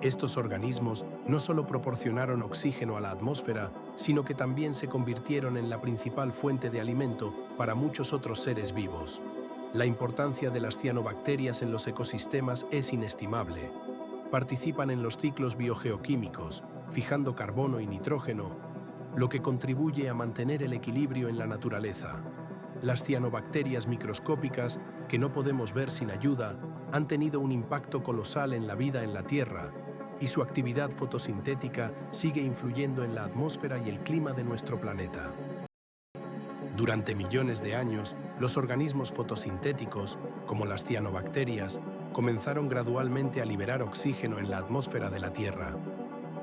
Estos organismos no solo proporcionaron oxígeno a la atmósfera, sino que también se convirtieron en la principal fuente de alimento para muchos otros seres vivos. La importancia de las cianobacterias en los ecosistemas es inestimable. Participan en los ciclos biogeoquímicos, fijando carbono y nitrógeno, lo que contribuye a mantener el equilibrio en la naturaleza. Las cianobacterias microscópicas, que no podemos ver sin ayuda, han tenido un impacto colosal en la vida en la Tierra, y su actividad fotosintética sigue influyendo en la atmósfera y el clima de nuestro planeta. Durante millones de años, los organismos fotosintéticos, como las cianobacterias, comenzaron gradualmente a liberar oxígeno en la atmósfera de la Tierra.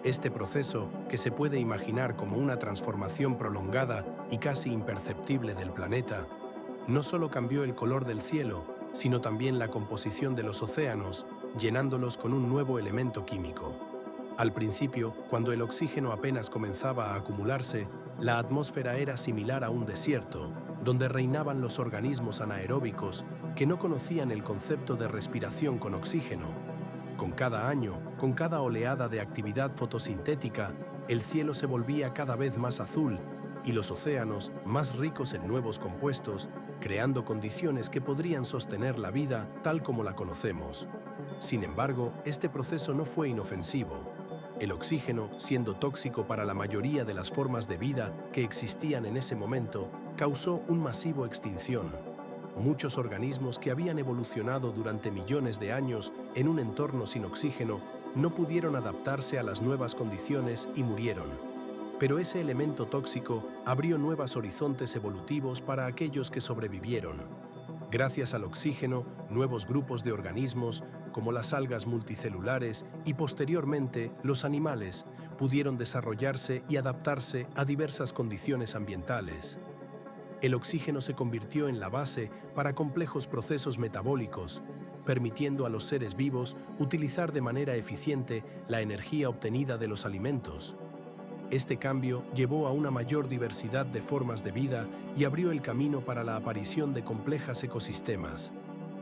Este proceso, que se puede imaginar como una transformación prolongada y casi imperceptible del planeta, no solo cambió el color del cielo, sino también la composición de los océanos, llenándolos con un nuevo elemento químico. Al principio, cuando el oxígeno apenas comenzaba a acumularse, la atmósfera era similar a un desierto, donde reinaban los organismos anaeróbicos que no conocían el concepto de respiración con oxígeno. Con cada año, con cada oleada de actividad fotosintética, el cielo se volvía cada vez más azul y los océanos más ricos en nuevos compuestos, creando condiciones que podrían sostener la vida tal como la conocemos. Sin embargo, este proceso no fue inofensivo. El oxígeno, siendo tóxico para la mayoría de las formas de vida que existían en ese momento, causó un masivo extinción. Muchos organismos que habían evolucionado durante millones de años en un entorno sin oxígeno no pudieron adaptarse a las nuevas condiciones y murieron. Pero ese elemento tóxico abrió nuevos horizontes evolutivos para aquellos que sobrevivieron. Gracias al oxígeno, nuevos grupos de organismos, como las algas multicelulares y posteriormente los animales, pudieron desarrollarse y adaptarse a diversas condiciones ambientales. El oxígeno se convirtió en la base para complejos procesos metabólicos, permitiendo a los seres vivos utilizar de manera eficiente la energía obtenida de los alimentos. Este cambio llevó a una mayor diversidad de formas de vida y abrió el camino para la aparición de complejas ecosistemas.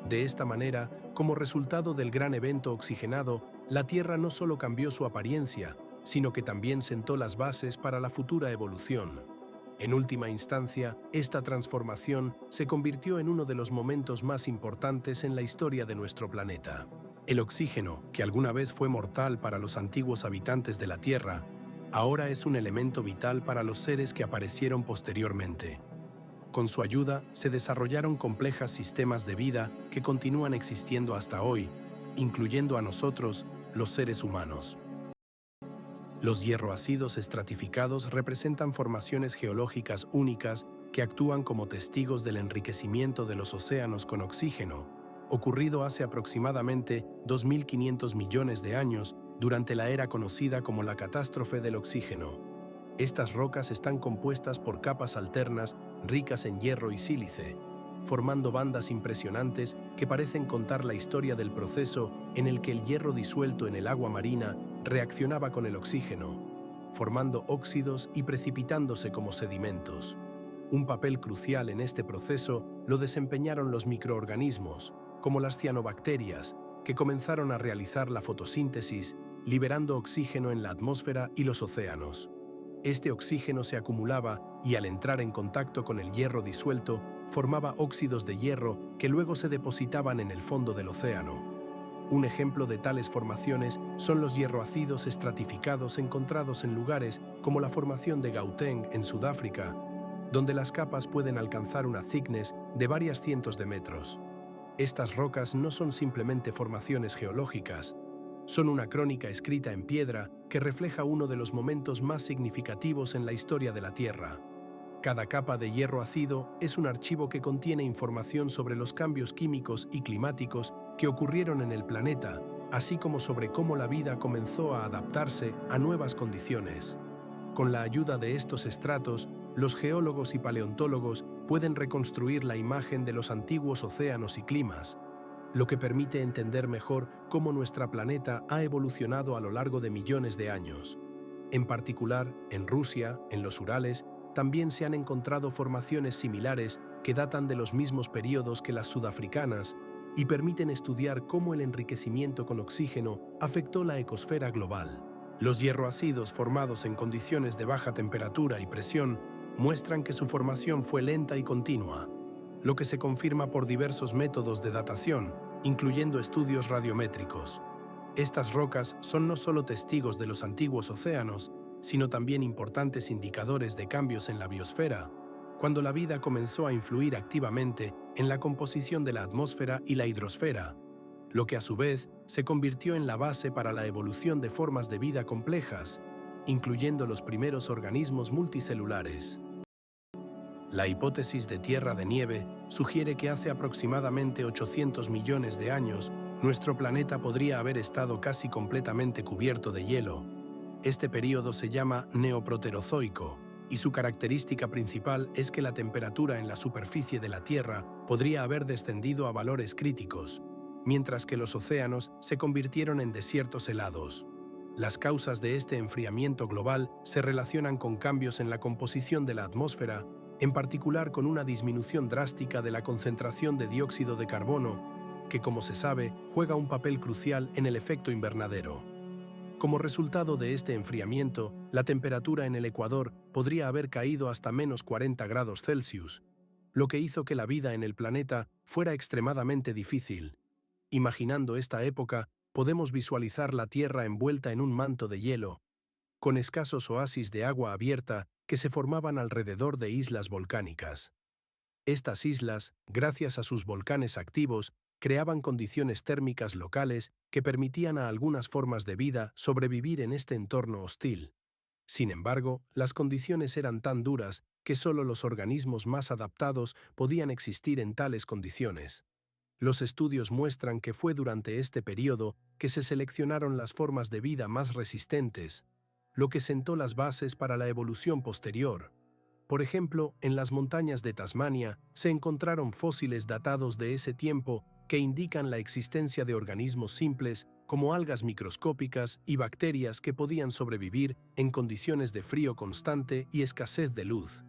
De esta manera, como resultado del gran evento oxigenado, la Tierra no solo cambió su apariencia, sino que también sentó las bases para la futura evolución. En última instancia, esta transformación se convirtió en uno de los momentos más importantes en la historia de nuestro planeta. El oxígeno, que alguna vez fue mortal para los antiguos habitantes de la Tierra, ahora es un elemento vital para los seres que aparecieron posteriormente. Con su ayuda, se desarrollaron complejas sistemas de vida que continúan existiendo hasta hoy, incluyendo a nosotros, los seres humanos. Los hierroácidos estratificados representan formaciones geológicas únicas que actúan como testigos del enriquecimiento de los océanos con oxígeno, ocurrido hace aproximadamente 2.500 millones de años durante la era conocida como la catástrofe del oxígeno. Estas rocas están compuestas por capas alternas ricas en hierro y sílice, formando bandas impresionantes que parecen contar la historia del proceso en el que el hierro disuelto en el agua marina reaccionaba con el oxígeno, formando óxidos y precipitándose como sedimentos. Un papel crucial en este proceso lo desempeñaron los microorganismos, como las cianobacterias, que comenzaron a realizar la fotosíntesis, liberando oxígeno en la atmósfera y los océanos. Este oxígeno se acumulaba y al entrar en contacto con el hierro disuelto, formaba óxidos de hierro que luego se depositaban en el fondo del océano. Un ejemplo de tales formaciones son los hierroácidos estratificados encontrados en lugares como la formación de Gauteng en Sudáfrica, donde las capas pueden alcanzar una thickness de varias cientos de metros. Estas rocas no son simplemente formaciones geológicas, son una crónica escrita en piedra que refleja uno de los momentos más significativos en la historia de la Tierra. Cada capa de hierro ácido es un archivo que contiene información sobre los cambios químicos y climáticos que ocurrieron en el planeta, así como sobre cómo la vida comenzó a adaptarse a nuevas condiciones. Con la ayuda de estos estratos, los geólogos y paleontólogos pueden reconstruir la imagen de los antiguos océanos y climas, lo que permite entender mejor cómo nuestro planeta ha evolucionado a lo largo de millones de años. En particular, en Rusia, en los Urales, también se han encontrado formaciones similares que datan de los mismos periodos que las sudafricanas y permiten estudiar cómo el enriquecimiento con oxígeno afectó la ecosfera global. Los hierroácidos formados en condiciones de baja temperatura y presión muestran que su formación fue lenta y continua, lo que se confirma por diversos métodos de datación, incluyendo estudios radiométricos. Estas rocas son no solo testigos de los antiguos océanos, sino también importantes indicadores de cambios en la biosfera, cuando la vida comenzó a influir activamente en la composición de la atmósfera y la hidrosfera, lo que a su vez se convirtió en la base para la evolución de formas de vida complejas, incluyendo los primeros organismos multicelulares. La hipótesis de tierra de nieve sugiere que hace aproximadamente 800 millones de años, nuestro planeta podría haber estado casi completamente cubierto de hielo. Este período se llama Neoproterozoico, y su característica principal es que la temperatura en la superficie de la Tierra podría haber descendido a valores críticos, mientras que los océanos se convirtieron en desiertos helados. Las causas de este enfriamiento global se relacionan con cambios en la composición de la atmósfera, en particular con una disminución drástica de la concentración de dióxido de carbono, que, como se sabe, juega un papel crucial en el efecto invernadero. Como resultado de este enfriamiento, la temperatura en el Ecuador podría haber caído hasta menos 40 grados Celsius, lo que hizo que la vida en el planeta fuera extremadamente difícil. Imaginando esta época, podemos visualizar la Tierra envuelta en un manto de hielo, con escasos oasis de agua abierta que se formaban alrededor de islas volcánicas. Estas islas, gracias a sus volcanes activos, creaban condiciones térmicas locales que permitían a algunas formas de vida sobrevivir en este entorno hostil. Sin embargo, las condiciones eran tan duras que solo los organismos más adaptados podían existir en tales condiciones. Los estudios muestran que fue durante este periodo que se seleccionaron las formas de vida más resistentes, lo que sentó las bases para la evolución posterior. Por ejemplo, en las montañas de Tasmania se encontraron fósiles datados de ese tiempo que indican la existencia de organismos simples como algas microscópicas y bacterias que podían sobrevivir en condiciones de frío constante y escasez de luz.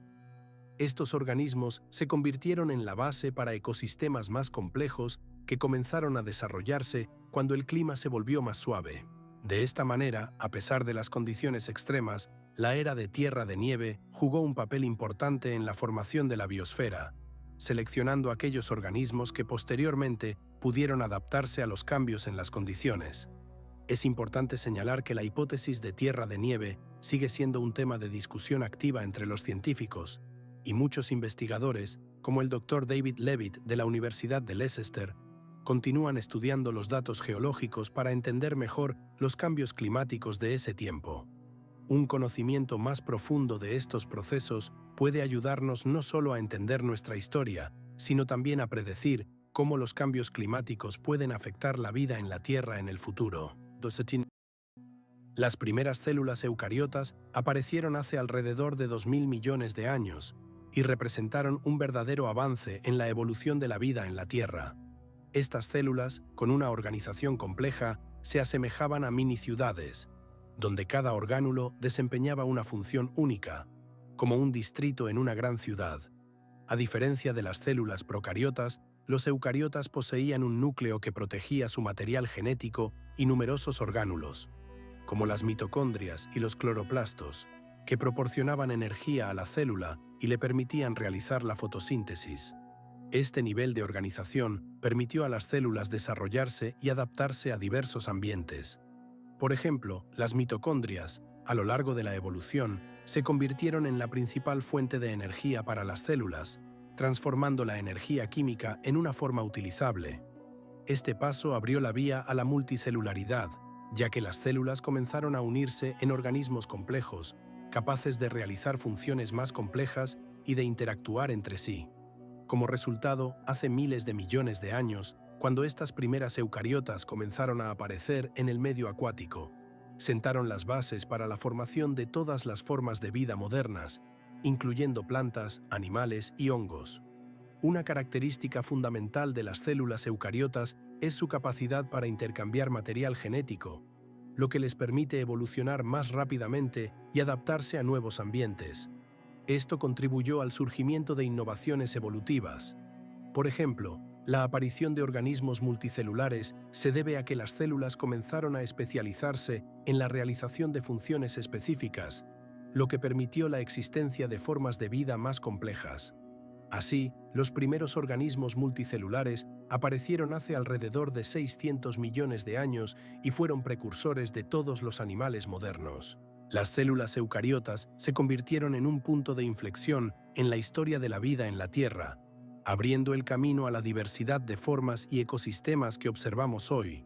Estos organismos se convirtieron en la base para ecosistemas más complejos que comenzaron a desarrollarse cuando el clima se volvió más suave. De esta manera, a pesar de las condiciones extremas, la era de tierra de nieve jugó un papel importante en la formación de la biosfera, seleccionando aquellos organismos que posteriormente pudieron adaptarse a los cambios en las condiciones. Es importante señalar que la hipótesis de tierra de nieve sigue siendo un tema de discusión activa entre los científicos, y muchos investigadores, como el Dr. David Levitt de la Universidad de Leicester, continúan estudiando los datos geológicos para entender mejor los cambios climáticos de ese tiempo. Un conocimiento más profundo de estos procesos puede ayudarnos no solo a entender nuestra historia, sino también a predecir cómo los cambios climáticos pueden afectar la vida en la Tierra en el futuro. Las primeras células eucariotas aparecieron hace alrededor de 2000 millones de años y representaron un verdadero avance en la evolución de la vida en la Tierra. Estas células, con una organización compleja, se asemejaban a mini ciudades, donde cada orgánulo desempeñaba una función única, como un distrito en una gran ciudad. A diferencia de las células procariotas, los eucariotas poseían un núcleo que protegía su material genético y numerosos orgánulos, como las mitocondrias y los cloroplastos, que proporcionaban energía a la célula y le permitían realizar la fotosíntesis. Este nivel de organización permitió a las células desarrollarse y adaptarse a diversos ambientes. Por ejemplo, las mitocondrias, a lo largo de la evolución, se convirtieron en la principal fuente de energía para las células, transformando la energía química en una forma utilizable. Este paso abrió la vía a la multicelularidad, ya que las células comenzaron a unirse en organismos complejos, capaces de realizar funciones más complejas y de interactuar entre sí. Como resultado, hace miles de millones de años, cuando estas primeras eucariotas comenzaron a aparecer en el medio acuático, sentaron las bases para la formación de todas las formas de vida modernas, incluyendo plantas, animales y hongos. Una característica fundamental de las células eucariotas es su capacidad para intercambiar material genético, lo que les permite evolucionar más rápidamente y adaptarse a nuevos ambientes. Esto contribuyó al surgimiento de innovaciones evolutivas. Por ejemplo, la aparición de organismos multicelulares se debe a que las células comenzaron a especializarse en la realización de funciones específicas, lo que permitió la existencia de formas de vida más complejas. Así, los primeros organismos multicelulares aparecieron hace alrededor de 600 millones de años y fueron precursores de todos los animales modernos. Las células eucariotas se convirtieron en un punto de inflexión en la historia de la vida en la Tierra, abriendo el camino a la diversidad de formas y ecosistemas que observamos hoy.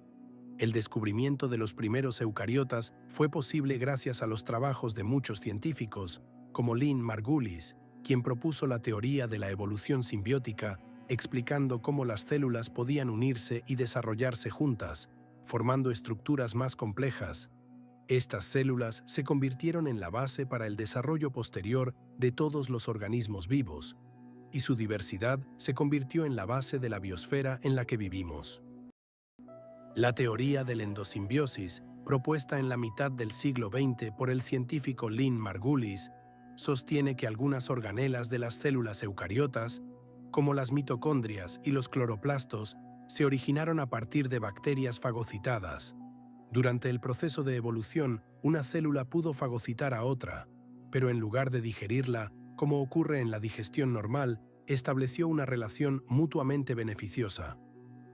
El descubrimiento de los primeros eucariotas fue posible gracias a los trabajos de muchos científicos, como Lynn Margulis, quien propuso la teoría de la evolución simbiótica, explicando cómo las células podían unirse y desarrollarse juntas, formando estructuras más complejas. Estas células se convirtieron en la base para el desarrollo posterior de todos los organismos vivos, y su diversidad se convirtió en la base de la biosfera en la que vivimos. La teoría de la endosimbiosis, propuesta en la mitad del siglo XX por el científico Lynn Margulis, sostiene que algunas organelas de las células eucariotas, como las mitocondrias y los cloroplastos, se originaron a partir de bacterias fagocitadas. Durante el proceso de evolución, una célula pudo fagocitar a otra, pero en lugar de digerirla, como ocurre en la digestión normal, estableció una relación mutuamente beneficiosa.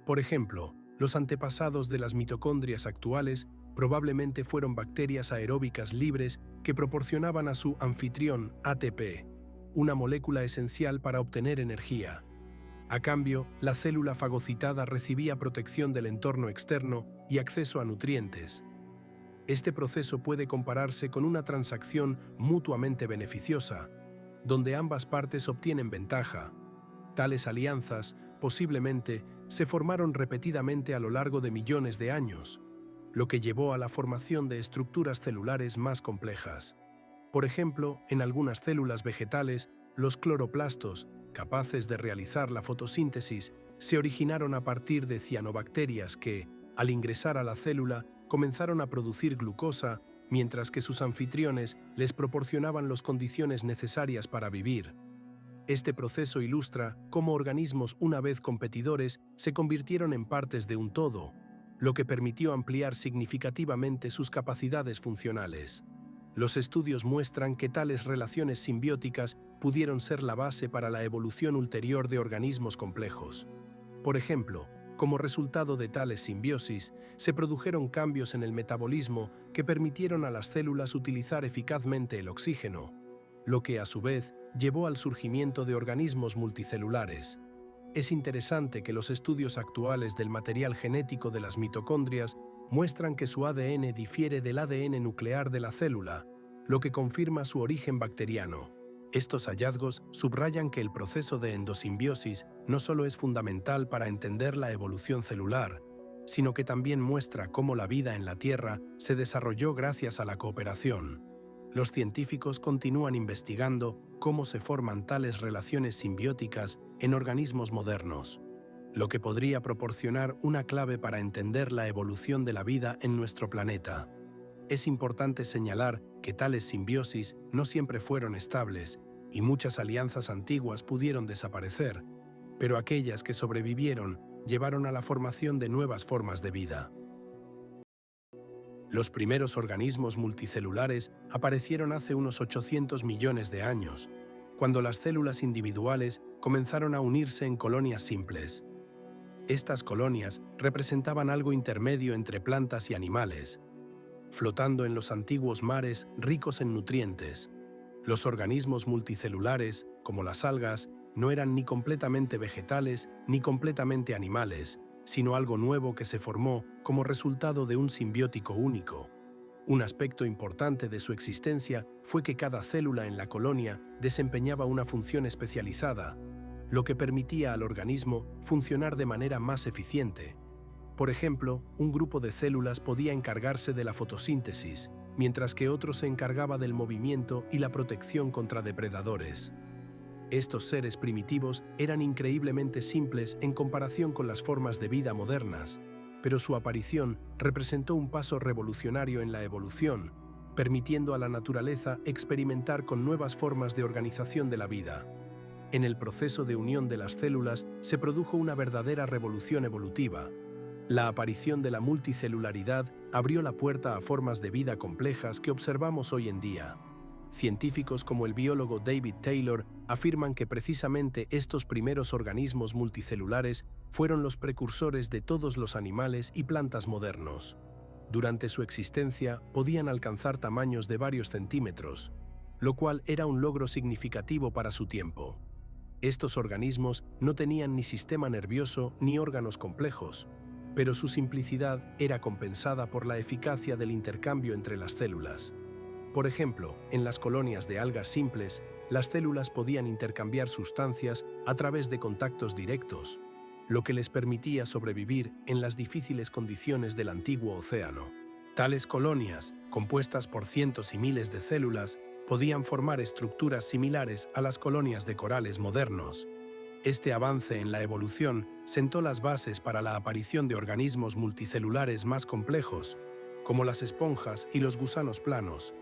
Por ejemplo, los antepasados de las mitocondrias actuales probablemente fueron bacterias aeróbicas libres que proporcionaban a su anfitrión ATP, una molécula esencial para obtener energía. A cambio, la célula fagocitada recibía protección del entorno externo y acceso a nutrientes. Este proceso puede compararse con una transacción mutuamente beneficiosa, donde ambas partes obtienen ventaja. Tales alianzas, posiblemente, se formaron repetidamente a lo largo de millones de años, lo que llevó a la formación de estructuras celulares más complejas. Por ejemplo, en algunas células vegetales, los cloroplastos, capaces de realizar la fotosíntesis, se originaron a partir de cianobacterias que, al ingresar a la célula, comenzaron a producir glucosa, mientras que sus anfitriones les proporcionaban las condiciones necesarias para vivir. Este proceso ilustra cómo organismos una vez competidores se convirtieron en partes de un todo, lo que permitió ampliar significativamente sus capacidades funcionales. Los estudios muestran que tales relaciones simbióticas pudieron ser la base para la evolución ulterior de organismos complejos. Por ejemplo, como resultado de tales simbiosis, se produjeron cambios en el metabolismo que permitieron a las células utilizar eficazmente el oxígeno, lo que a su vez llevó al surgimiento de organismos multicelulares. Es interesante que los estudios actuales del material genético de las mitocondrias muestran que su ADN difiere del ADN nuclear de la célula, lo que confirma su origen bacteriano. Estos hallazgos subrayan que el proceso de endosimbiosis no solo es fundamental para entender la evolución celular, sino que también muestra cómo la vida en la Tierra se desarrolló gracias a la cooperación. Los científicos continúan investigando cómo se forman tales relaciones simbióticas en organismos modernos, lo que podría proporcionar una clave para entender la evolución de la vida en nuestro planeta. Es importante señalar que tales simbiosis no siempre fueron estables y muchas alianzas antiguas pudieron desaparecer. pero aquellas que sobrevivieron llevaron a la formación de nuevas formas de vida. Los primeros organismos multicelulares aparecieron hace unos 800 millones de años, cuando las células individuales comenzaron a unirse en colonias simples. Estas colonias representaban algo intermedio entre plantas y animales, flotando en los antiguos mares ricos en nutrientes. Los organismos multicelulares, como las algas, no eran ni completamente vegetales ni completamente animales, sino algo nuevo que se formó como resultado de un simbiótico único. Un aspecto importante de su existencia fue que cada célula en la colonia desempeñaba una función especializada, lo que permitía al organismo funcionar de manera más eficiente. Por ejemplo, un grupo de células podía encargarse de la fotosíntesis, mientras que otro se encargaba del movimiento y la protección contra depredadores. Estos seres primitivos eran increíblemente simples en comparación con las formas de vida modernas, pero su aparición representó un paso revolucionario en la evolución, permitiendo a la naturaleza experimentar con nuevas formas de organización de la vida. En el proceso de unión de las células se produjo una verdadera revolución evolutiva. La aparición de la multicelularidad abrió la puerta a formas de vida complejas que observamos hoy en día. Científicos como el biólogo David Taylor afirman que precisamente estos primeros organismos multicelulares fueron los precursores de todos los animales y plantas modernos. Durante su existencia podían alcanzar tamaños de varios centímetros, lo cual era un logro significativo para su tiempo. Estos organismos no tenían ni sistema nervioso ni órganos complejos, pero su simplicidad era compensada por la eficacia del intercambio entre las células. Por ejemplo, en las colonias de algas simples, las células podían intercambiar sustancias a través de contactos directos, lo que les permitía sobrevivir en las difíciles condiciones del antiguo océano. Tales colonias, compuestas por cientos y miles de células, podían formar estructuras similares a las colonias de corales modernos. Este avance en la evolución sentó las bases para la aparición de organismos multicelulares más complejos, como las esponjas y los gusanos planos,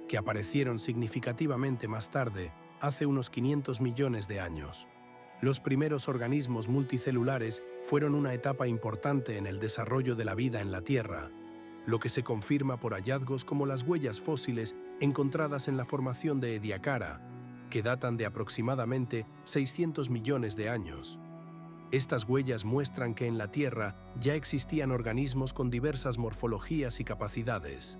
que aparecieron significativamente más tarde, hace unos 500 millones de años. Los primeros organismos multicelulares fueron una etapa importante en el desarrollo de la vida en la Tierra, lo que se confirma por hallazgos como las huellas fósiles encontradas en la formación de Ediacara, que datan de aproximadamente 600 millones de años. Estas huellas muestran que en la Tierra ya existían organismos con diversas morfologías y capacidades.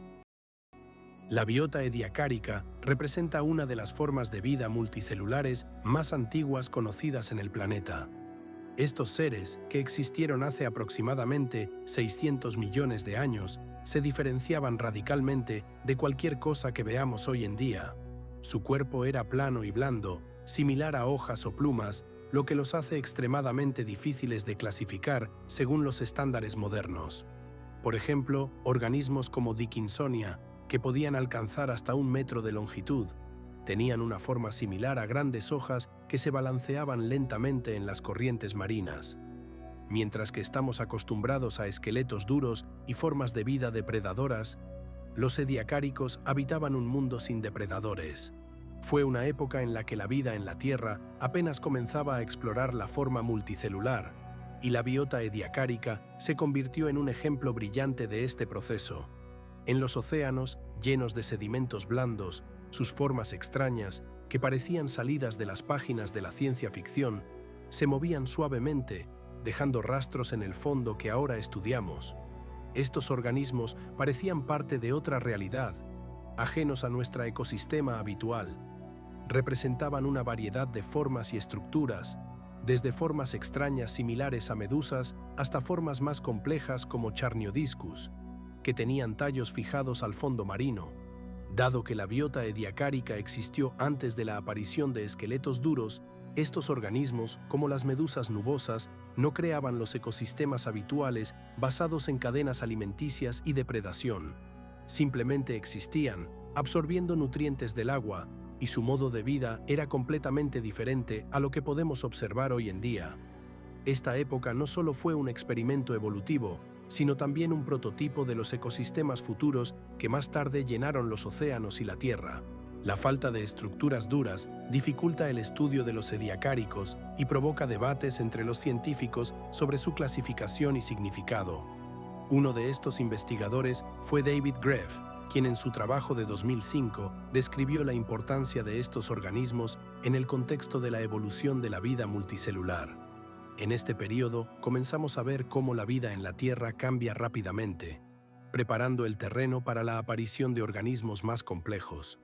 La biota ediacárica representa una de las formas de vida multicelulares más antiguas conocidas en el planeta. Estos seres, que existieron hace aproximadamente 600 millones de años, se diferenciaban radicalmente de cualquier cosa que veamos hoy en día. Su cuerpo era plano y blando, similar a hojas o plumas, lo que los hace extremadamente difíciles de clasificar según los estándares modernos. Por ejemplo, organismos como Dickinsonia, que podían alcanzar hasta 1 metro de longitud, tenían una forma similar a grandes hojas que se balanceaban lentamente en las corrientes marinas. Mientras que estamos acostumbrados a esqueletos duros y formas de vida depredadoras, los ediacáricos habitaban un mundo sin depredadores. Fue una época en la que la vida en la Tierra apenas comenzaba a explorar la forma multicelular, y la biota ediacárica se convirtió en un ejemplo brillante de este proceso. En los océanos, llenos de sedimentos blandos, sus formas extrañas, que parecían salidas de las páginas de la ciencia ficción, se movían suavemente, dejando rastros en el fondo que ahora estudiamos. Estos organismos parecían parte de otra realidad, ajenos a nuestro ecosistema habitual. Representaban una variedad de formas y estructuras, desde formas extrañas similares a medusas hasta formas más complejas como Charniodiscus, que tenían tallos fijados al fondo marino. Dado que la biota ediacárica existió antes de la aparición de esqueletos duros, estos organismos, como las medusas nubosas, no creaban los ecosistemas habituales basados en cadenas alimenticias y depredación. Simplemente existían, absorbiendo nutrientes del agua, y su modo de vida era completamente diferente a lo que podemos observar hoy en día. Esta época no solo fue un experimento evolutivo, sino también un prototipo de los ecosistemas futuros que más tarde llenaron los océanos y la Tierra. La falta de estructuras duras dificulta el estudio de los ediacáricos y provoca debates entre los científicos sobre su clasificación y significado. Uno de estos investigadores fue David Greff, quien en su trabajo de 2005 describió la importancia de estos organismos en el contexto de la evolución de la vida multicelular. En este periodo comenzamos a ver cómo la vida en la Tierra cambia rápidamente, preparando el terreno para la aparición de organismos más complejos.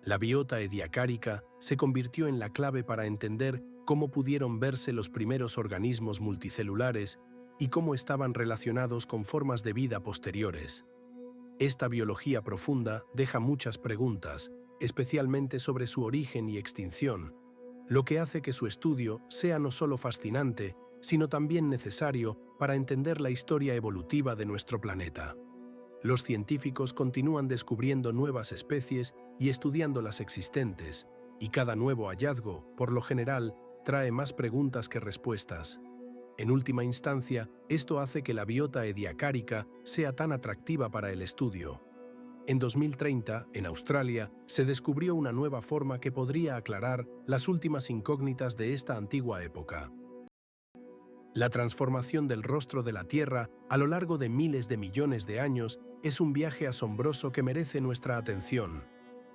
La biota ediacárica se convirtió en la clave para entender cómo pudieron verse los primeros organismos multicelulares y cómo estaban relacionados con formas de vida posteriores. Esta biología profunda deja muchas preguntas, especialmente sobre su origen y extinción, lo que hace que su estudio sea no solo fascinante, sino también necesario para entender la historia evolutiva de nuestro planeta. Los científicos continúan descubriendo nuevas especies y estudiando las existentes, y cada nuevo hallazgo, por lo general, trae más preguntas que respuestas. En última instancia, esto hace que la biota ediacárica sea tan atractiva para el estudio. En 2030, en Australia, se descubrió una nueva forma que podría aclarar las últimas incógnitas de esta antigua época. La transformación del rostro de la Tierra a lo largo de miles de millones de años es un viaje asombroso que merece nuestra atención.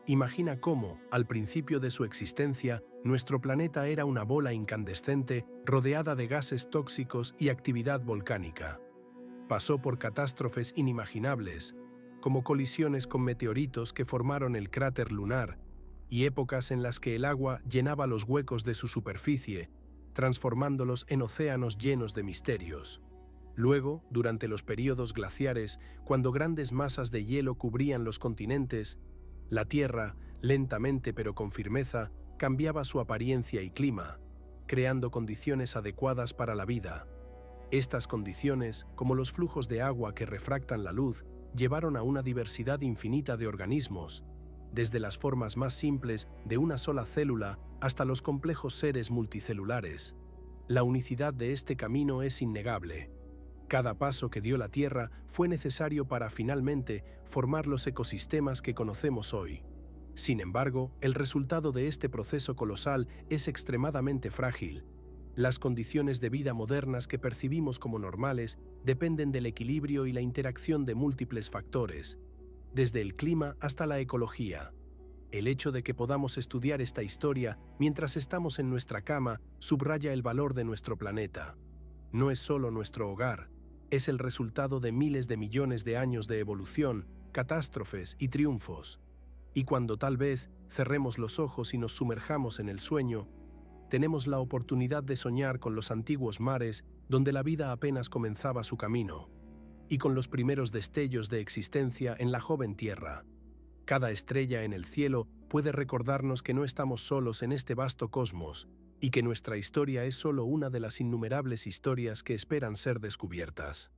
Imagina cómo, al principio de su existencia, nuestro planeta era una bola incandescente rodeada de gases tóxicos y actividad volcánica. Pasó por catástrofes inimaginables, como colisiones con meteoritos que formaron el cráter lunar, y épocas en las que el agua llenaba los huecos de su superficie, transformándolos en océanos llenos de misterios. Luego, durante los períodos glaciares, cuando grandes masas de hielo cubrían los continentes, la Tierra, lentamente pero con firmeza, cambiaba su apariencia y clima, creando condiciones adecuadas para la vida. Estas condiciones, como los flujos de agua que refractan la luz, llevaron a una diversidad infinita de organismos, desde las formas más simples de una sola célula hasta los complejos seres multicelulares. La unicidad de este camino es innegable. Cada paso que dio la Tierra fue necesario para finalmente formar los ecosistemas que conocemos hoy. Sin embargo, el resultado de este proceso colosal es extremadamente frágil. Las condiciones de vida modernas que percibimos como normales dependen del equilibrio y la interacción de múltiples factores, desde el clima hasta la ecología. El hecho de que podamos estudiar esta historia mientras estamos en nuestra cama subraya el valor de nuestro planeta. No es solo nuestro hogar, es el resultado de miles de millones de años de evolución, catástrofes y triunfos. Y cuando tal vez cerremos los ojos y nos sumerjamos en el sueño, tenemos la oportunidad de soñar con los antiguos mares donde la vida apenas comenzaba su camino, y con los primeros destellos de existencia en la joven Tierra. Cada estrella en el cielo puede recordarnos que no estamos solos en este vasto cosmos, y que nuestra historia es solo una de las innumerables historias que esperan ser descubiertas.